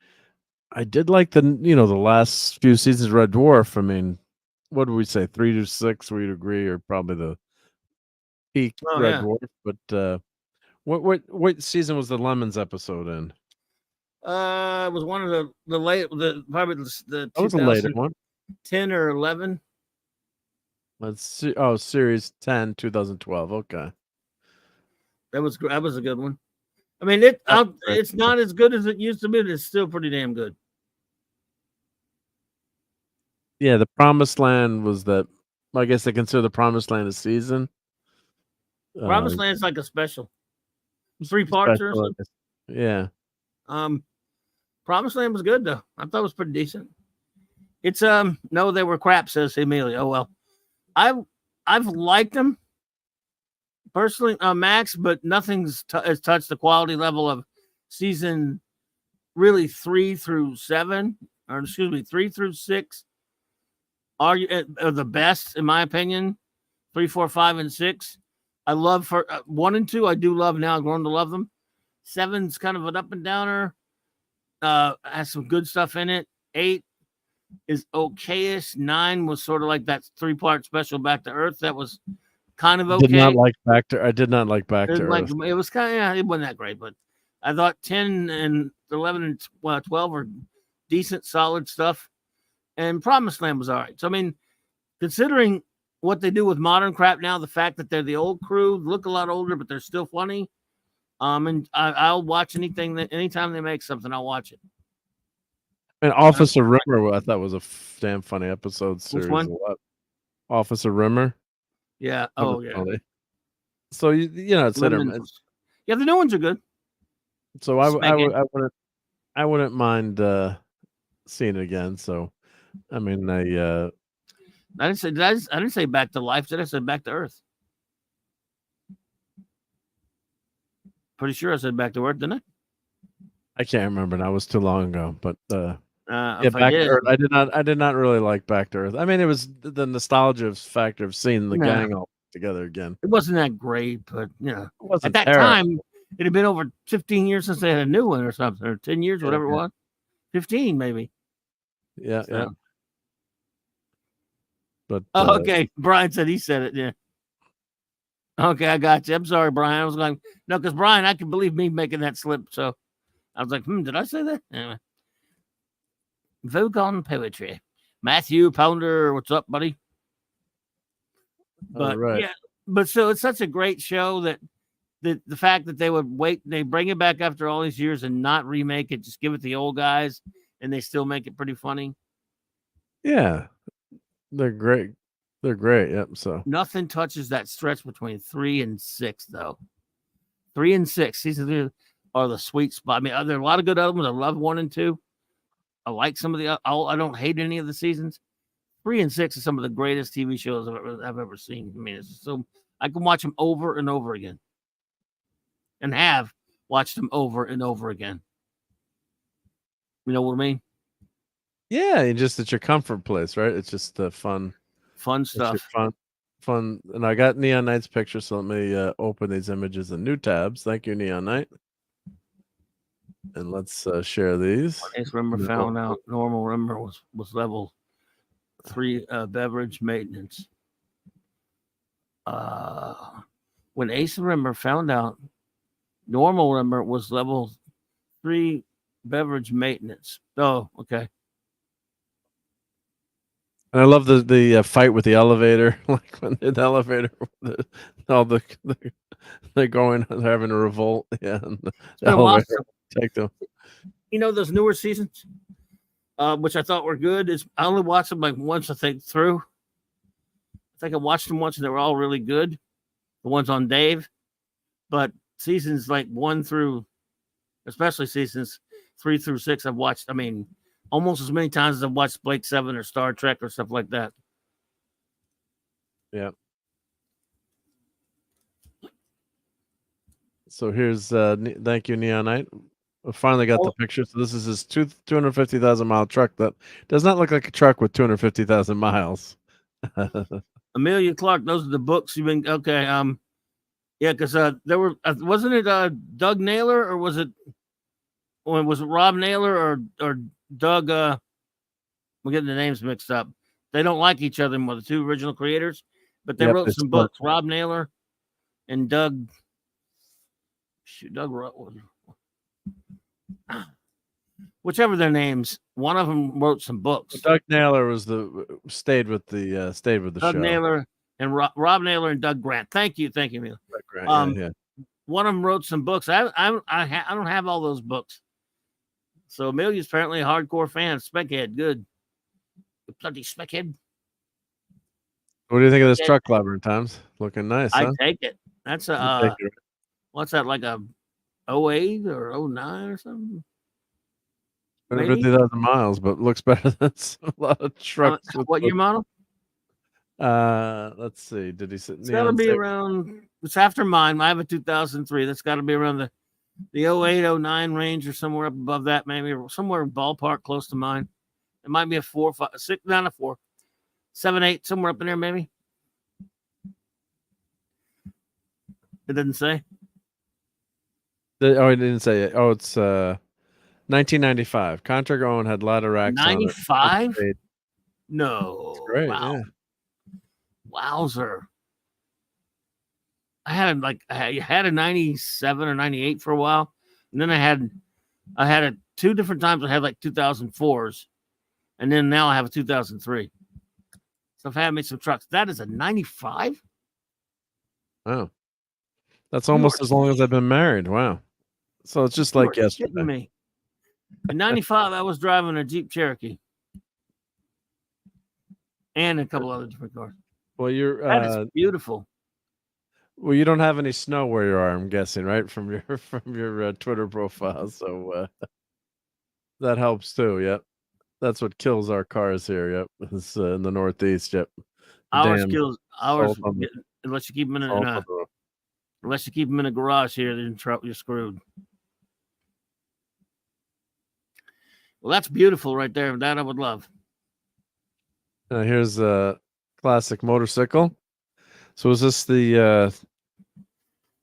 the the last few seasons of Red Dwarf. I mean, what do we say? 3 to 6, we'd agree, or probably the peak Red Dwarf. But what season was the Lemons episode in? It was one of the probably the was a later one. 10 or 11. Let's see. Oh, series 10, 2012. Okay. That was a good one. I mean, it's not as good as it used to be, but it's still pretty damn good. Yeah, the Promised Land was that. I guess they consider the Promised Land a season. Promised Land's like a special, 3 parts or something. Yeah. Promised Land was good though. I thought it was pretty decent. It's no, they were crap, says Amelia. Oh well, I've liked them personally, Max, but nothing's has touched the quality level of season really 3 through 7, or excuse me, 3 through 6 are the best in my opinion. 3, 4, 5, and 6. I love for 1 and 2. I do love now. I've grown to love them. 7's kind of an up and downer. Has some good stuff in it. 8 is okayish. 9 was sort of like that 3-part special Back to Earth. That was kind of okay. I did not like Back to Earth. It was kind of, it wasn't that great, but I thought 10 and 11 and 12 were decent, solid stuff. And Promised Land was all right. So, I mean, considering what they do with modern crap now, the fact that they're the old crew, look a lot older, but they're still funny. And I'll watch anything anytime they make something, I'll watch it. And Officer Rimmer, I thought was a damn funny episode series. Which one? A lot. Officer Rimmer. Yeah. Oh, yeah. Funny. So it's hit or miss. Yeah, the new ones are good. So I wouldn't mind seeing it again. So, I mean, I didn't say back to life. Did I say back to Earth? Pretty sure I said back to Earth, didn't I can't remember. That was too long ago. But if Back to Earth. I did not really like Back to Earth. I mean, it was the nostalgia factor of seeing the gang all together again. It wasn't that great, but It wasn't at that terrible. time, it had been over 15 years since they had a new one or something, or 10 years, whatever it was. 15 maybe. Yeah, So. yeah. But okay. Brian said he said it. Yeah. Okay, I got you. I'm sorry, Brian. I was like, no, because Brian, I can believe me making that slip. So I was like, did I say that? Anyway. Vogon Poetry. Matthew Pounder, what's up, buddy? But yeah, but so it's such a great show that the fact that they would wait, they bring it back after all these years and not remake it, just give it the old guys, and they still make it pretty funny. Yeah, they're great. They're great. Yep. So nothing touches that stretch between 3 and 6, though. 3 and 6 season 3 are the sweet spot. I mean, there are a lot of good other ones. I love 1 and 2. I like some of the. I don't hate any of the seasons. 3 and 6 are some of the greatest TV shows I've ever seen. I mean, it's so I can watch them over and over again, and have watched them over and over again. You know what I mean? Yeah, it's your comfort place, right? It's just fun stuff. Fun. And I got Neon Knight's picture, so let me open these images in new tabs. Thank you, Neon Knight. And let's share these. Ace Rimmer found out normal Rimmer was level 3 beverage maintenance. When Ace Rimmer found out normal Rimmer was level 3 beverage maintenance. Oh, okay. And I love the fight with the elevator, like when the elevator, they're going, they're having a revolt. Yeah, and the elevator take them. You know those newer seasons, which I thought were good. Is I only watched them like once. I think through. I think I watched them once, and they were all really good. The ones on Dave, but seasons like 1 through, especially seasons 3 through 6, I've watched. I mean, almost as many times as I've watched Blake 7 or Star Trek or stuff like that. Yeah. So here's thank you, Neon Knight. We finally got the picture. So this is his 250,000 mile truck that does not look like a truck with 250,000 miles. Amelia Clark, those are the books you've been okay. Yeah, because there were wasn't it Doug Naylor or was it Rob Naylor or Doug? We're getting the names mixed up. They don't like each other more, the two original creators, but they wrote some books. Rob Naylor and Doug. Doug wrote whichever their names. One of them wrote some books. Doug Naylor was stayed with the Doug show. Naylor and Rob Naylor and Doug Grant. Thank you, Neil. Grant, yeah. One of them wrote some books. I don't have all those books. So Amelia's apparently a hardcore fan. Speckhead, good. Bloody Speckhead. What do you think of this truck, Labyrinth Times? Looking nice. I take it. That's a what's that, like a 08 or 09 or something? 150,000 miles, but looks better than a lot of trucks. What year model? Let's see. Did he say? It's got to be around. It's after mine. I have a 2003. That's got to be around the 08, 09 range or somewhere up above that, maybe somewhere ballpark close to mine. It might be a 4, 5, 6, not a 4, 7, 8, somewhere up in there, maybe. It didn't say. It didn't say it. Oh, it's 1995. Contractor owned, had ladder racks. 95? No. That's great. Wow. Yeah. Wowzer. I had a 97 or 98 for a while, and then I had it 2 different times. I had like 2004s, and then now I have a 2003. So I've had me some trucks. That is a 95. Wow. That's You almost are as long as I've been married. Wow. So it's just You like are yesterday. kidding me. In 95, I was driving a Jeep Cherokee. And a couple other different cars. Well, That is beautiful. Well, you don't have any snow where you are, I'm guessing, right? From your Twitter profile. So that helps too. Yep. That's what kills our cars here. Yep. It's in the Northeast. Yep. Ours Damn kills ours unless you keep them unless you keep them in a garage here, then you're screwed. Well, that's beautiful right there. That I would love. Here's a classic motorcycle. So is this the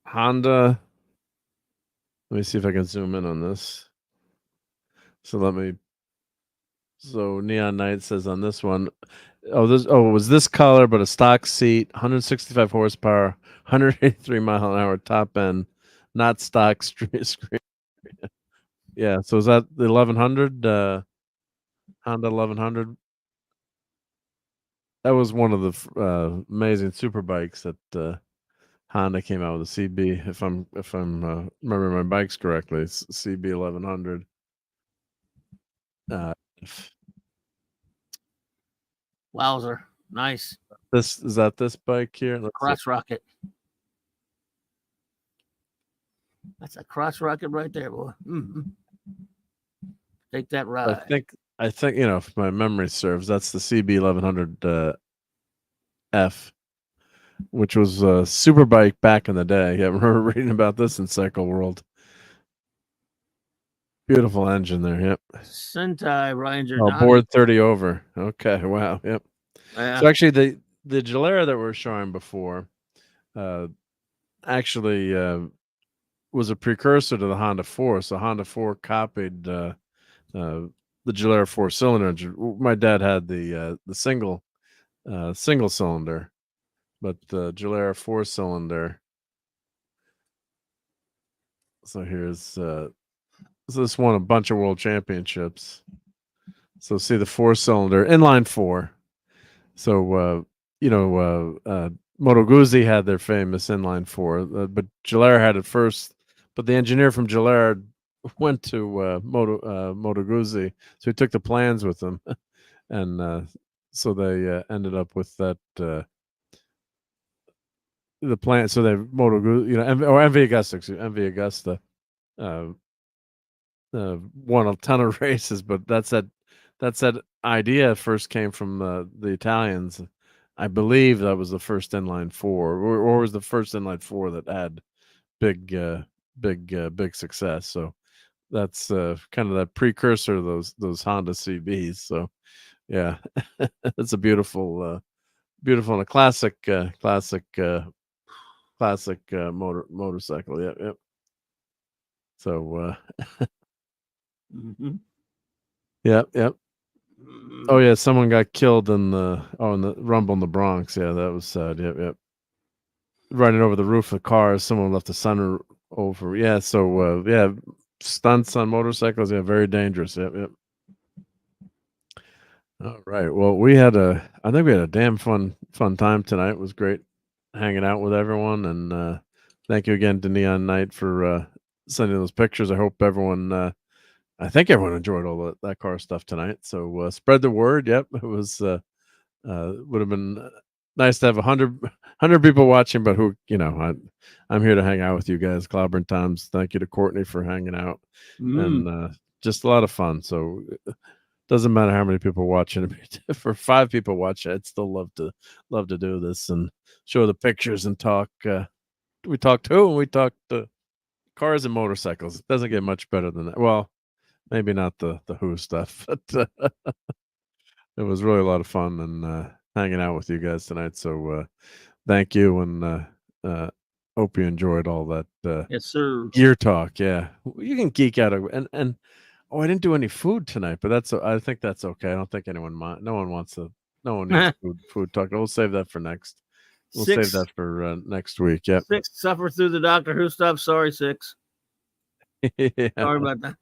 Honda? Let me see if I can zoom in on this. So Neon Knight says on this one, it was this color, but a stock seat, 165 horsepower, 183 mile an hour top end, not stock screen. Yeah, so is that the 1100 Honda 1100? That was one of the amazing super bikes that Honda came out with, a CB. If I'm remembering my bikes correctly, it's CB 1100. Wowzer, nice. Is that this bike here? Crotch rocket. That's a crotch rocket right there, boy. Mm-hmm. Take that ride. I think if my memory serves, that's the CB 1100 F, which was a super bike back in the day. Yeah, I remember reading about this in Cycle World. Beautiful engine there. Yep. Sentai Ranger. Board 30 over. Okay. Wow. Yep. Yeah. So actually, the Gilera that we were showing before, actually was a precursor to the Honda 4. So Honda 4 copied the Gilera 4-cylinder. My dad had the single cylinder, but the Gilera 4-cylinder. So here's so this won a bunch of world championships. So see the 4-cylinder inline 4. So Moto Guzzi had their famous inline 4, but Gilera had it first. But the engineer from Gilera went to Moto Guzzi, so he took the plans with him, and so they ended up with that the plan. So they Moto Guzzi, MV Augusta, MV Augusta won a ton of races, but that's that idea first came from the Italians. I believe that was the first inline 4, or was the first inline 4 that had big success. So that's kind of that precursor to those Honda CBs. So yeah, it's a beautiful and a classic motorcycle. Yep. So mm-hmm. Yep. Oh yeah, someone got killed in the rumble in the Bronx. Yeah, that was sad. Yep. Running over the roof of cars. Someone left the sunroof over. Yeah. So stunts on motorcycles. Yeah, very dangerous. Yep. All right. Well, I think we had a damn fun time tonight. It was great hanging out with everyone, and thank you again to Neon Knight for sending those pictures. I hope everyone. I think everyone enjoyed all that car stuff tonight. So spread the word. Yep, it was would have been nice to have 100 people watching, but I'm here to hang out with you guys. Clobbering Times. Thank you to Courtney for hanging out, and just a lot of fun. So it doesn't matter how many people watching. For 5 people watching, I'd still love to do this and show the pictures and talk. We talked cars and motorcycles. It doesn't get much better than that. Well, maybe not the Who stuff, but it was really a lot of fun and hanging out with you guys tonight. So thank you, and hope you enjoyed all that. Yes, sir. Gear talk. Yeah, you can geek out and I didn't do any food tonight, but I think that's okay. I don't think anyone mind. No one needs food talk. We'll save that for next. Save that for next week. Yep. 6 suffer through the Doctor Who stuff. Sorry, 6. Yeah. Sorry about that.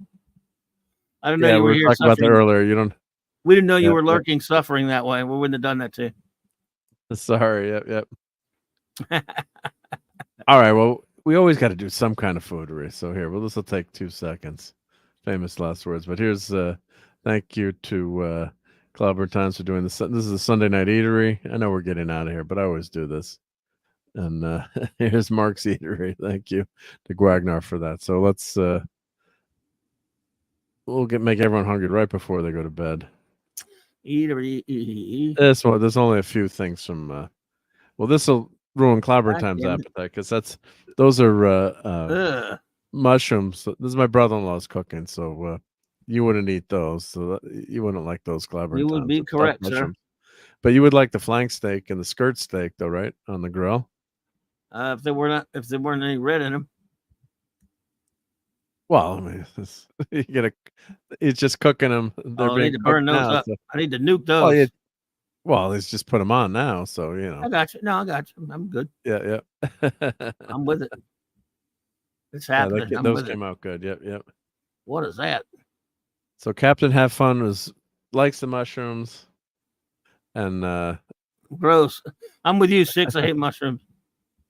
I didn't know we you were here talking about that earlier. We didn't know you were lurking, suffering that way. We wouldn't have done that to you. Sorry. Yep. All right. Well, we always got to do some kind of foodery. So here, well, this will take 2 seconds. Famous last words. But here's thank you to Clobber Times for doing this. This is the Sunday Night Eatery. I know we're getting out of here, but I always do this. And here's Marc's Eatery. Thank you to Guagnar for that. So let's we'll make everyone hungry right before they go to bed. Eatery. This one, there's only a few things from. Well, this will ruin Clobber Time's appetite because those are mushrooms. This is my brother-in-law's cooking, so you wouldn't eat those. So you wouldn't like those Clobber Times. You would be correct, sir. But you would like the flank steak and the skirt steak, though, right? On the grill. If there weren't any red in them. Well, I mean, it's just cooking them. They're I being need to burn those now, up. so. I need to nuke those. Well, let's just put them on now, so you know. I got you. No, I got you. I'm good. Yeah. I'm with it. It's happening. Those came out good. Yep. What is that? So Captain Have Fun likes the mushrooms, and gross. I'm with you, 6. I hate mushrooms.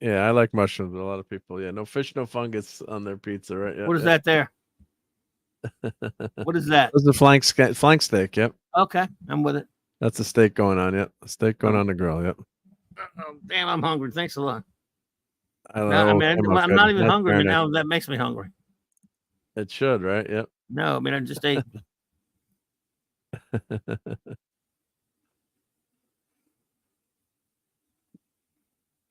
Yeah, I like mushrooms, but a lot of people, no fish, no fungus on their pizza, right? What is that there? What is that? This is the flank steak. Yep. Okay, I'm with it. That's a steak going on. Yep, a steak going on the grill. Yep. Oh, damn, I'm hungry. Thanks a lot. I'm not even hungry now. That makes me hungry. It should, right? Yep. No, I mean I just ate.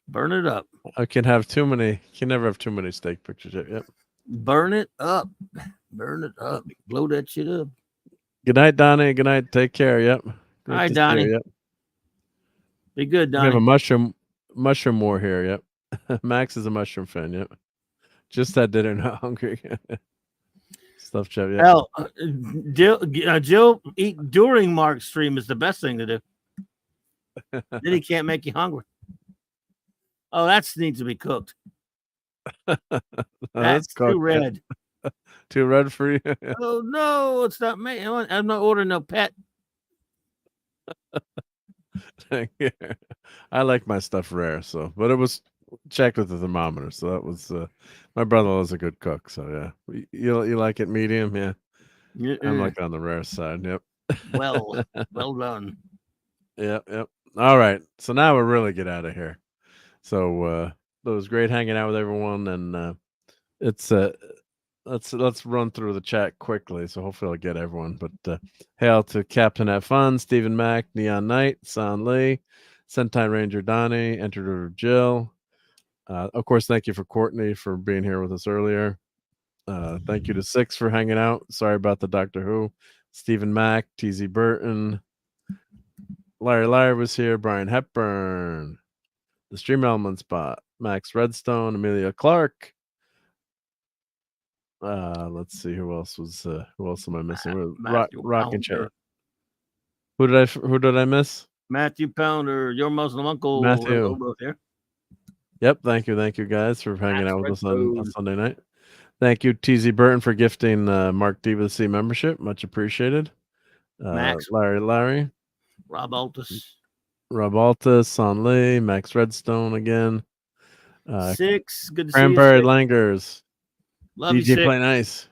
Burn it up. I can have too many. Can never have too many steak pictures. Yep. Burn it up. Burn it up. Blow that shit up. Good night, Donnie. Good night. Take care. Yep. All right, Donnie. Yep. Be good, Donnie. We have a mushroom war here. Yep. Max is a mushroom fan. Yep. Just that dinner, not hungry. Stuff, Jeff. Yeah. Hell, Jill eat during Mark's stream is the best thing to do. Then he can't make you hungry. Oh, that needs to be cooked. That's too red. Too red for you? Oh no, it's not me. I'm not ordering no pet. I like my stuff rare, but it was checked with the thermometer, so that was my brother was a good cook, so yeah. You like it medium, yeah. I'm like on the rare side. Yep. Well done. Yep. All right, so now we'll really get out of here. So it was great hanging out with everyone, and it's let's run through the chat quickly. So hopefully I'll get everyone. But hail to Captain Have Fun, Stephen Mack, Neon Knight, San Lee, Sentai Ranger Donnie, Enter Jill. Of course, thank you for Courtney for being here with us earlier. Thank you to 6 for hanging out. Sorry about the Doctor Who. Stephen Mack, TZ Burton, Larry was here. Brian Hepburn, the Stream Element Spot, Max Redstone, Amelia Clark. Let's see who else am I missing? Rock and Chat. Who did I miss? Matthew Pounder, your Muslim uncle. Matthew. Here. Yep, thank you guys for hanging out with us on Sunday night. Thank you, TZ Burton, for gifting Marc D with C membership. Much appreciated. Max. Larry. RobAltis. San Lee, Max Redstone again. 6, good to Cranberry see you. Langers. Love DJ you, Play Nice.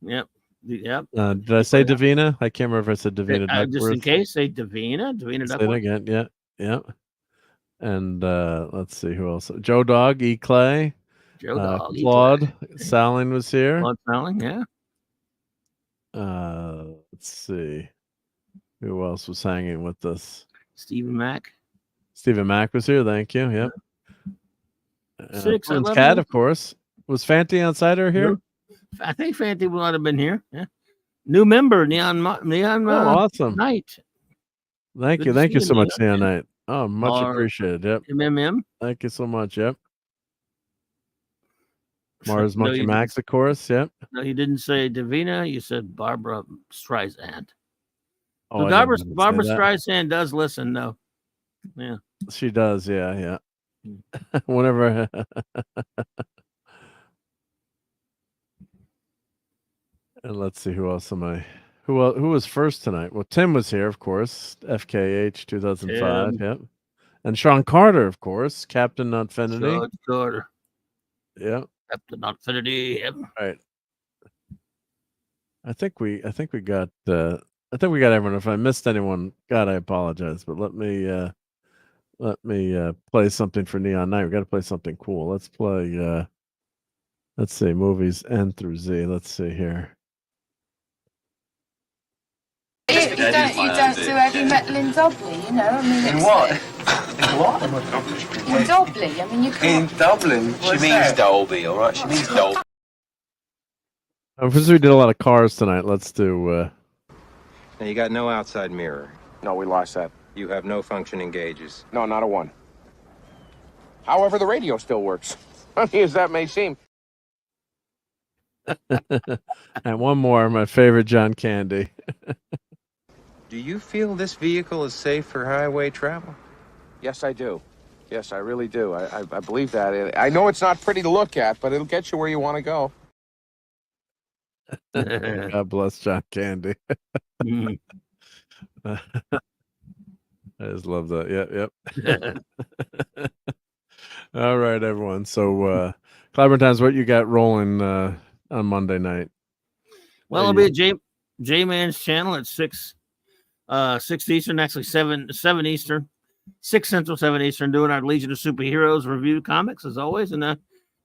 Yep. Did I say Davina? I can't remember if I said Davina. Just in case, say Davina. Say it again. Yeah. And let's see who else. Joe Dog, E. Clay. Claude. Salin was here. Claude Salin, yeah. Let's see. Who else was hanging with us? Stephen Mack. Stephen Mack was here. Thank you. Yep. 6. Cat, of course. Was Fanti Outsider here? I think Fanti might have been here. Yeah. New member, Neon. Awesome. Night. Thank you so much, Neon Night. Oh, much appreciated. Yep. MMM. Thank you so much. Yep. Mars Monkey Max, of course. Yep. No, you didn't say Davina. You said Barbara Streisand. Oh, so Barbara Streisand does listen, though. Yeah. She does. Yeah. Whenever. And let's see who else am I. Who was first tonight? Well, Tim was here, of course. FKH 2005. Yep. And Sean Carter, of course, Captain Nutfinity. George Carter. Yeah. Captain Nutfinity. Yep. Right. I think we got everyone. If I missed anyone, God, I apologize. But let me play something for Neon Night. We got to play something cool. Let's play. Let's see, movies N through Z. Let's see here. You don't do heavy metal in Dublin, you know. I mean, In what? In what? In Dublin. I mean, you can't. In Dublin? She means Dolby, all right? She means Dolby. Since we did a lot of cars tonight, let's do. Now you got no outside mirror. No, we lost that. You have no functioning gauges. No, not a one. However, the radio still works. Funny as that may seem. And one more, my favorite John Candy. Do you feel this vehicle is safe for highway travel? Yes, I do. Yes, I really do. I believe that. I know it's not pretty to look at, but it'll get you where you want to go. God bless John Candy. I just love that. Yep. All right, everyone. So, Clyburn Times, what you got rolling on Monday night? Well, it'll be at J-Man's channel at 6 Eastern, actually 7 Eastern, 6 Central, 7 Eastern, doing our Legion of Superheroes review comics as always. And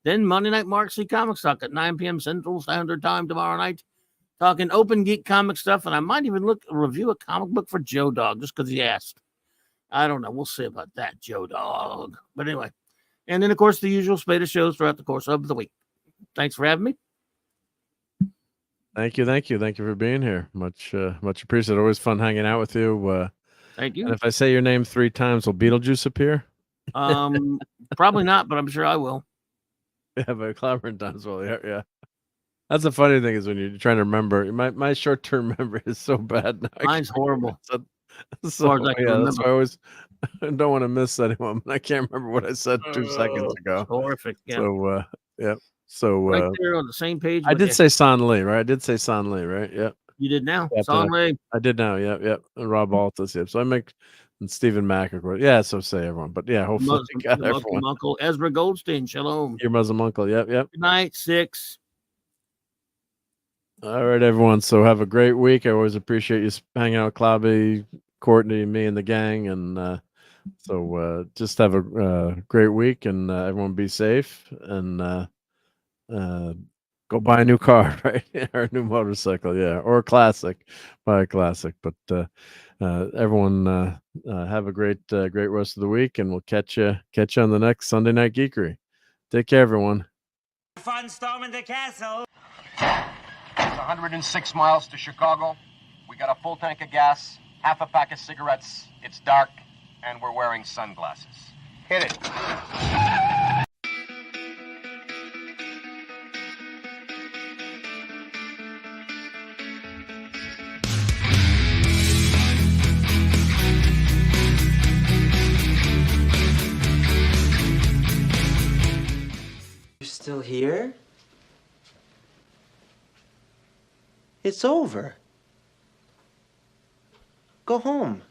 then Monday night, Marc C Comics Talk at 9 p.m. Central Standard Time tomorrow night, talking open geek comic stuff. And I might even review a comic book for Joe Dog just because he asked. I don't know. We'll see about that, Joe Dog. But anyway, and then, of course, the usual spate of shows throughout the course of the week. Thanks for having me. Thank you for being here. Much appreciated. Always fun hanging out with you. Thank you. And if I say your name 3 times, will Beetlejuice appear? Probably not, but I'm sure I will. Yeah, but Clyburn Times will. Yeah. That's the funny thing is when you're trying to remember. My short-term memory is so bad now. Mine's horrible. That's why I always don't want to miss anyone. I can't remember what I said 2 seconds ago. Horrific. Yeah. So yeah. So right there on the same page. I did say San Lee, right? I did say San Lee, right? Yeah. You did now. Yep, San Lee. I did now. Yep. And RobAltis. Yep. So I make and Stephen Mack, of course. Yeah. So say everyone, but yeah, hopefully you got everyone. Uncle Ezra Goldstein. Shalom. Your Muslim uncle. Yep. Good night. 6. All right, everyone. So have a great week. I always appreciate you hanging out with Clobby, Courtney, me, and the gang. And so just have a great week, and everyone be safe, and go buy a new car, right? Or a new motorcycle, yeah, or a classic. Buy a classic. But everyone have a great rest of the week, and we'll catch you on the next Sunday Night Geekery. Take care, everyone. Fun storming the castle. It's 106 miles to Chicago. We got a full tank of gas, half a pack of cigarettes. It's dark, and we're wearing sunglasses. Hit it. You're still here? It's over. Go home.